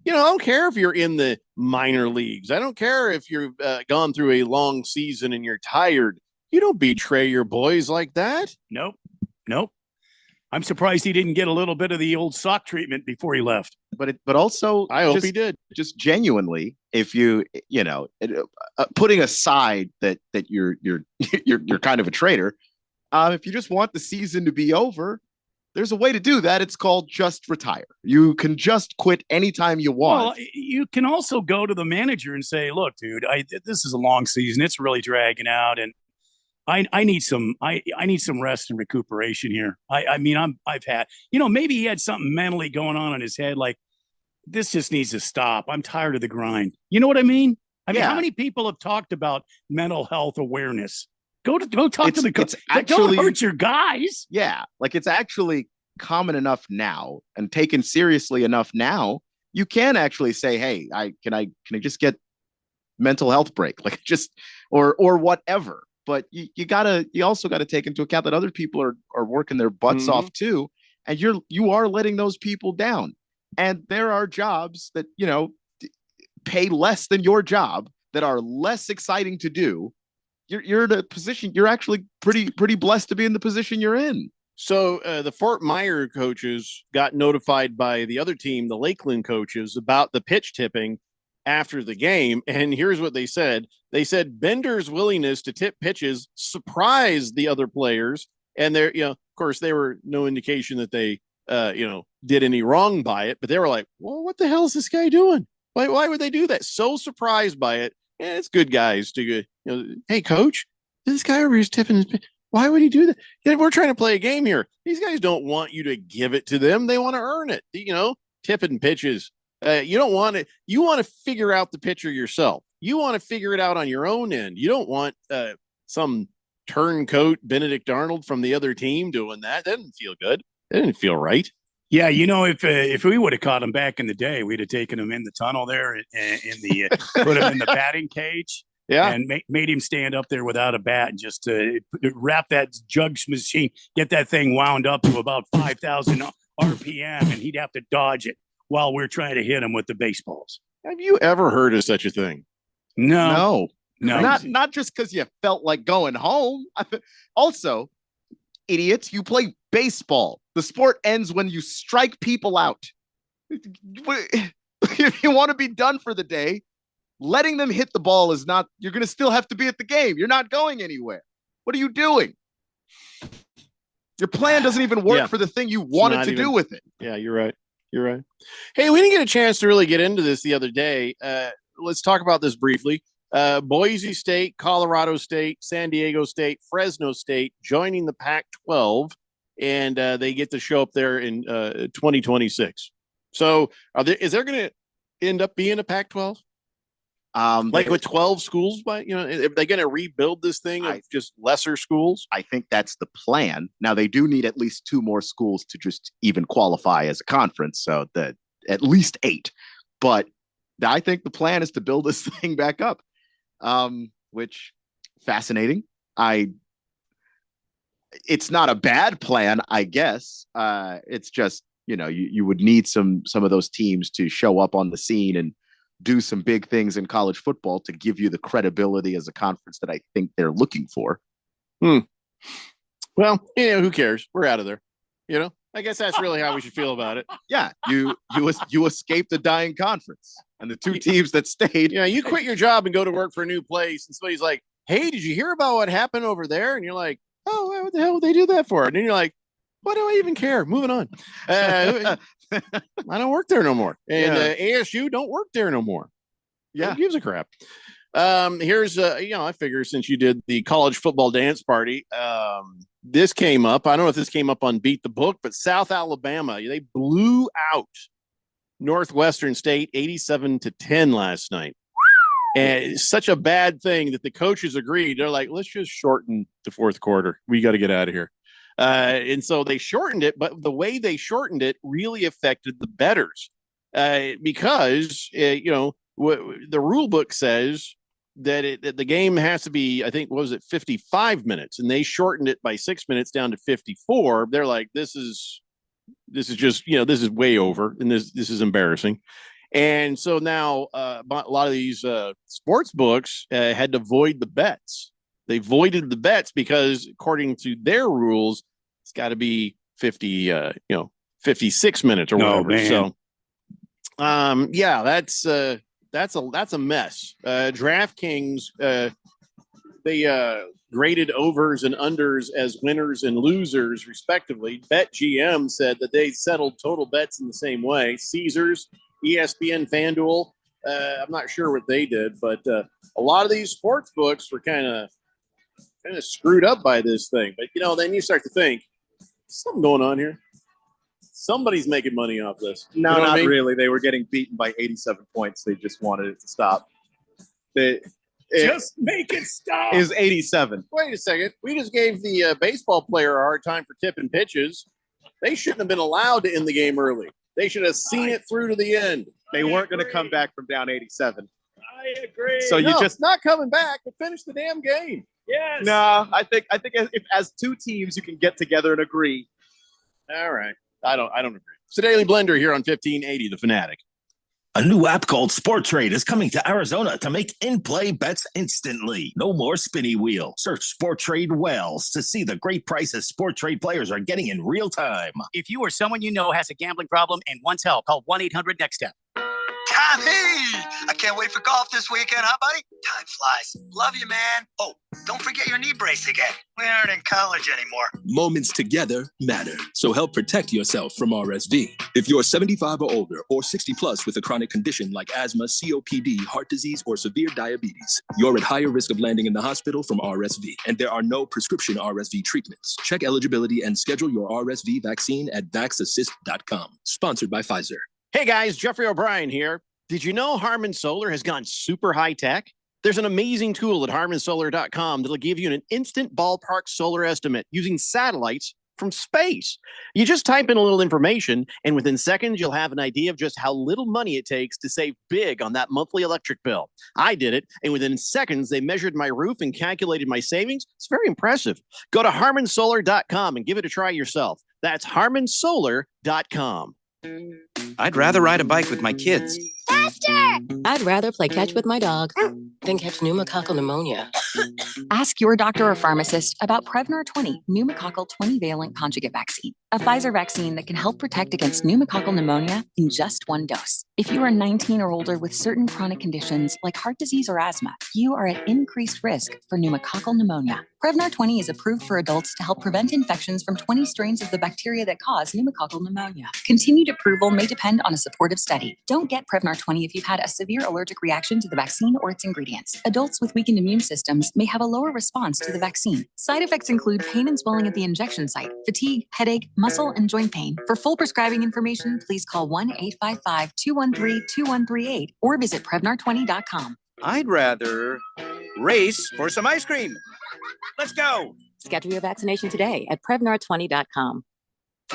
I don't care if you're in the minor leagues. I don't care if you've gone through a long season and you're tired. You don't betray your boys like that. Nope. I'm surprised he didn't get a little bit of the old sock treatment before he left. But also, I hope just- he did. Just genuinely, if putting aside that you're kind of a traitor, if you just want the season to be over, there's a way to do that. It's called just retire. You can just quit anytime you want. Well, you can also go to the manager and say, look, dude, this is a long season. It's really dragging out. And I need some rest and recuperation here. I've had, maybe he had something mentally going on in his head. Like, this just needs to stop. I'm tired of the grind. You know what I mean? Yeah. How many people have talked about mental health awareness? Go talk to the coach. It's actually- Don't hurt your guys. Yeah, like it's actually common enough now and taken seriously enough now. You can actually say, "Hey, can I just get mental health break?" Like just or whatever. But you also gotta take into account that other people are working their butts off too, and you are letting those people down. And there are jobs that pay less than your job that are less exciting to do. You're in a position. You're actually pretty blessed to be in the position you're in. So the Fort Myer coaches got notified by the other team, the Lakeland coaches, about the pitch tipping after the game. And here's what they said. They said Bender's willingness to tip pitches surprised the other players. And there, of course, there were no indication that they, did any wrong by it. But they were like, well, what the hell is this guy doing? Why would they do that? So surprised by it. And it's good guys to go, hey, coach, this guy over here is tipping his. Why would he do that? Yeah, we're trying to play a game here. These guys don't want you to give it to them. They want to earn it. Tipping pitches. You don't want it. You want to figure out the pitcher yourself. You want to figure it out on your own end. You don't want some turncoat Benedict Arnold from the other team doing that. That didn't feel good. That didn't feel right. Yeah, if we would have caught him back in the day, we'd have taken him in the tunnel there put him in the batting cage. Yeah. And made him stand up there without a bat and just wrap that jugs machine, get that thing wound up to about 5,000 RPM, and he'd have to dodge it while we're trying to hit him with the baseballs. Have you ever heard of such a thing? No. Not just because you felt like going home. Also, idiots, you play baseball. The sport ends when you strike people out. If you want to be done for the day, letting them hit the ball is not, you're going to still have to be at the game. You're not going anywhere. What are you doing? Your plan doesn't even work for the thing you wanted to do with it. Yeah, you're right. You're right. Hey, we didn't get a chance to really get into this the other day. Let's talk about this briefly. Boise State, Colorado State, San Diego State, Fresno State joining the Pac-12, and they get to show up there in 2026. So is there going to end up being a Pac-12? With 12 schools, are they going to rebuild this thing of just lesser schools? I think that's the plan. Now they do need at least 2 more schools to just even qualify as a conference. So that at least 8, but I think the plan is to build this thing back up. Which fascinating. It's not a bad plan, I guess. It's just, you would need some of those teams to show up on the scene and do some big things in college football to give you the credibility as a conference that I think they're looking for. Well, who cares? We're out of there. I guess that's really how we should feel about it. Yeah, you escaped a dying conference, and the 2 teams that stayed. Yeah, you quit your job and go to work for a new place, and somebody's like, "Hey, did you hear about what happened over there?" And you're like, "Oh, what the hell would they do that for?" And then you're like, "Why do I even care?" Moving on. I don't work there no more, and ASU don't work there no more. Yeah, who gives a crap? Here's I figure since you did the college football dance party, this came up. I don't know if this came up on Beat the Book, but South Alabama, they blew out Northwestern State 87-10 last night. And it's such a bad thing that the coaches agreed. They're like, let's just shorten the fourth quarter. We got to get out of here. And so they shortened it, but the way they shortened it really affected the bettors because, the rule book says that the game has to be, I think, 55 minutes, and they shortened it by 6 minutes down to 54. They're like, this is just, this is way over, and this is embarrassing. And so now a lot of these sports books had to void the bets. They voided the bets because according to their rules, it's got to be 56 minutes or whatever. Man. So, that's a mess. DraftKings, they graded overs and unders as winners and losers, respectively. BetGM said that they settled total bets in the same way. Caesars, ESPN, FanDuel, I'm not sure what they did, but a lot of these sports books were kind of screwed up by this thing. But, then you start to think, something going on here. Somebody's making money off this. No, You know what not I mean? really. They were getting beaten by 87 points. They just wanted it to stop. Just make it stop. Is 87. Wait a second. We just gave the baseball player a hard time for tipping pitches. They shouldn't have been allowed to end the game early. They should have seen it through to the end. They weren't going to come back from down 87. I agree. So you No, just not coming back, but finish the damn game. Yes. No, I think if as 2 teams you can get together and agree. All right. I don't agree. It's the Daily Blender here on 1580 The Fanatic. A new app called Sportrade is coming to Arizona to make in-play bets instantly. No more spinny wheel. Search Sportrade Wells to see the great prices Sportrade players are getting in real time. If you or someone you know has a gambling problem and wants help, call 1-800-NEXT-STEP. Tommy! I can't wait for golf this weekend, huh, buddy? Time flies. Love you, man. Oh, don't forget your knee brace again. We aren't in college anymore. Moments together matter, so help protect yourself from RSV. If you're 75 or older or 60 plus with a chronic condition like asthma, COPD, heart disease, or severe diabetes, you're at higher risk of landing in the hospital from RSV, and there are no prescription RSV treatments. Check eligibility and schedule your RSV vaccine at vaxassist.com. Sponsored by Pfizer. Hey guys, Jeffrey O'Brien here. Did you know Harman Solar has gone super high tech? There's an amazing tool at harmansolar.com that'll give you an instant ballpark solar estimate using satellites from space. You just type in a little information, and within seconds, you'll have an idea of just how little money it takes to save big on that monthly electric bill. I did it, and within seconds, they measured my roof and calculated my savings. It's very impressive. Go to harmansolar.com and give it a try yourself. That's harmansolar.com. I'd rather ride a bike with my kids. Faster! I'd rather play catch with my dog than catch pneumococcal pneumonia. Ask your doctor or pharmacist about Prevnar 20 pneumococcal 20-valent conjugate vaccine, a Pfizer vaccine that can help protect against pneumococcal pneumonia in just one dose. If you are 19 or older with certain chronic conditions like heart disease or asthma, you are at increased risk for pneumococcal pneumonia. Prevnar 20 is approved for adults to help prevent infections from 20 strains of the bacteria that cause pneumococcal pneumonia. Continued approval may depend on a supportive study. Don't get Prevnar 20 if you've had a severe allergic reaction to the vaccine or its ingredients. Adults with weakened immune systems may have a lower response to the vaccine. Side effects include pain and swelling at the injection site, fatigue, headache, muscle, and joint pain. For full prescribing information, please call 1-855-213-2138 or visit Prevnar20.com. I'd rather race for some ice cream. Let's go. Schedule your vaccination today at Prevnar20.com.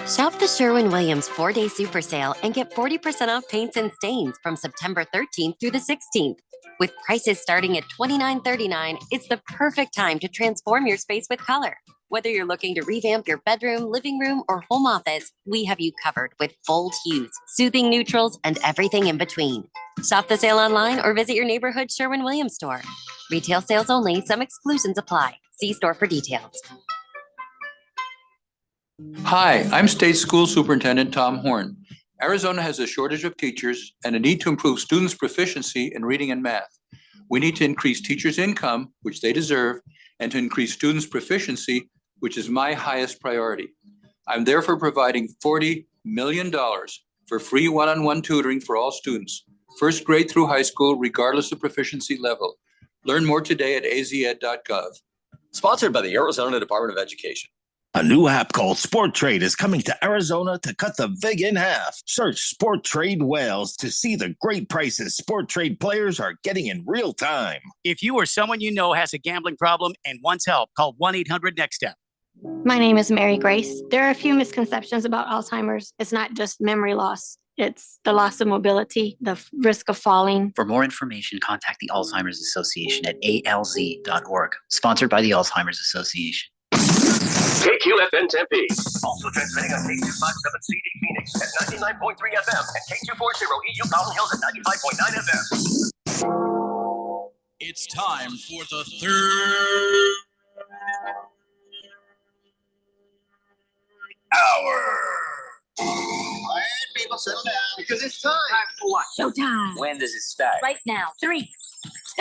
Shop the Sherwin-Williams 4-day super sale and get 40% off paints and stains from September 13th through the 16th. With prices starting at $29.39, it's the perfect time to transform your space with color. Whether you're looking to revamp your bedroom, living room, or home office, we have you covered with bold hues, soothing neutrals, and everything in between. Shop the sale online or visit your neighborhood Sherwin-Williams store. Retail sales only. Some exclusions apply. See store for details. Hi, I'm State School Superintendent Tom Horn. Arizona has a shortage of teachers and a need to improve students' proficiency in reading and math. We need to increase teachers' income, which they deserve, and to increase students' proficiency, which is my highest priority. I'm therefore providing $40 million for free one-on-one tutoring for all students, first grade through high school, regardless of proficiency level. Learn more today at azed.gov. Sponsored by the Arizona Department of Education. A new app called Sport Trade is coming to Arizona to cut the vig in half. Search Sport Trade Wales to see the great prices Sport Trade players are getting in real time. If you or someone you know has a gambling problem and wants help, call 1-800-NEXT-STEP. My name is Mary Grace. There are a few misconceptions about Alzheimer's. It's not just memory loss. It's the loss of mobility, the risk of falling. For more information, contact the Alzheimer's Association at alz.org. Sponsored by the Alzheimer's Association. KQFN Tempe. Also transmitting on K257CD Phoenix at 99.3 FM and K240 EU Mountain Hills at 95.9 FM. It's time for the third hour. Let people settle down because it's time. For what? Showtime. When does it start? Right now. 3,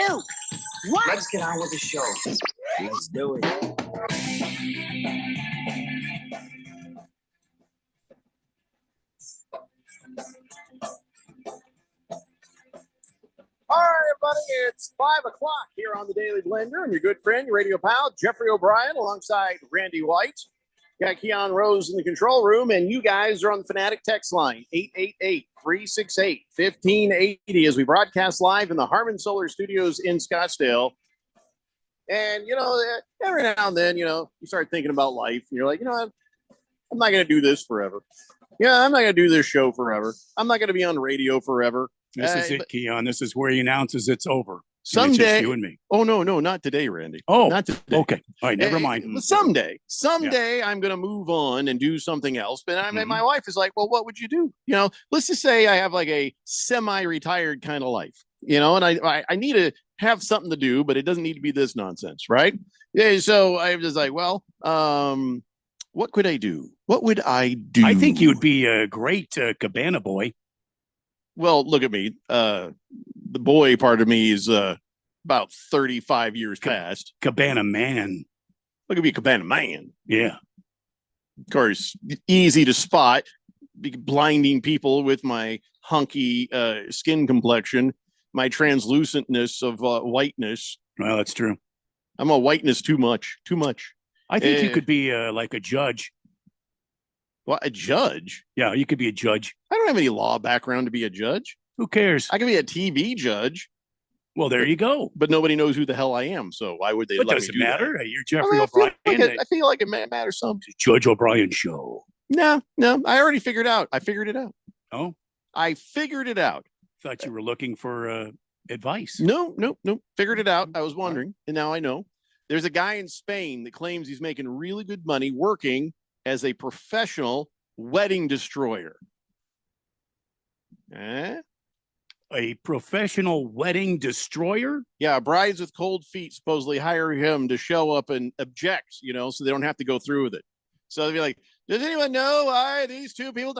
2, 1. Let's get on with the show. Let's do it. All right, everybody, it's 5 o'clock here on the Daily Blender, and your good friend, your radio pal, Jeffrey O'Brien, alongside Randy White. Got Keon Rose in the control room, and you guys are on the Fanatic text line, 888-368-1580, as we broadcast live in the Harman Solar Studios in Scottsdale. And, you know, every now and then, you know, you start thinking about life, and you're like, you know what? I'm not going to do this forever. Yeah, I'm not going to do this show forever. I'm not going to be on radio forever. This is it, Keon. This is where he announces it's over. Someday, it's just you and me. Oh no, not today, Randy. Oh, not today. Okay. All right, never mind. Someday, I'm gonna move on and do something else. But I mean, my wife is like, "Well, what would you do?" You know, let's just say I have like a semi-retired kind of life. You know, and I need to have something to do, but it doesn't need to be this nonsense, right? Yeah. So I was like, well, what could I do? What would I do? I think you would be a great cabana boy. Well, look at me. The boy part of me is about 35 years past. Cabana man. Look at me, Cabana man. Yeah. Of course, easy to spot, blinding people with my hunky skin complexion, my translucentness of whiteness. Well, that's true. I'm a whiteness too much. I think you could be like a judge. What, a judge? Yeah, you could be a judge. I don't have any law background to be a judge. Who cares? I could be a TV judge. Well, there you go. But nobody knows who the hell I am, so why would they It let doesn't me do matter. that? You're Jeffrey I O'Brien. I feel like it matters some. Judge O'Brien show. No, I already figured out. I figured it out. Oh, I figured it out. thought you were looking for advice. No. Figured it out. I was wondering, and now I know. There's a guy in Spain that claims he's making really good money working as a professional wedding destroyer. A professional wedding destroyer? Yeah, brides with cold feet supposedly hire him to show up and object, so they don't have to go through with it. So they'll be like, does anyone know why these two people?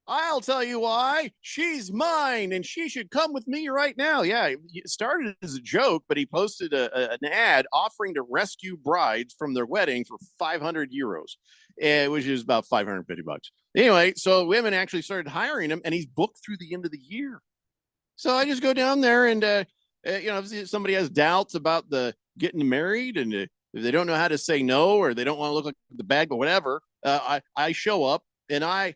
I'll tell you why. She's mine, and she should come with me right now. Yeah, it started as a joke, but he posted an ad offering to rescue brides from their wedding for 500 euros, which is about $550. Anyway, so women actually started hiring him, and he's booked through the end of the year. So I just go down there and, if somebody has doubts about the getting married and if they don't know how to say no or they don't want to look like the bag, but whatever, I show up and I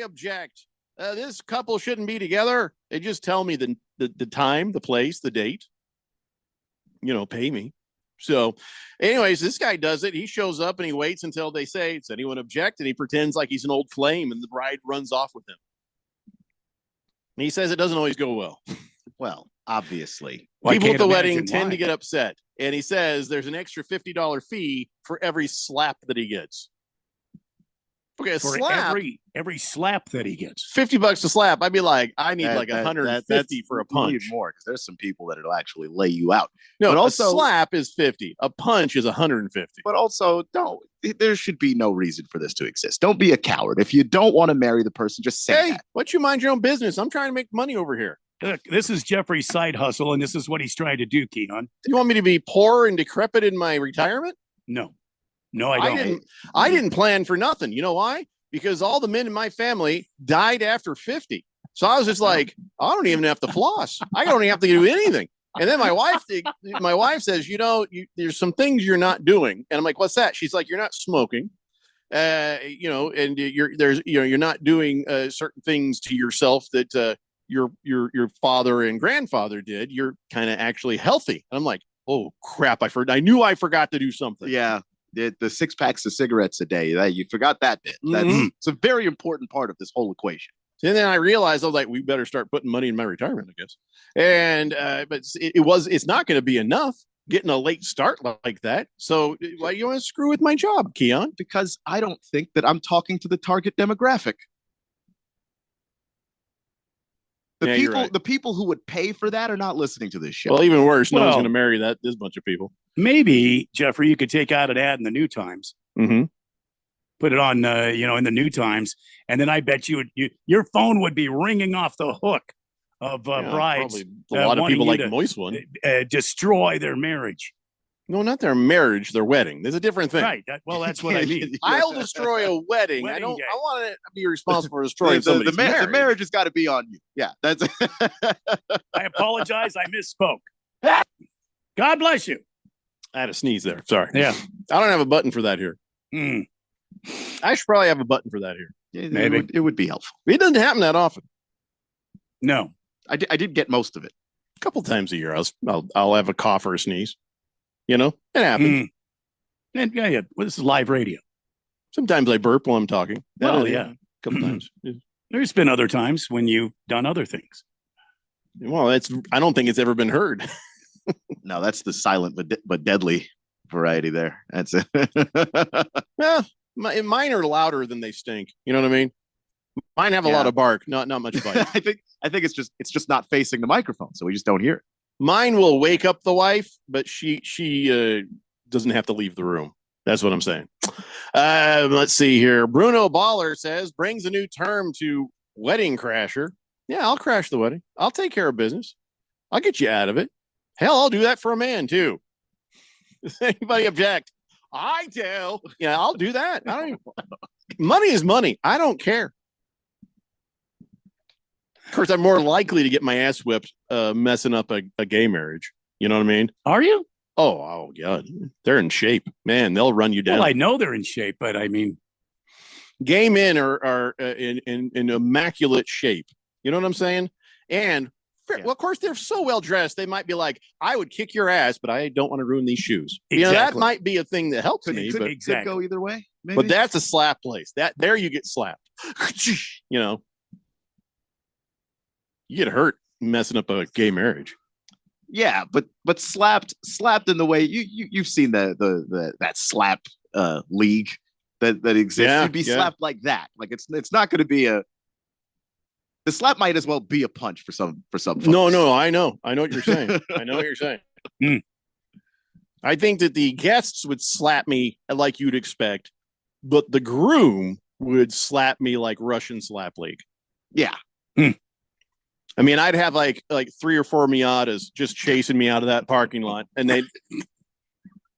object. This couple shouldn't be together. They just tell me the time, the place, the date, pay me. So anyways, this guy does it. He shows up and he waits until they say, does anyone object? And he pretends like he's an old flame and the bride runs off with him. And he says it doesn't always go well. Well, obviously. People at the wedding tend to get upset. And he says there's an extra $50 fee for every slap that he gets. Okay, for slap. Every slap that he gets. $50 a slap. I'd be like, I need like 150 for a punch. You need more because there's some people that'll actually lay you out. No, but a also slap is 50. A punch is 150. But also, there should be no reason for this to exist. Don't be a coward. If you don't want to marry the person, just say that. Why don't you mind your own business? I'm trying to make money over here. Look, this is Jeffrey's side hustle, and this is what he's trying to do, Keon. You want me to be poor and decrepit in my retirement? No, I don't. I didn't plan for nothing. You know why? Because all the men in my family died after 50. So I was just like, I don't even have to floss. I don't even have to do anything. And then my wife says, there's some things you're not doing. And I'm like, what's that? She's like, you're not smoking. And you're not doing certain things to yourself that your father and grandfather did. You're kind of actually healthy. And I'm like, oh crap. I knew I forgot to do something. Yeah. The 6 packs of cigarettes a day. You forgot that bit. It's a very important part of this whole equation. And then I realized I was like, we better start putting money in my retirement, I guess. And but it's not going to be enough getting a late start like that. So why you want to screw with my job, Keon? Because I don't think that I'm talking to the target demographic. The people who would pay for that are not listening to this show. Well, even worse, no one's going to marry this bunch of people. Maybe, Jeffrey, you could take out an ad in the New Times. Mm-hmm. Put it on, in the New Times, and then I bet your phone would be ringing off the hook of brides. A lot of people like Moist One. Destroy their marriage. No, not their marriage, their wedding. There's a different thing. Right. That's what I mean. I'll destroy a wedding. I want to be responsible for destroying the marriage. The marriage has got to be on you. Yeah, that's. I apologize. I misspoke. God bless you. I had a sneeze there. Sorry. Yeah. I don't have a button for that here. I should probably have a button for that here. Yeah, maybe it would be helpful. It doesn't happen that often. No, I did get most of it. A couple times a year, I'll have a cough or a sneeze. It happens. And yeah. Well, this is live radio. Sometimes I burp while I'm talking. A couple times. There's been other times when you've done other things. Well, I don't think it's ever been heard. No, that's the silent but deadly variety there. That's it. Well, mine are louder than they stink. You know what I mean? Mine have a lot of bark, not much bite. I think it's just not facing the microphone, so we just don't hear it. Mine will wake up the wife, but she doesn't have to leave the room. That's what I'm saying. Let's see here. Bruno Baller says brings a new term to wedding crasher. Yeah, I'll crash the wedding. I'll take care of business. I'll get you out of it. Hell, I'll do that for a man too. Does anybody object? I do. Yeah, I'll do that. I don't even, money is money. I don't care. Of course, I'm more likely to get my ass whipped messing up a gay marriage. You know what I mean? Are you? Oh, God. They're in shape. Man, they'll run you down. Well, I know they're in shape, but I mean, gay men are in immaculate shape. You know what I'm saying? And well, of course, they're so well dressed. They might be like, I would kick your ass, but I don't want to ruin these shoes. Exactly. You know, that might be a thing that helps me. But Could go either way. Maybe. But that's a slap place. That there you get slapped. You know, you get hurt messing up a gay marriage. Yeah, but slapped in the way you've seen that slap league that exists. Yeah, You'd be yeah. slapped like that. Like it's not going to be the slap might as well be a punch for some folks. No, I know what you're saying. I know what you're saying. I think that the guests would slap me like you'd expect, but the groom would slap me like Russian slap league. Yeah. I mean, I'd have like 3 or 4 Miatas just chasing me out of that parking lot, and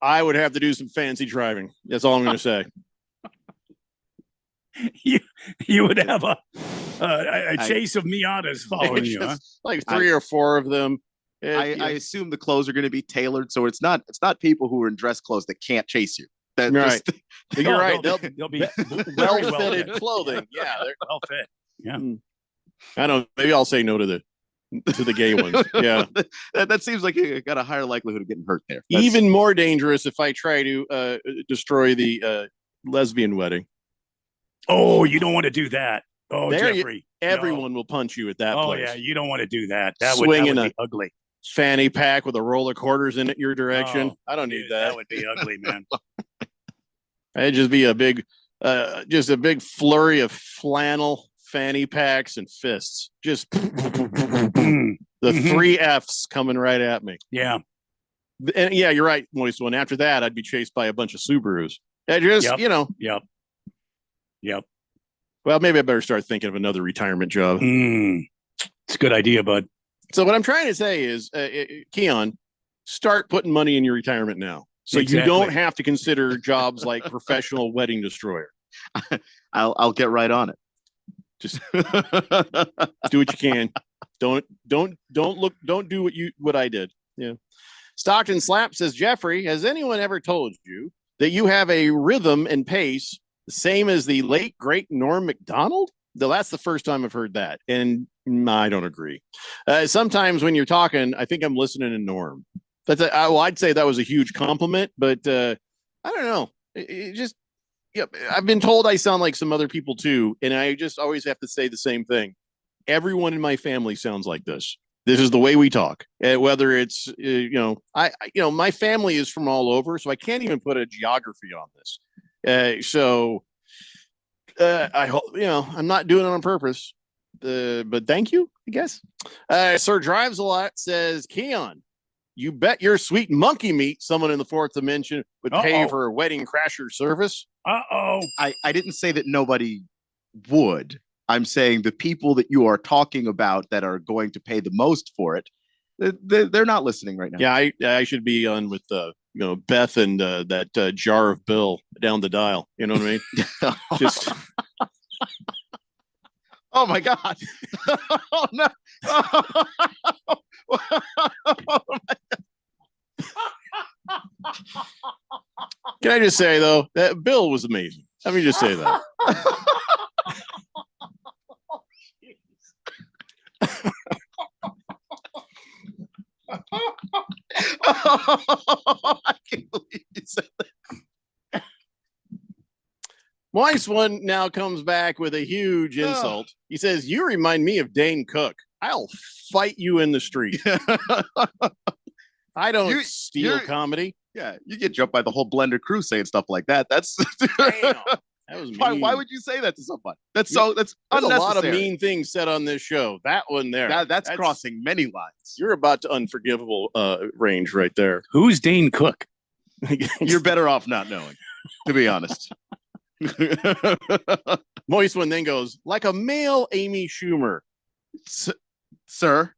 I would have to do some fancy driving. That's all I'm going to say. You would have a chase of Miatas following you, huh? Like 3 or 4 of them. I assume the clothes are going to be tailored, so it's not people who are in dress clothes that can't chase you. Right. You're right. They'll be well-fitted clothing. Yeah, they're well fit. Yeah. I don't know. Maybe I'll say no to the gay ones. Yeah. that seems like you got a higher likelihood of getting hurt there. That's even more dangerous if I try to destroy the lesbian wedding. Oh, you don't want to do that. Oh, Jeffrey. Everyone will punch you at that Oh, place. yeah. You don't want to do that. That would Swinging be ugly. Fanny pack with a roll of quarters in it your direction. Oh, I don't need that. That would be ugly, man. It'd just be a big flurry of flannel, fanny packs, and fists. Just the 3 Fs coming right at me. Yeah. And yeah, you're right, Moist One. After that, I'd be chased by a bunch of Subarus. You know. Yep. Well, maybe I better start thinking of another retirement job. It's a good idea, bud. So what I'm trying to say is, Keon, start putting money in your retirement now. So Exactly. you don't have to consider jobs like professional wedding destroyer. I'll get right on it. Just do what you can. Don't do what I did. Yeah. Stockton Slap says, Jeffrey, has anyone ever told you that you have a rhythm and pace the same as the late great Norm Macdonald? Though that's the first time I've heard that, and I don't agree. Sometimes when you're talking, I think I'm listening to Norm. I'd say that was a huge compliment, but I don't know. I've been told I sound like some other people too, and I just always have to say the same thing. Everyone in my family sounds like this. This is the way we talk. Whether it's my family is from all over, so I can't even put a geography on this. I hope I'm not doing it on purpose. But thank you, I guess. Sir Drives a Lot says, Keon, you bet your sweet monkey meat someone in the 4th dimension would pay for a wedding crasher service. I didn't say that nobody would. I'm saying the people that you are talking about that are going to pay the most for it, they're not listening right now. Yeah, I should be on with Beth and that jar of Bill down the dial. You know what I mean? Just. Oh my God! Oh no! Can I just say though that Bill was amazing? Let me just say that. I can't believe you said that. Moist One now comes back with a huge insult. He says, "You remind me of Dane Cook. I'll fight you in the street." I don't steal comedy. Yeah, you get jumped by the whole Blender crew saying stuff like that. That's that was mean. Why would you say that to somebody? That's There's a lot of unnecessary. mean things said on this show. That one there. That's crossing many lines. You're about to unforgivable range right there. Who's Dane Cook? You're better off not knowing, to be honest. Moist One then goes, like a male Amy Schumer. Sir,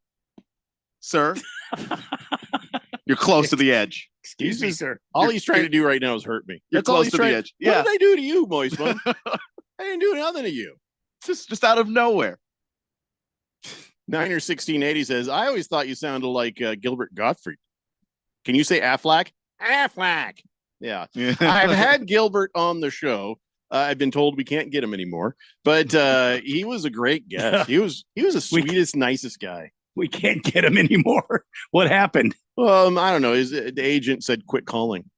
you're close to the edge. Excuse me, sir. All he's trying to do right now is hurt me. You're That's all close he's to the trying. edge. What Yeah. did I do to you, Moistman? I didn't do nothing to you. Just out of nowhere. Niner 1680 says, I always thought you sounded like Gilbert Gottfried. Can you say Aflac? Aflac. Yeah. I've had Gilbert on the show. I've been told we can't get him anymore, but he was a great guest. He was the sweetest, nicest guy. We can't get him anymore. What happened? I don't know. The agent said quit calling.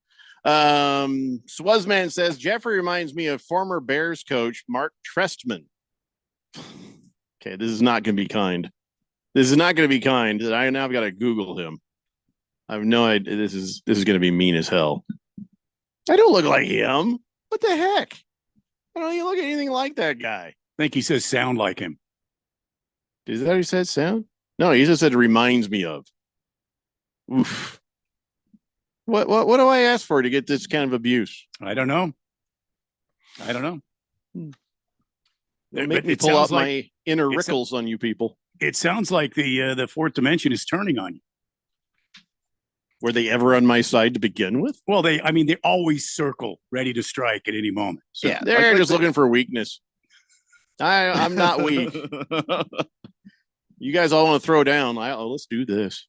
Swazman says Jeffrey reminds me of former Bears coach Mark Trestman. Okay, this is not going to be kind. This is not going to be kind. I now got to Google him. I have no idea. This is going to be mean as hell. I don't look like him. What the heck? I don't even look anything like that guy. I think he says sound like him. Is that what he said? Sound? No, he just said reminds me of. Oof. What do I ask for to get this kind of abuse? I don't know. They make me pull out my inner Rickles on you people. It sounds like the fourth dimension is turning on you. Were they ever on my side to begin with? Well, they always circle, ready to strike at any moment. So, yeah, they're just looking for weakness. I'm not weak. You guys all want to throw down. Let's do this.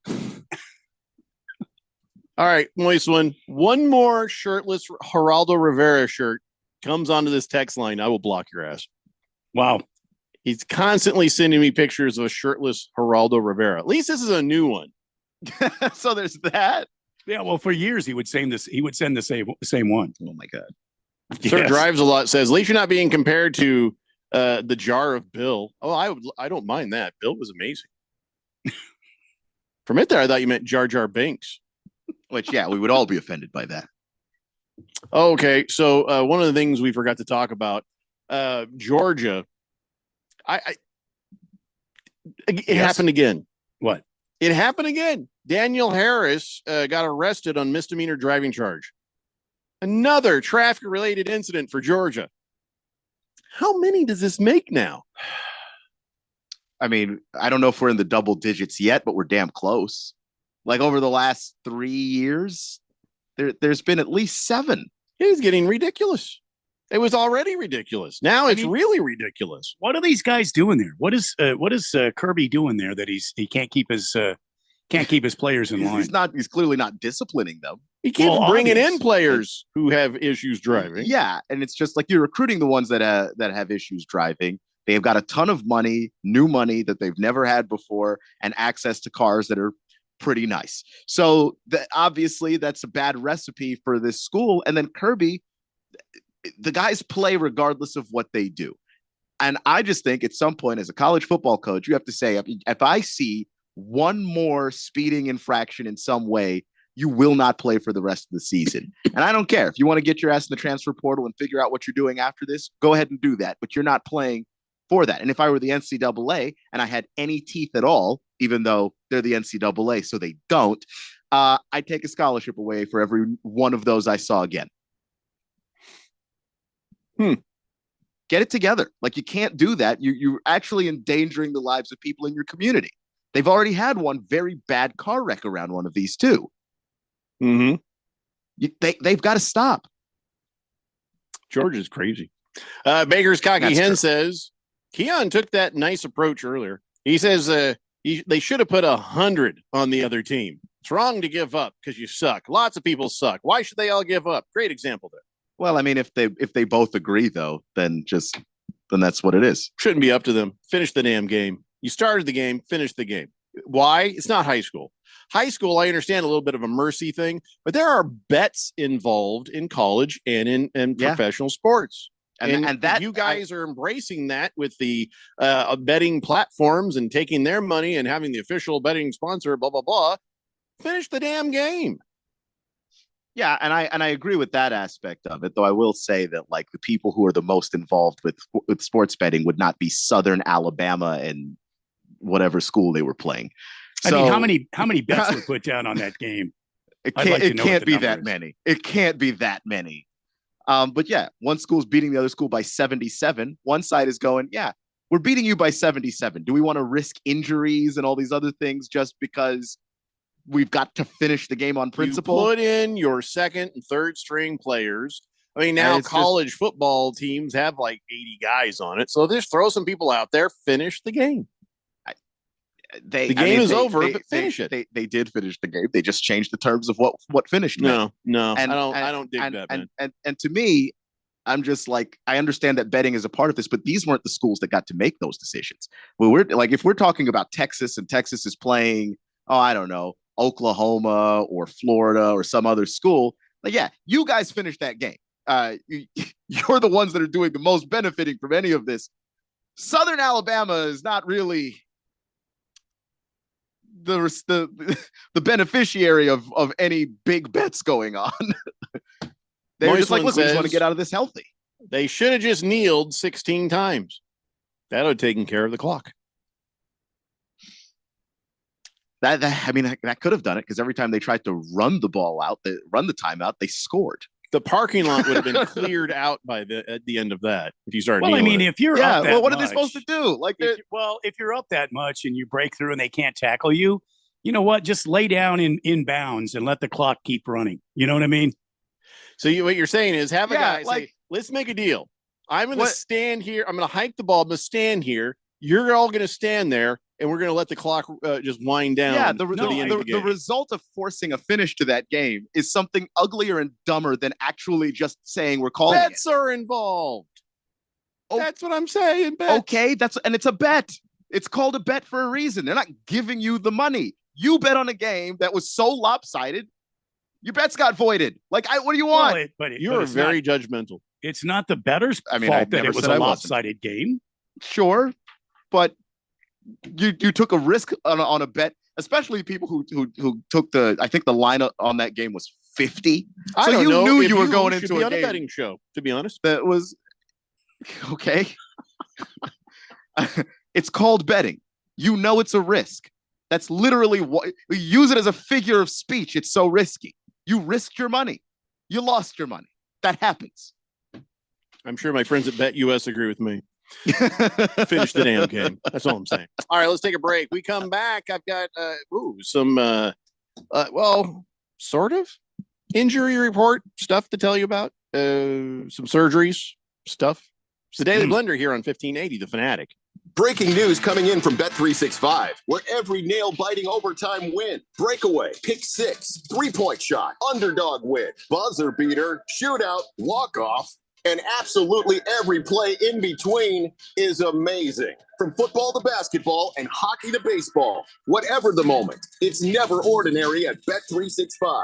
All right, Moist one. One more shirtless Geraldo Rivera shirt comes onto this text line. I will block your ass. Wow. He's constantly sending me pictures of a shirtless Geraldo Rivera. At least this is a new one. So there's that. Yeah, well, for years he would send this. He would send the same one. Oh my god. Sir Drives a Lot says, at least you're not being compared to the jar of Bill. Oh, I don't mind that. Bill was amazing. For a minute there, I thought you meant Jar Jar Binks. Which, yeah, we would all be offended by that. Okay, so one of the things we forgot to talk about, Georgia. It happened again. What? It happened again. Daniel Harris got arrested on misdemeanor driving charge. Another traffic-related incident for Georgia. How many does this make now? I mean, I don't know if we're in the double digits yet, but we're damn close. Like over the last 3 years, there's been at least 7. It is getting ridiculous. It was already ridiculous. Now it's really ridiculous. What are these guys doing there? What is Kirby doing there that he can't keep his players in line? He's clearly not disciplining them. He keeps bringing in players who have issues driving. Yeah, and it's just like you're recruiting the ones that have issues driving. They've got a ton of money, new money that they've never had before, and access to cars that are pretty nice. So obviously that's a bad recipe for this school. And then Kirby, the guys play regardless of what they do. And I just think at some point as a college football coach, you have to say, if I see one more speeding infraction in some way, you will not play for the rest of the season. And I don't care. If you want to get your ass in the transfer portal and figure out what you're doing after this, go ahead and do that. But you're not playing for that. And if I were the NCAA and I had any teeth at all, even though they're the NCAA, so they don't, I'd take a scholarship away for every one of those I saw again. Get it together. Like, you can't do that. You're actually endangering the lives of people in your community. They've already had one very bad car wreck around one of these too. Mm-hmm. They've got to stop. Georgia's crazy. Baker's Cocky Hen says, Keon took that nice approach earlier. He says they should have put 100 on the other team. It's wrong to give up because you suck. Lots of people suck. Why should they all give up? Great example there. Well, I mean, if they both agree, though, then that's what it is. Shouldn't be up to them. Finish the damn game. You started the game, finish the game. Why? It's not high school. High school, I understand a little bit of a mercy thing, but there are bets involved in college and in professional sports. And that you guys are embracing that with the betting platforms and taking their money and having the official betting sponsor, blah, blah, blah. Finish the damn game. Yeah, and I agree with that aspect of it, though I will say that like the people who are the most involved with sports betting would not be Southern Alabama and whatever school they were playing. So, I mean, how many bets were put down on that game? It can't be that many. It can't be that many. But yeah, one school's beating the other school by 77. One side is going, yeah, we're beating you by 77. Do we want to risk injuries and all these other things just because we've got to finish the game on principle? You put in your second and third string players. I mean, now college football teams have like 80 guys on it. So just throw some people out there, finish the game. The game is over, but finish it. They did finish the game. They just changed the terms of what finished. No, and, I don't dig that, man. And to me, I'm just like, I understand that betting is a part of this, but these weren't the schools that got to make those decisions. Well, we're like, if we're talking about Texas and Texas is playing, I don't know, Oklahoma or Florida or some other school, like, yeah, you guys finished that game. You're the ones that are doing the most benefiting from any of this. Southern Alabama is not really the beneficiary of any big bets going on. They're just like, look, we just want to get out of this healthy. They should have just kneeled 16 times. That would have taken care of the clock. That could have done it, because every time they tried to run the ball out, run the timeout, they scored. The parking lot would have been cleared out at the end of that if you start. Well, I mean, if you're up that what much, are they supposed to do? Like, if you're up that much and you break through and they can't tackle you, you know what? Just lay down in bounds and let the clock keep running. You know what I mean? So what you're saying is have a guy say, let's make a deal. I'm going to stand here. I'm going to hike the ball. I'm going to stand here. You're all going to stand there, and we're going to let the clock just wind down. Yeah, the result of forcing a finish to that game is something uglier and dumber than actually just saying we're calling bets are involved. That's what I'm saying. Bets. Okay, and it's a bet. It's called a bet for a reason. They're not giving you the money. You bet on a game that was so lopsided, your bets got voided. Like, what do you want? You're very judgmental. It's not the bettor's fault that it was a lopsided game. Sure, but you took a risk on a bet, especially people who took I think the line on that game was 50. So you knew you were going into a game. Betting show, to be honest. That was okay. It's called betting. You know it's a risk. That's literally what we use it as a figure of speech. It's so risky. You risked your money. You lost your money. That happens. I'm sure my friends at BetUS agree with me. Finish the damn game. That's all I'm saying. All right, let's take a break. We come back. I've got some sort of injury report stuff to tell you about. Some surgeries stuff. It's the Daily Blender here on 1580 The Fanatic. Breaking news coming in from Bet365, where every nail-biting overtime win, breakaway, pick six, three-point shot, underdog win, buzzer beater, shootout, walk-off, and absolutely every play in between is amazing. From football to basketball and hockey to baseball, whatever the moment, it's never ordinary at Bet365.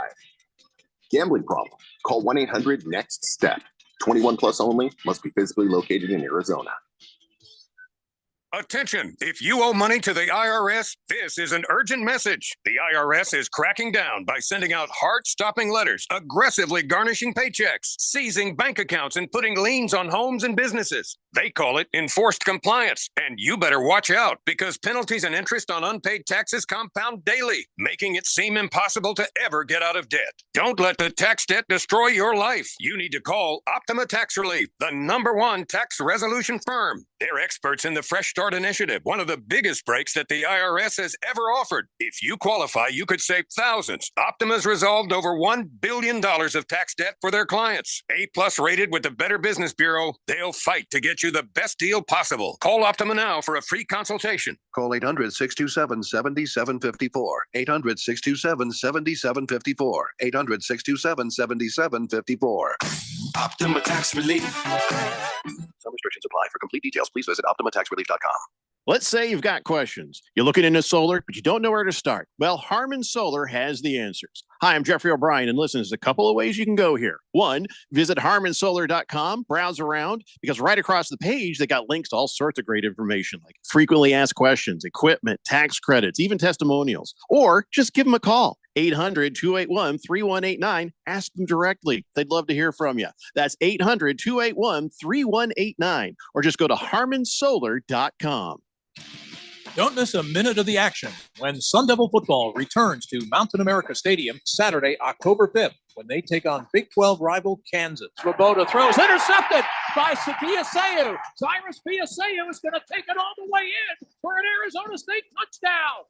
Gambling problem? Call 1-800-NEXT-STEP. 21 plus only. Must be physically located in Arizona. Attention, if you owe money to the IRS, this is an urgent message. The IRS is cracking down by sending out heart-stopping letters, aggressively garnishing paychecks, seizing bank accounts, and putting liens on homes and businesses. They call it enforced compliance, and you better watch out because penalties and interest on unpaid taxes compound daily, making it seem impossible to ever get out of debt. Don't let the tax debt destroy your life. You need to call Optima Tax Relief, the #1 tax resolution firm. They're experts in the Fresh Start Initiative, one of the biggest breaks that the IRS has ever offered. If you qualify, you could save thousands. Optima's resolved over $1 billion of tax debt for their clients. A+ rated with the Better Business Bureau, they'll fight to get you the best deal possible. Call Optima now for a free consultation. Call 800-627-7754. 800-627-7754. 800-627-7754. Optima Tax Relief. Some restrictions apply. For complete details, please visit OptimaTaxRelief.com. Let's say you've got questions. You're looking into solar, but you don't know where to start. Well, Harman Solar has the answers. Hi, I'm Jeffrey O'Brien, and listen, there's a couple of ways you can go here. One, visit HarmanSolar.com, browse around, because right across the page, they got links to all sorts of great information, like frequently asked questions, equipment, tax credits, even testimonials. Or just give them a call. 800-281-3189. Ask them directly. They'd love to hear from you. That's 800-281-3189. Or just go to HarmanSolar.com. Don't miss a minute of the action when Sun Devil football returns to Mountain America Stadium Saturday, October 5th, when they take on Big 12 rival Kansas. Swoboda throws, intercepted. by Fiaseu. Cyrus Fiaseu is going to take it all the way in for an Arizona State touchdown.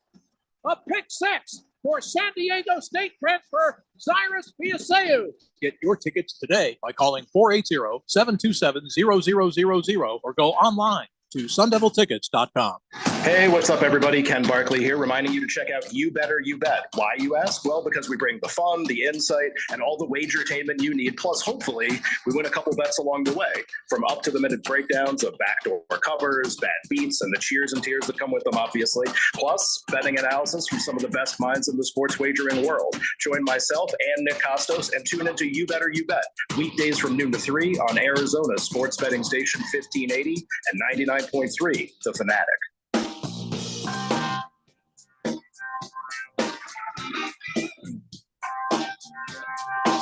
A pick six for San Diego State transfer Cyrus Fiaseu. Get your tickets today by calling 480-727-0000 or go online to sundeviltickets.com. Hey, what's up, everybody? Ken Barkley here, reminding you to check out You Better You Bet. Why, you ask? Well, because we bring the fun, the insight, and all the wagertainment you need. Plus, hopefully, we win a couple bets along the way. From up-to-the-minute breakdowns of backdoor covers, bad beats, and the cheers and tears that come with them, obviously. Plus, betting analysis from some of the best minds in the sports wagering world. Join myself and Nick Costos and tune into You Better You Bet. Weekdays from noon to 3 on Arizona Sports Betting Station 1580 and 99.3, The Fanatic.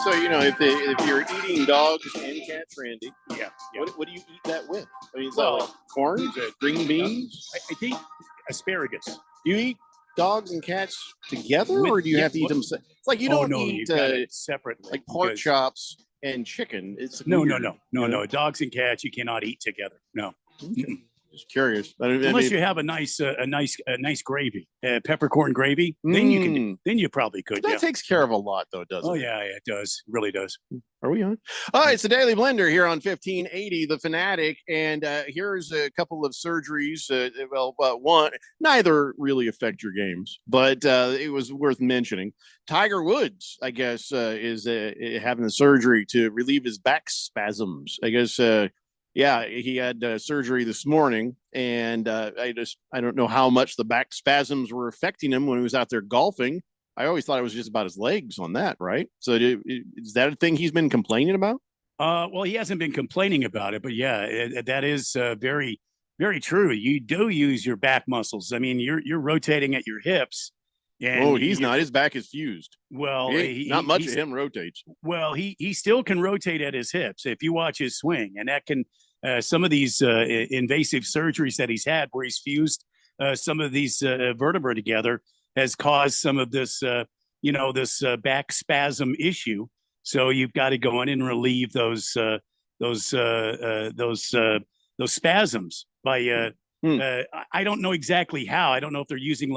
So, if you're eating dogs and cats, Randy, what do you eat that with? I mean, is that like corn, green beans? I think asparagus. Do you eat dogs and cats together, or do you have to eat them? It's like you don't eat separately, like pork chops and chicken. It's no. Dogs and cats you cannot eat together. No. Just curious. Unless you have a nice gravy, peppercorn gravy, then you can. Then you probably could. That takes care of a lot, though, doesn't it? Oh yeah, it does. Really does. Are we on? All right, it's the Daily Blender here on 1580, The Fanatic, and here's a couple of surgeries. One, neither really affect your games, but it was worth mentioning. Tiger Woods, I guess, is having a surgery to relieve his back spasms. I guess. Yeah, he had surgery this morning, and I don't know how much the back spasms were affecting him when he was out there golfing. I always thought it was just about his legs on that, right? So is that a thing he's been complaining about? Well, he hasn't been complaining about it, but yeah, that is very, very true. You do use your back muscles. I mean, you're rotating at your hips. And he's not. His back is fused. Well, not much of him rotates. Well, he still can rotate at his hips if you watch his swing, and that can some of these invasive surgeries that he's had, where he's fused some of these vertebrae together, has caused some of this back spasm issue. So you've got to go in and relieve those spasms by. I don't know exactly how. I don't know if they're using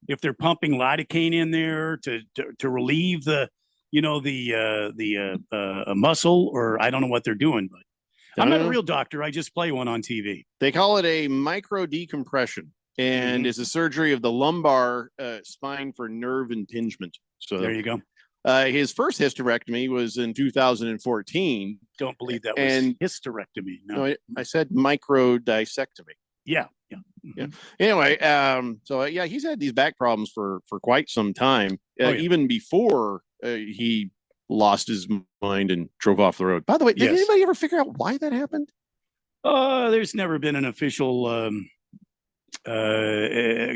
if they're pumping lidocaine in there to relieve the muscle, or I don't know what they're doing, but I'm not a real doctor. I just play one on TV. They call it a micro decompression, and it's a surgery of the lumbar spine for nerve impingement. So there you go. His first hysterectomy was in 2014. Don't believe that was hysterectomy. No, I said micro dissectomy. Yeah. Anyway, he's had these back problems for quite some time, even before he lost his mind and drove off the road. By the way, did anybody ever figure out why that happened? There's never been an official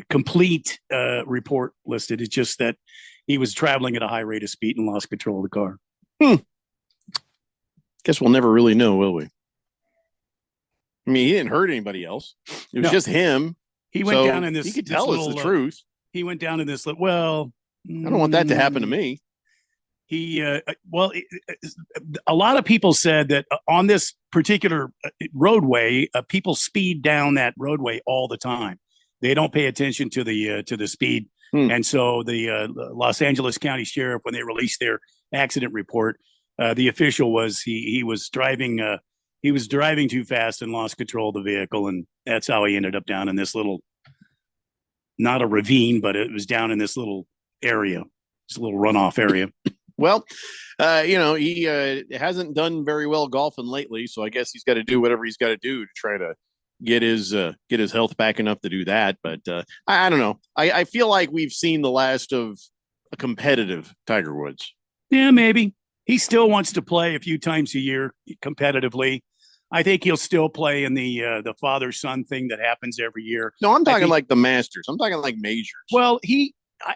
complete report listed. It's just that he was traveling at a high rate of speed and lost control of the car. Guess we'll never really know, will we? I mean, he didn't hurt anybody else. It was just him. He went down in this. He could tell us the truth. He went down in this. Well, I don't want that to happen to me. A lot of people said that on this particular roadway, people speed down that roadway all the time. They don't pay attention to the speed, and so the Los Angeles County Sheriff, when they released their accident report, the official was he was driving too fast and lost control of the vehicle, and that's how he ended up down in this little, not a ravine, but it was down in this little area, this little runoff area. Well, he hasn't done very well golfing lately, so I guess he's got to do whatever he's got to do to try to get his health back enough to do that. But I don't know. I feel like we've seen the last of a competitive Tiger Woods. Yeah, maybe. He still wants to play a few times a year competitively. I think he'll still play in the father-son thing that happens every year. No, I'm talking like the Masters. I'm talking like majors. Well,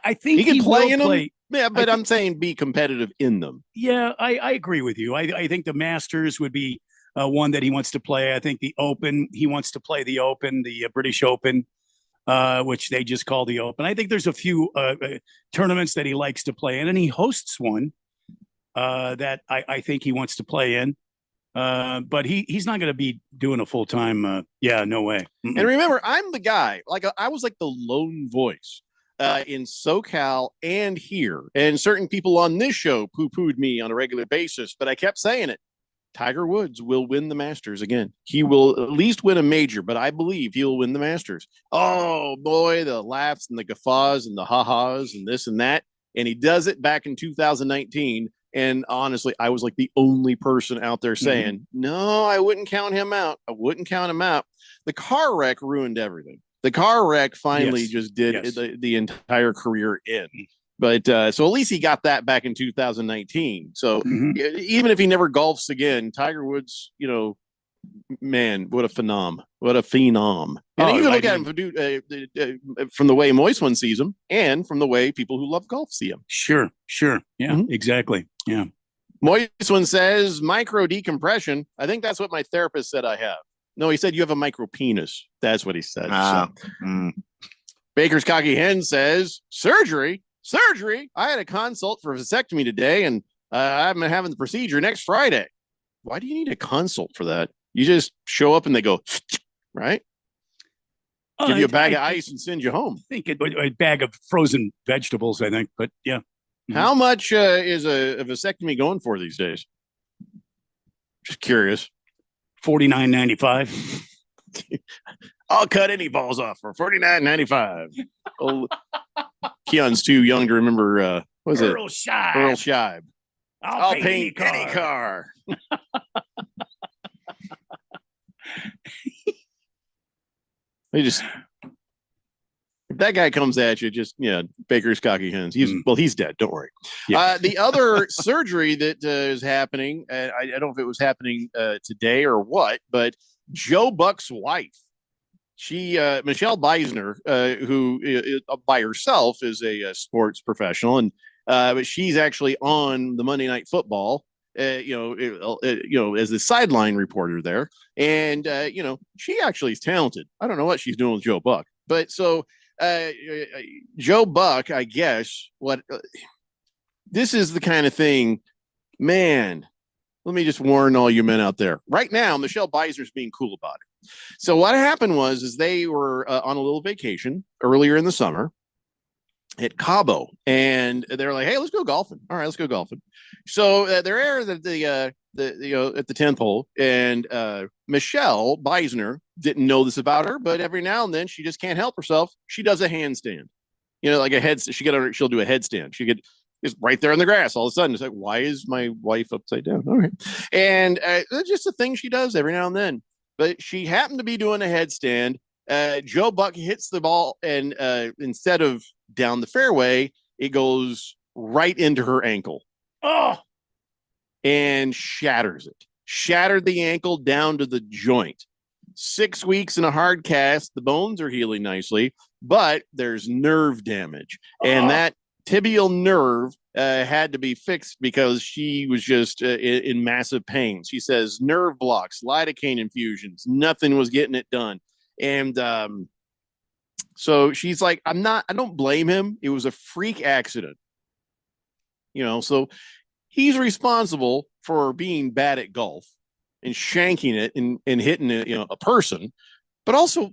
I think he can play in them. Yeah, but I'm saying be competitive in them. Yeah, I agree with you. I think the Masters would be one that he wants to play. I think the Open, he wants to play the Open, the British Open, which they just call the Open. I think there's a few tournaments that he likes to play in, and he hosts one that I think he wants to play in. But he's not going to be doing a full time. No way. And remember, I'm the guy. Like I was like the lone voice in SoCal and here, and certain people on this show poo-pooed me on a regular basis. But I kept saying it. Tiger Woods will win the Masters again. He will at least win a major, but I believe he'll win the Masters. Oh boy, the laughs and the guffaws and the ha-has and this and that. And he does it back in 2019. And honestly, I was like the only person out there saying, no, I wouldn't count him out. I wouldn't count him out. The car wreck ruined everything. The car wreck finally just did the entire career in. But so at least he got that back in 2019. So even if he never golfs again, Tiger Woods, man, what a phenom. What a phenom. And you can look at him from the way Moist One sees him and from the way people who love golf see him. Sure. Yeah, exactly. Yeah. Moist One says micro decompression. I think that's what my therapist said I have. No, he said you have a micro penis. That's what he said. Baker's Cocky Hen says surgery. I had a consult for a vasectomy today, and I'm having the procedure next Friday. Why do you need a consult for that? You just show up and they go, right? Give you a bag of ice and send you home. I think a bag of frozen vegetables, I think. But yeah. How much is a vasectomy going for these days? Just curious. $49.95. I'll cut any balls off for $49.95. Oh, Keon's too young to remember. What was Earl Scheib. Earl Scheib. I'll paint any car. If that guy comes at you, Baker's Cocky Hens. He's dead. Don't worry. Yeah. The other surgery that is happening, I don't know if it was happening today or what, but Joe Buck's wife, Michelle Beisner, who by herself is a sports professional, and but she's actually on the Monday Night Football. As the sideline reporter there, and she actually is talented. I don't know what she's doing with Joe Buck, but so Joe Buck, I guess this is the kind of thing, man. Let me just warn all you men out there right now. Michelle Beisner's being cool about it. So what happened was they were on a little vacation earlier in the summer at Cabo, and they're like, "Hey, let's go golfing." All right, let's go golfing. So they're at the 10th hole, and Michelle Beisner didn't know this about her, but every now and then she just can't help herself. She does a handstand, like a head. She'll do a headstand. She get is right there in the grass. All of a sudden, it's like, why is my wife upside down? All right, and it's just a thing she does every now and then. But she happened to be doing a headstand. Joe Buck hits the ball, and instead of down the fairway, it goes right into her ankle. Oh, and shatters it. Shattered the ankle down to the joint. 6 weeks in a hard cast. The bones are healing nicely, but there's nerve damage. And that tibial nerve had to be fixed because she was just in massive pain. She says nerve blocks, lidocaine infusions, nothing was getting it done. And so she's like, I don't blame him. It was a freak accident. So he's responsible for being bad at golf and shanking it and hitting a person. But also,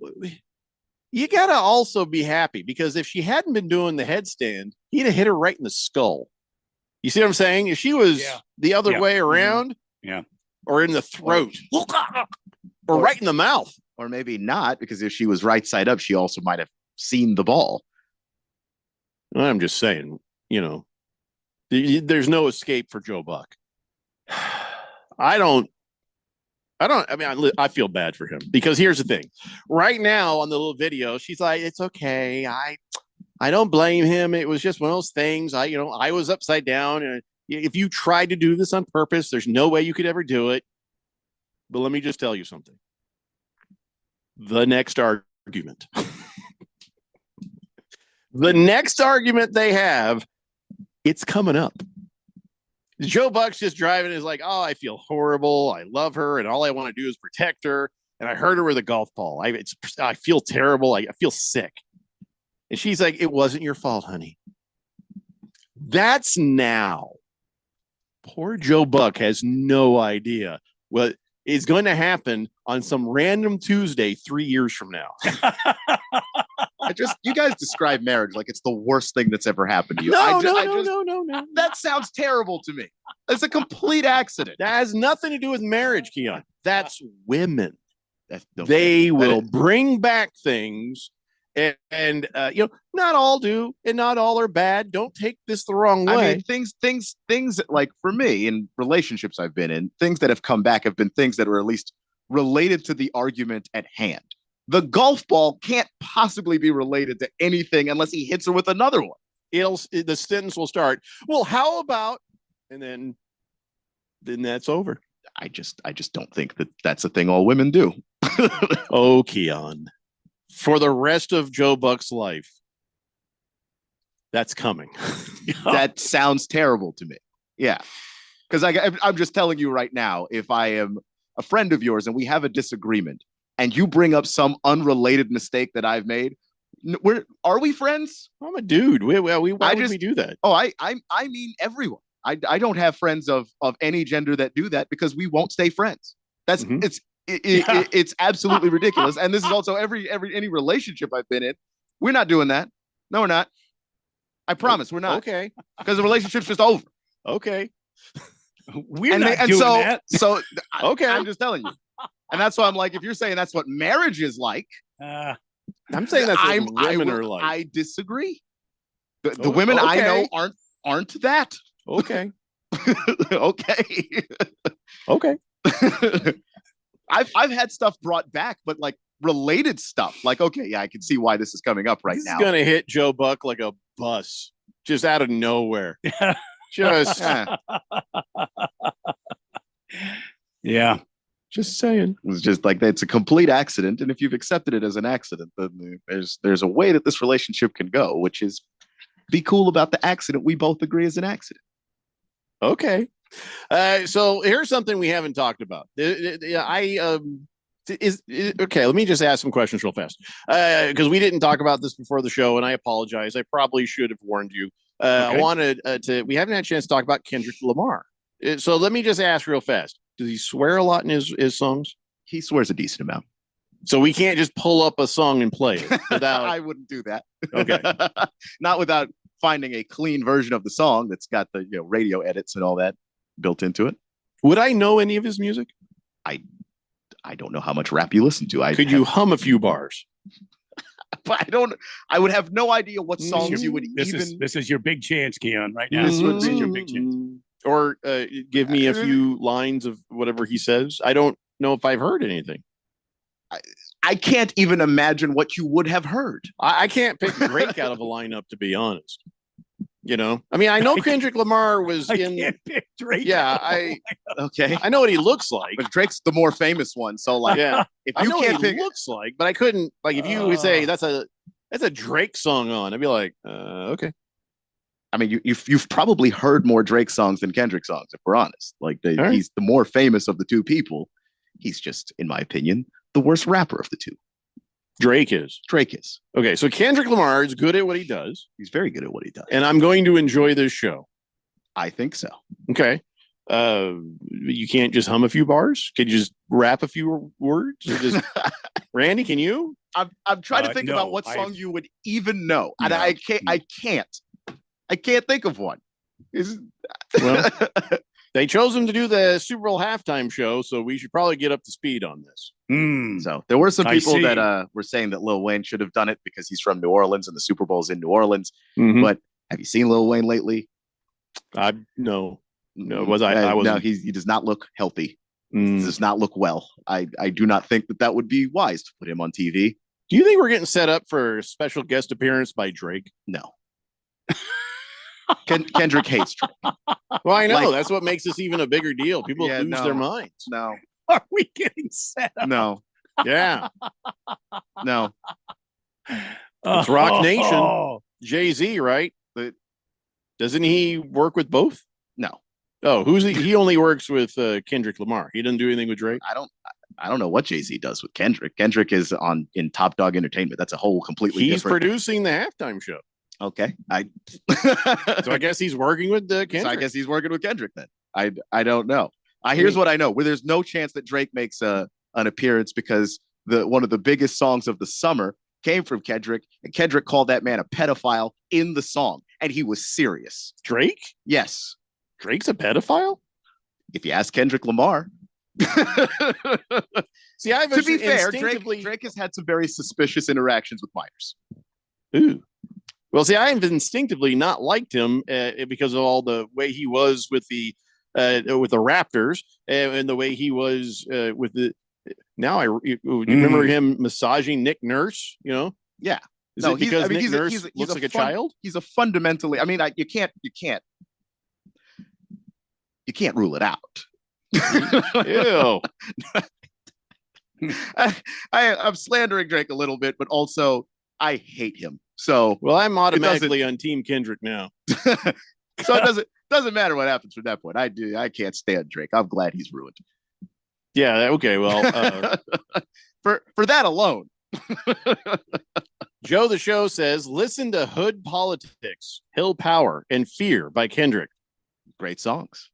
you got to also be happy, because if she hadn't been doing the headstand, he'd have hit her right in the skull. You see what I'm saying? If she was the other way around, or in the throat, or right in the mouth. Or maybe not, because if she was right side up, she also might have seen the ball. I'm just saying, there's no escape for Joe Buck. I feel bad for him, because here's the thing. Right now on the little video, she's like, it's okay. I don't blame him. It was just one of those things. I was upside down, and if you tried to do this on purpose, there's no way you could ever do it. But let me just tell you something. The next argument. The next argument they have, it's coming up. Joe Buck's just driving, is like, oh, I feel horrible. I love her, and all I want to do is protect her. And I hurt her with a golf ball. I feel terrible. I feel sick. And she's like, it wasn't your fault, honey. That's now. Poor Joe Buck has no idea Well, it's going to happen on some random Tuesday 3 years from now. You guys describe marriage like it's the worst thing that's ever happened to you. No. That sounds terrible to me. It's a complete accident. That has nothing to do with marriage, Keon. That's women. Okay. They will bring back things, and not all do, and not all are bad. Don't take this the wrong way. I mean, things like for me in relationships I've been in, things that have come back have been things that are at least related to the argument at hand. The golf ball can't possibly be related to anything unless he hits her with another one. The sentence will start, well, how about, and then that's over. I just don't think that that's a thing all women do. Oh, Keon, for the rest of Joe Buck's life, that's coming. That sounds terrible to me. Yeah, because I'm just telling you right now, if I am a friend of yours and we have a disagreement and you bring up some unrelated mistake that I've made, are we friends? I'm a dude. Why would we do that? Oh, I mean everyone. I don't have friends of any gender that do that because we won't stay friends. That's it's absolutely ridiculous. And this is also any relationship I've been in. We're not doing that. No, we're not. I promise we're not. Okay. Because the relationship's just over. Okay. We're not doing that. So okay. I'm just telling you. And that's why I'm like, if you're saying that's what marriage is like, I'm saying that's what women are like. I disagree. The women I know aren't that. Okay. Okay. Okay. I've had stuff brought back, but like related stuff. Like, okay, yeah, I can see why this is coming up right now. It's gonna hit Joe Buck like a bus, just out of nowhere. Just yeah. Just saying. It's just like it's a complete accident, and if you've accepted it as an accident, then there's a way that this relationship can go, which is be cool about the accident we both agree is an accident. Okay. So here's something we haven't talked about. Okay, let me just ask some questions real fast. Because we didn't talk about this before the show, and I apologize. I probably should have warned you. I wanted we haven't had a chance to talk about Kendrick Lamar. So let me just ask real fast. Does he swear a lot in his songs? He swears a decent amount. So we can't just pull up a song and play it without. I wouldn't do that. Okay. Not without finding a clean version of the song that's got the radio edits and all that built into it. Would I know any of his music? I don't know how much rap you listen to. Could you hum a few bars? But I would have no idea what songs you would even. This is your big chance, Keon. Right now, This would this is be your big chance. Or give me a few lines of whatever he says. I don't know if I've heard anything. I can't even imagine what you would have heard. I can't pick Drake out of a lineup, to be honest. I mean, I know Kendrick Lamar was in. Can't pick Drake. Yeah, Okay. I know what he looks like. But Drake's the more famous one, so like, yeah, if I you know can't what he pick, looks like, but I couldn't. Like, if you would say that's a Drake song on, I'd be like, okay. I mean, you've probably heard more Drake songs than Kendrick songs, if we're honest. Like, right. He's the more famous of the two people. He's just, in my opinion, the worst rapper of the two. Drake is. Okay, so Kendrick Lamar is good at what he does. He's very good at what he does. And I'm going to enjoy this show. I think so. Okay. You can't just hum a few bars? Could you just rap a few words? Or just Randy, can you? I'm trying to think about what song you would even know. And I can't think of one. Well, they chose him to do the Super Bowl halftime show, so we should probably get up to speed on this. So there were some people that were saying that Lil Wayne should have done it because he's from New Orleans and the Super Bowl's in New Orleans. But have you seen Lil Wayne lately? No. No, he does not look healthy. He does not look well. I do not think that would be wise to put him on TV. Do you think we're getting set up for a special guest appearance by Drake? No. Kendrick hates Drake. Well, I know. That's what makes this even a bigger deal. People lose their minds. No. Are we getting set up? No. Yeah. No. It's Rock Nation. Jay-Z, right? But doesn't he work with both? No. Oh, who's he? He only works with Kendrick Lamar. He doesn't do anything with Drake. I don't know what Jay-Z does with Kendrick. Kendrick is in Top Dog Entertainment. That's a whole completely He's different. producing the halftime show. Okay. So I guess he's working with Kendrick. So I guess he's working with Kendrick then. I don't know. Here's what I know. Where there's no chance that Drake makes an appearance because one of the biggest songs of the summer came from Kendrick, and Kendrick called that man a pedophile in the song, and he was serious. Drake? Yes. Drake's a pedophile? If you ask Kendrick Lamar. See, to be fair, Drake has had some very suspicious interactions with minors. Ooh. Well, see, I have instinctively not liked him because of all the way he was with the Raptors and the way he was with the. Now you remember him massaging Nick Nurse? You know? Yeah. Is it because Nick Nurse looks like a child? He's a fundamentally. I mean, you can't rule it out. Ew. I'm slandering Drake a little bit, but also I hate him. So well, I'm automatically on Team Kendrick now. So it doesn't matter what happens from that point. I can't stand Drake. I'm glad he's ruined. Yeah. Okay. Well, for that alone. Joe the Show says, listen to Hood Politics, Hill Power, and Fear by Kendrick. Great songs.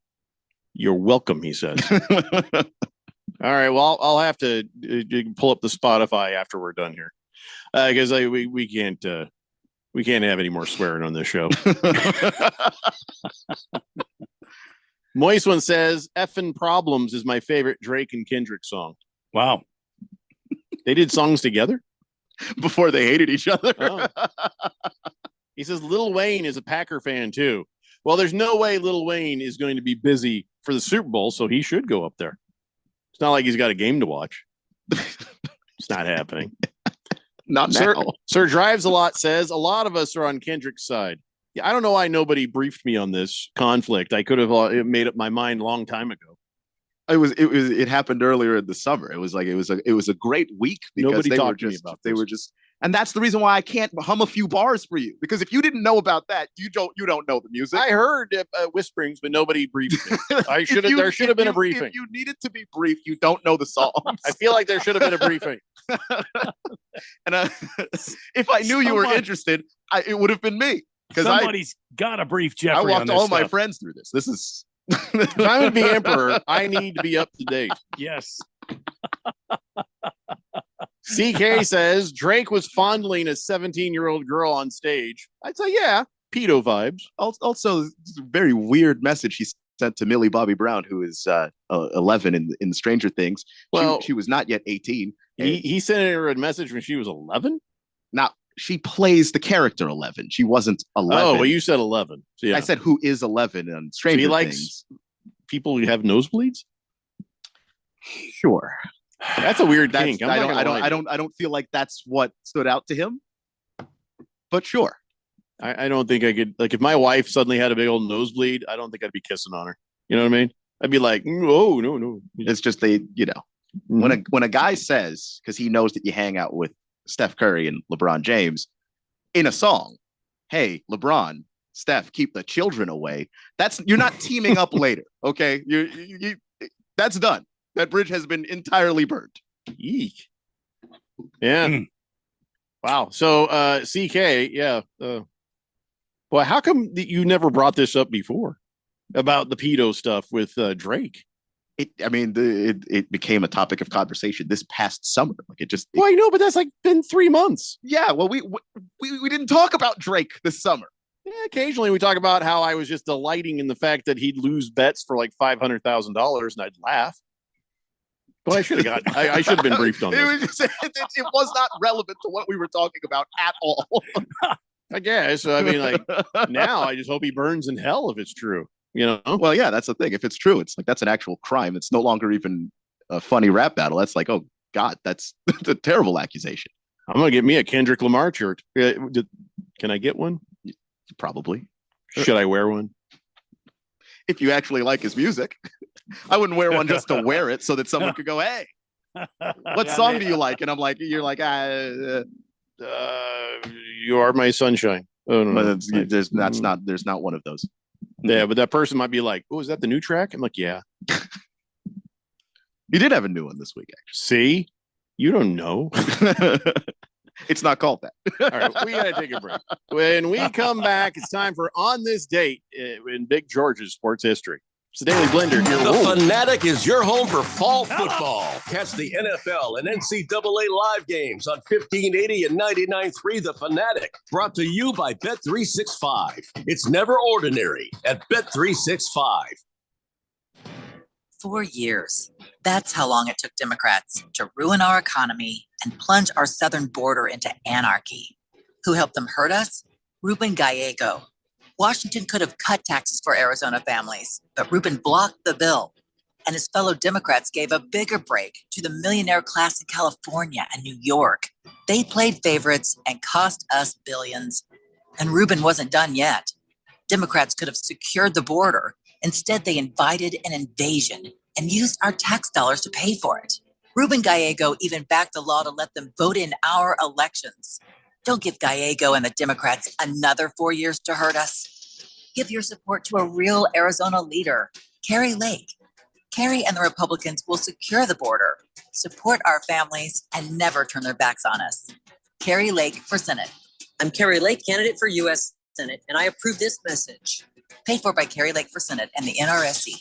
You're welcome, he says. All right. Well, I'll have to pull up the Spotify after we're done here. Because we can't have any more swearing on this show. Moist One says, Effin' Problems is my favorite Drake and Kendrick song. Wow. They did songs together? Before they hated each other. Oh. He says, Lil Wayne is a Packer fan too. Well, there's no way Lil Wayne is going to be busy for the Super Bowl, so he should go up there. It's not like he's got a game to watch. It's not happening. Not now. Sir Drives a Lot says, a lot of us are on Kendrick's side. Yeah, I don't know why nobody briefed me on this conflict. I could have made up my mind a long time ago. It happened earlier in the summer. It was a great week because nobody they talked were to me just about they this. were just, and that's the reason why I can't hum a few bars for you, because if you didn't know about that, you don't know the music. I heard whisperings, but nobody briefed me. There should have been a briefing. If you needed to be briefed, you don't know the songs. I feel like there should have been a briefing. And if I knew you were interested, it would have been me. Somebody's got to brief Jeffrey. I walked all my friends through this. This is. If I'm going to be emperor, I need to be up to date. Yes. CK says Drake was fondling a 17-year-old girl on stage. I'd say, yeah, pedo vibes. Also, it's a very weird message he sent to Millie Bobby Brown, who is 11 in Stranger Things. Well, she was not yet 18. He sent her a message when she was 11? Now, she plays the character 11. She wasn't 11. Oh, well, you said 11. So, yeah. I said who is 11 on Stranger Things. He likes Things. People who have nosebleeds? Sure. That's a weird kink. I don't feel like that's what stood out to him. But sure. I don't think I could, like, if my wife suddenly had a big old nosebleed, I don't think I'd be kissing on her. You know what I mean? I'd be like, oh, no. It's just when a guy says, because he knows that you hang out with Steph Curry and LeBron James in a song, hey, LeBron, Steph, keep the children away. You're not teaming up later. Okay. You that's done. That bridge has been entirely burned. Eek. Yeah. Wow. So CK, yeah. Well, how come you never brought this up before about the pedo stuff with Drake? It became a topic of conversation this past summer. Like it just. Well, I know, but that's like been 3 months. Yeah. Well, we didn't talk about Drake this summer. Yeah, occasionally we talk about how I was just delighting in the fact that he'd lose bets for like $500,000, and I'd laugh. Well, I should have I should have been briefed on this. It was not relevant to what we were talking about at all. I guess. I mean, like now, I just hope he burns in hell if it's true. You know? Well, yeah, that's the thing. If it's true, it's like that's an actual crime. It's no longer even a funny rap battle. That's like, oh God, that's a terrible accusation. I'm gonna get me a Kendrick Lamar shirt. Can I get one? Probably. Should I wear one? If you actually like his music. I wouldn't wear one just to wear it so that someone could go, hey, what song do you like? And I'm like, you're like, You Are My Sunshine. Oh, no, there's not one of those. Yeah, but that person might be like, oh, is that the new track? I'm like, yeah. You did have a new one this week, actually. See? You don't know. It's not called that. All right, we got to take a break. When we come back, it's time for On This Date in Big George's sports history. It's the Daily Blender here. The Fanatic is your home for fall football. Catch the NFL and NCAA live games on 1580 and 99.3 The Fanatic. Brought to you by Bet365. It's never ordinary at Bet365. 4 years. That's how long it took Democrats to ruin our economy and plunge our southern border into anarchy. Who helped them hurt us? Ruben Gallego. Washington could have cut taxes for Arizona families, but Ruben blocked the bill. And his fellow Democrats gave a bigger break to the millionaire class in California and New York. They played favorites and cost us billions. And Ruben wasn't done yet. Democrats could have secured the border. Instead, they invited an invasion and used our tax dollars to pay for it. Ruben Gallego even backed a law to let them vote in our elections. Don't give Gallego and the Democrats another 4 years to hurt us. Give your support to a real Arizona leader, Kari Lake. Kari and the Republicans will secure the border, support our families, and never turn their backs on us. Kari Lake for Senate. I'm Kari Lake, candidate for U.S. Senate, and I approve this message. Paid for by Kari Lake for Senate and the NRSC.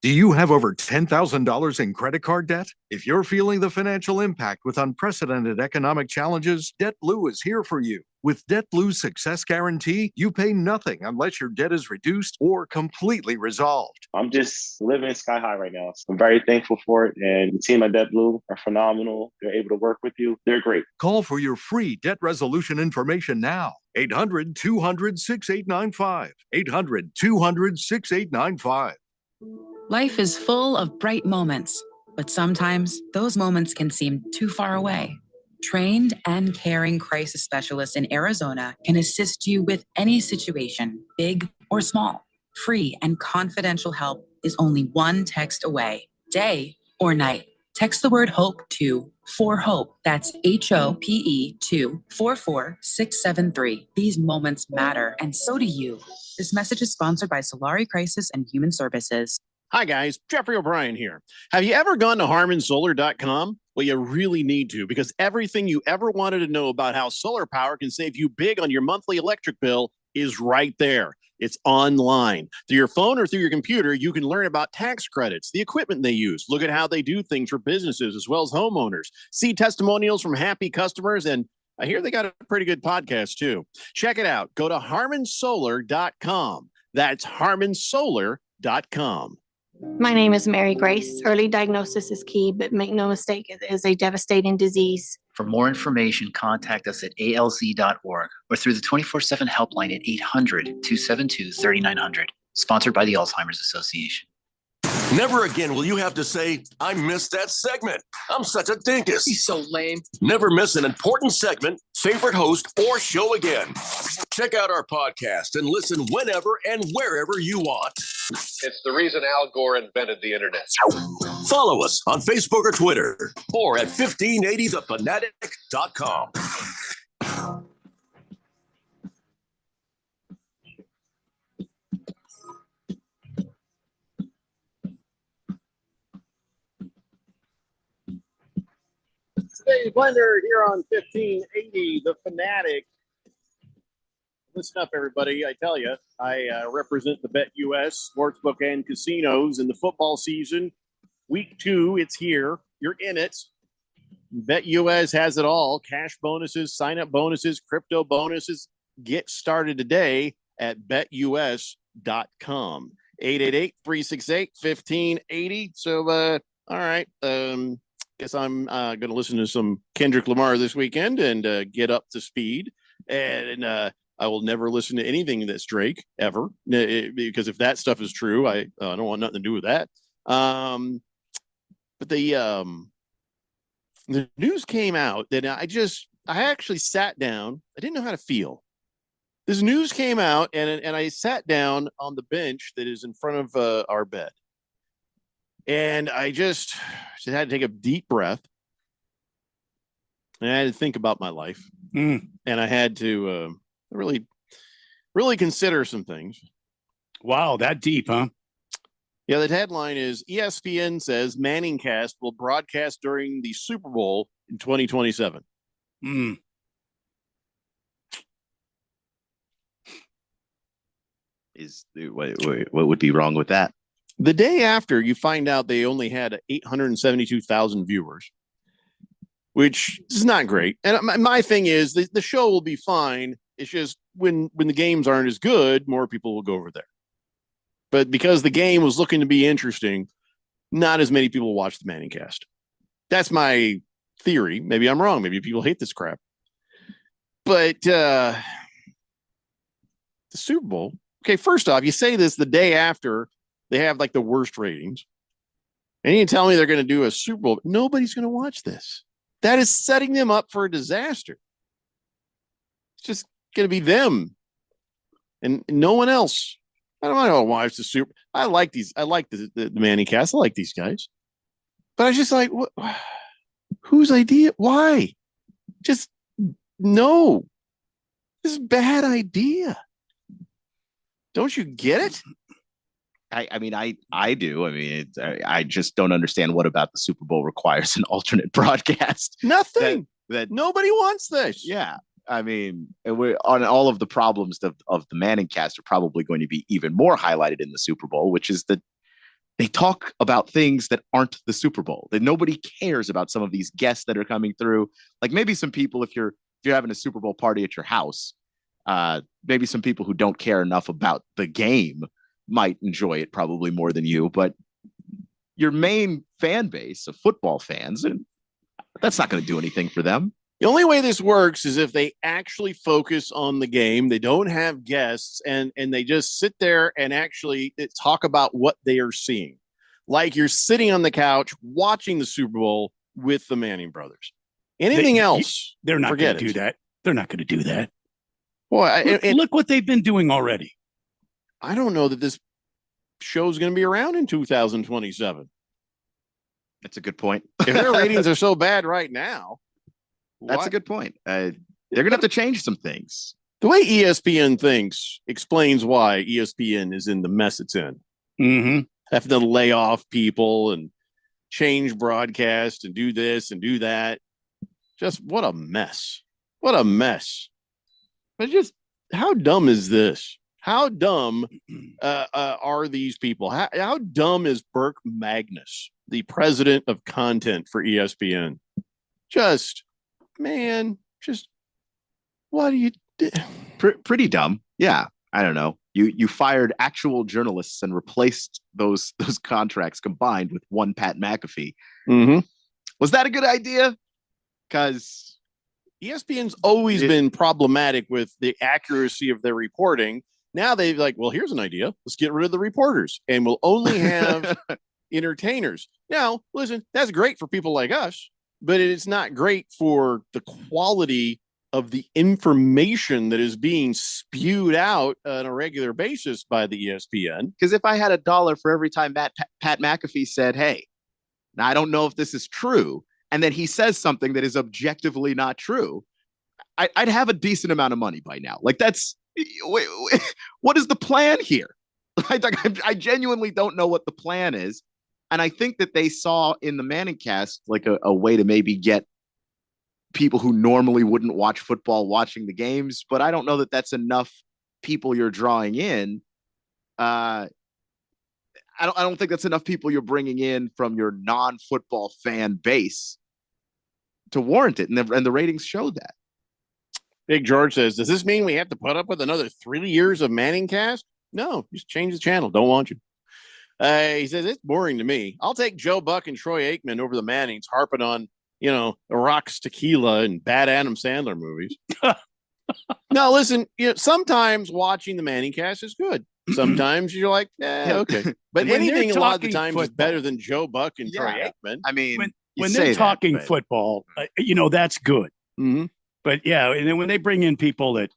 Do you have over $10,000 in credit card debt? If you're feeling the financial impact with unprecedented economic challenges, DebtBlue is here for you. With DebtBlue's Success Guarantee, you pay nothing unless your debt is reduced or completely resolved. I'm just living sky high right now. So I'm very thankful for it. And the team at DebtBlue are phenomenal. They're able to work with you. They're great. Call for your free debt resolution information now. 800-200-6895. 800-200-6895. Life is full of bright moments, but sometimes those moments can seem too far away. Trained and caring crisis specialists in Arizona can assist you with any situation, big or small. Free and confidential help is only one text away, day or night. Text the word HOPE to 4HOPE. That's HOPE to 44673. These moments matter, and so do you. This message is sponsored by Solari Crisis and Human Services. Hi, guys. Jeffrey O'Brien here. Have you ever gone to HarmonSolar.com? Well, you really need to, because everything you ever wanted to know about how solar power can save you big on your monthly electric bill is right there. It's online. Through your phone or through your computer, you can learn about tax credits, the equipment they use, look at how they do things for businesses as well as homeowners, see testimonials from happy customers, and I hear they got a pretty good podcast too. Check it out. Go to HarmonSolar.com. That's HarmonSolar.com. My name is Mary Grace. Early diagnosis is key, but make no mistake, it is a devastating disease. For more information, contact us at alz.org or through the 24/7 helpline at 800-272-3900. Sponsored by the Alzheimer's Association. Never again will you have to say, I missed that segment. I'm such a dinkus. He's so lame. Never miss an important segment, favorite host, or show again. Check out our podcast and listen whenever and wherever you want. It's the reason Al Gore invented the internet. Follow us on Facebook or Twitter or at 1580thefanatic.com. Today's Blender here on 1580 The Fanatic. Listen up, everybody. I tell you, I represent the BetUS Sportsbook and Casinos in the football season. Week 2, it's here. You're in it. BetUS has it all. Cash bonuses, sign-up bonuses, crypto bonuses. Get started today at betus.com. 888-368-1580. So, all right. Guess I'm going to listen to some Kendrick Lamar this weekend and get up to speed. And I will never listen to anything that's Drake ever, because if that stuff is true, I don't want nothing to do with that. But the news came out that I actually sat down. I didn't know how to feel. This news came out, and I sat down on the bench that is in front of our bed. And I just had to take a deep breath. And I had to think about my life. And I had to really consider some things. Wow, that deep, huh? Yeah, the headline is ESPN says Manningcast will broadcast during the Super Bowl in 2027. What would be wrong with that? The day after, you find out they only had 872,000 viewers, which is not great. And my thing is the show will be fine. It's just when the games aren't as good, more people will go over there. But because the game was looking to be interesting, not as many people watch the Manning Cast. That's my theory. Maybe I'm wrong. Maybe people hate this crap. But the Super Bowl, okay, first off, you say this the day after they have like the worst ratings. And you tell me they're going to do a Super Bowl. Nobody's going to watch this. That is setting them up for a disaster. It's just going to be them and no one else. I don't want to watch the Super. I like these. I like the Manning Cast. I like these guys. But I was just like, what? Whose idea? Why? Just no. This is a bad idea. Don't you get it? I mean, I do. I mean, I just don't understand what about the Super Bowl requires an alternate broadcast. Nothing. That nobody wants this. Yeah. I mean, we're on all of the problems of the Manning Cast are probably going to be even more highlighted in the Super Bowl, which is that they talk about things that aren't the Super Bowl. That nobody cares about some of these guests that are coming through. Like maybe some people, if you're having a Super Bowl party at your house, maybe some people who don't care enough about the game might enjoy it probably more than you. But your main fan base of football fans, and that's not going to do anything for them. The only way this works is if they actually focus on the game. They don't have guests and they just sit there and actually talk about what they are seeing. Like you're sitting on the couch watching the Super Bowl with the Manning brothers. Anything else, they're not going to do that. They're not going to do that. Boy, look what they've been doing already. I don't know that this show is going to be around in 2027. That's a good point. If their ratings are so bad right now. That's a good point. They're going to have to change some things. The way ESPN thinks explains why ESPN is in the mess it's in. Mm-hmm. Have to lay off people and change broadcast and do this and do that. Just what a mess. What a mess. But just how dumb is this? How dumb are these people? How dumb is Burke Magnus, the president of content for ESPN? Just, man, just what do you do? Pretty dumb. Yeah. I don't know. You fired actual journalists and replaced those contracts combined with one Pat McAfee. Mm-hmm. Was that a good idea? Because ESPN's always been problematic with the accuracy of their reporting. Now they've like, well, here's an idea. Let's get rid of the reporters and we'll only have entertainers. Now, listen, that's great for people like us, but it's not great for the quality of the information that is being spewed out on a regular basis by the ESPN. Because if I had $1 for every time Pat McAfee said, hey, now I don't know if this is true, and then he says something that is objectively not true, I'd have a decent amount of money by now. Like that's, wait, what is the plan here? I genuinely don't know what the plan is. And I think that they saw in the Manning Cast like a way to maybe get people who normally wouldn't watch football watching the games, but I don't know that that's enough people you're drawing in. I don't think that's enough people you're bringing in from your non-football fan base to warrant it, and the ratings show that. Big George says, does this mean we have to put up with another 3 years of Manning Cast? No, just change the channel. Don't want you. He says, it's boring to me. I'll take Joe Buck and Troy Aikman over the Mannings harping on, Iraq's tequila and bad Adam Sandler movies. Now, listen, sometimes watching the Manning Cast is good. Sometimes you're like, okay. But anything a lot of the times is better than Joe Buck and Troy Aikman. I mean, when they're talking football, that's good. Mm-hmm. But yeah, and then when they bring in people that,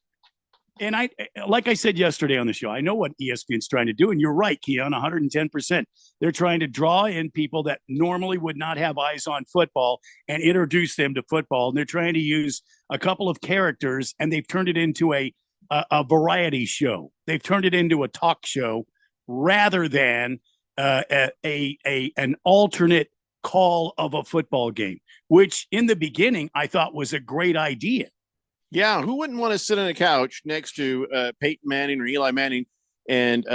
and like I said yesterday on the show, I know what ESPN's trying to do, and you're right, Keon, 110%. They're trying to draw in people that normally would not have eyes on football and introduce them to football. And they're trying to use a couple of characters, and they've turned it into a variety show. They've turned it into a talk show rather than an alternate call of a football game, which in the beginning I thought was a great idea. Yeah, who wouldn't want to sit on a couch next to Peyton Manning or Eli Manning and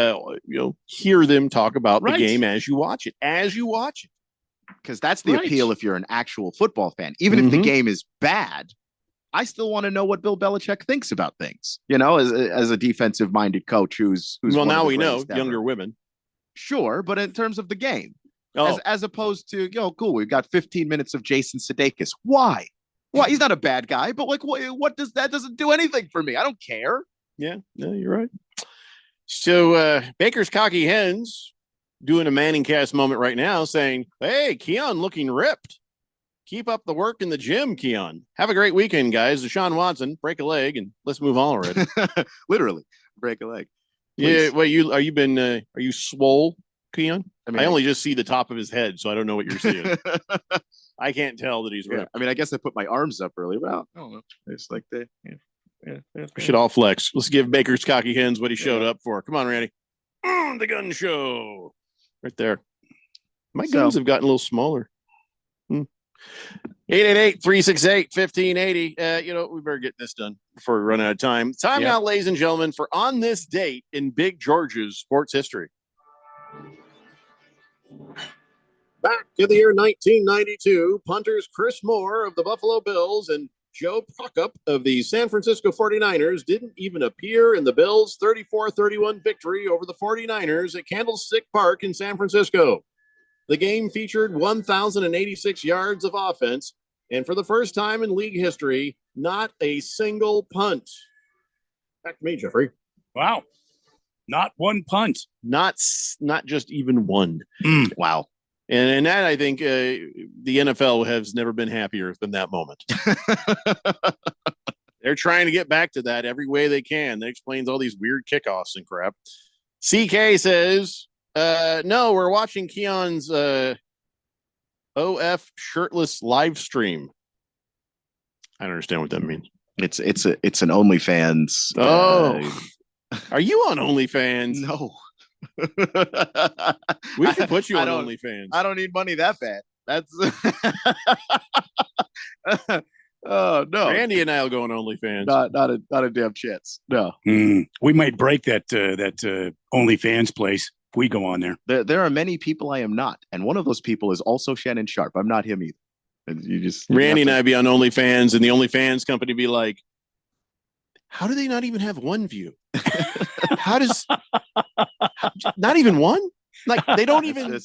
hear them talk about Right. the game as you watch it. Because that's the Right. appeal if you're an actual football fan. Even if the Mhm. game is bad, I still want to know what Bill Belichick thinks about things. As a defensive minded coach who's Well, one of now the we know greatest ever. younger women. Sure, but in terms of the game, Oh. as opposed to cool, we've got 15 minutes of Jason Sudeikis. Why? He's not a bad guy, but like, what does that doesn't do anything for me? I don't care. Yeah, no, you're right. So Baker's Cocky Hens doing a Manning Cast moment right now, saying, "Hey, Keon, looking ripped. Keep up the work in the gym, Keon. Have a great weekend, guys. Deshaun Watson, break a leg, and let's move on already." Literally, break a leg. Yeah. Please. Well, are you swole, Keon? I mean, I only just see the top of his head, so I don't know what you're seeing. I can't tell that he's Yeah, ripped. I mean, I guess I put my arms up earlier, but I don't know. It's like the We should all flex. Let's give Baker's Cocky Hens what he showed up for. Come on, Randy. The gun show. Right there. My guns have gotten a little smaller. 888-368-1580. We better get this done before we run out of time. Time now, ladies and gentlemen, for On This Date in Big George's sports history. Back to the year 1992, punters Chris Moore of the Buffalo Bills and Joe Prokup of the San Francisco 49ers didn't even appear in the Bills' 34-31 victory over the 49ers at Candlestick Park in San Francisco. The game featured 1,086 yards of offense, and for the first time in league history, not a single punt. Back to me, Jeffrey. Wow. Not one punt. Not just even one. Wow. And that, I think, the NFL has never been happier than that moment. They're trying to get back to that every way they can. That explains all these weird kickoffs and crap. CK says, no, we're watching Keon's OF shirtless live stream. I don't understand what that means. It's an OnlyFans. Are you on OnlyFans? No. We should put you I on don't- OnlyFans. I don't need money that bad. That's oh no. Randy and I'll go on OnlyFans. Not a damn chance. No. We might break that OnlyFans place if we go on there. There are many people I am not, and one of those people is also Shannon Sharp. I'm not him either. And you just Randy and I be on OnlyFans, and the OnlyFans company be like, how do they not even have one view? Not even one? Like, they don't even.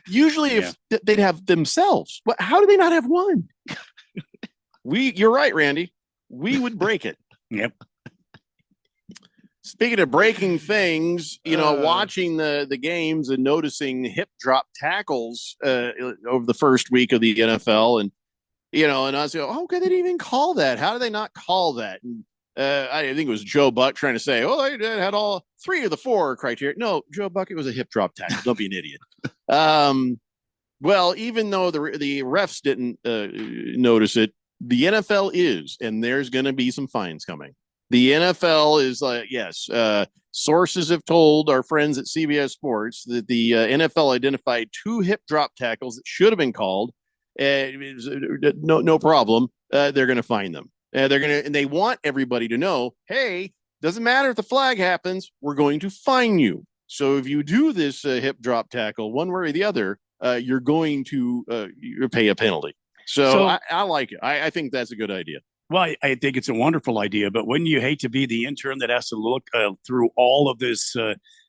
Usually, if they'd have themselves, but how do they not have one? You're right, Randy. We would break it. Yep. Speaking of breaking things, watching the games and noticing hip drop tackles over the first week of the NFL, and and I was like, okay, they didn't even call that. How do they not call that? And I think it was Joe Buck trying to say, they had all 3 of the 4 criteria. No, Joe Buck, it was a hip drop tackle. Don't be an idiot. Well, even though the refs didn't notice it, the NFL is, and there's going to be some fines coming. The NFL is like, yes, sources have told our friends at CBS Sports that the NFL identified 2 hip drop tackles that should have been called. No problem. They're going to fine them. And they want everybody to know, hey, doesn't matter if the flag happens, we're going to fine you. So if you do this hip drop tackle one way or the other, you're going to pay a penalty. So I like it. I think that's a good idea. Well, I think it's a wonderful idea, but wouldn't you hate to be the intern that has to look through all of these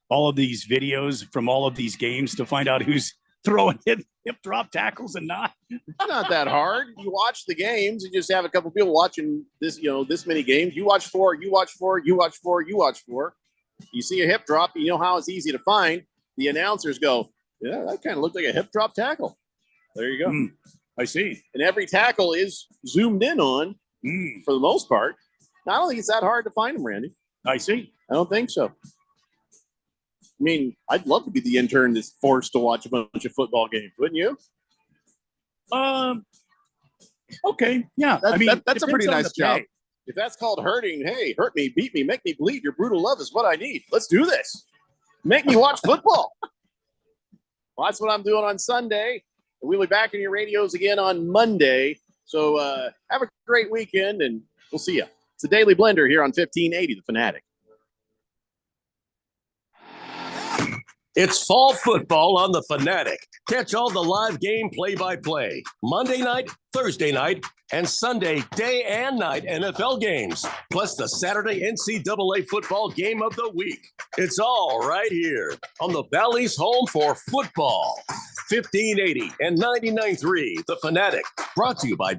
videos from all of these games to find out who's throwing hip drop tackles and not? It's not that hard. You watch the games. You just have a couple people watching this, this many games. You watch 4, you watch 4, you watch 4, you watch 4. You see a hip drop, you know how it's easy to find. The announcers go, yeah, that kind of looked like a hip drop tackle. There you go. I see. And every tackle is zoomed in on for the most part. I don't think it's that hard to find them, Randy. I see. I don't think so. I mean, I'd love to be the intern that's forced to watch a bunch of football games, wouldn't you? Okay. Yeah. That's a pretty nice job. If that's called hurting, hey, hurt me, beat me, make me bleed. Your brutal love is what I need. Let's do this. Make me watch football. Well, that's what I'm doing on Sunday. We'll be back in your radios again on Monday. So have a great weekend, and we'll see you. It's the Daily Blender here on 1580, The Fanatic. It's fall football on the Fanatic. Catch all the live game play-by-play, Monday night, Thursday night, and Sunday day and night NFL games, plus the Saturday NCAA football game of the week. It's all right here on the Valley's home for football. 1580 and 99.3 The Fanatic, brought to you by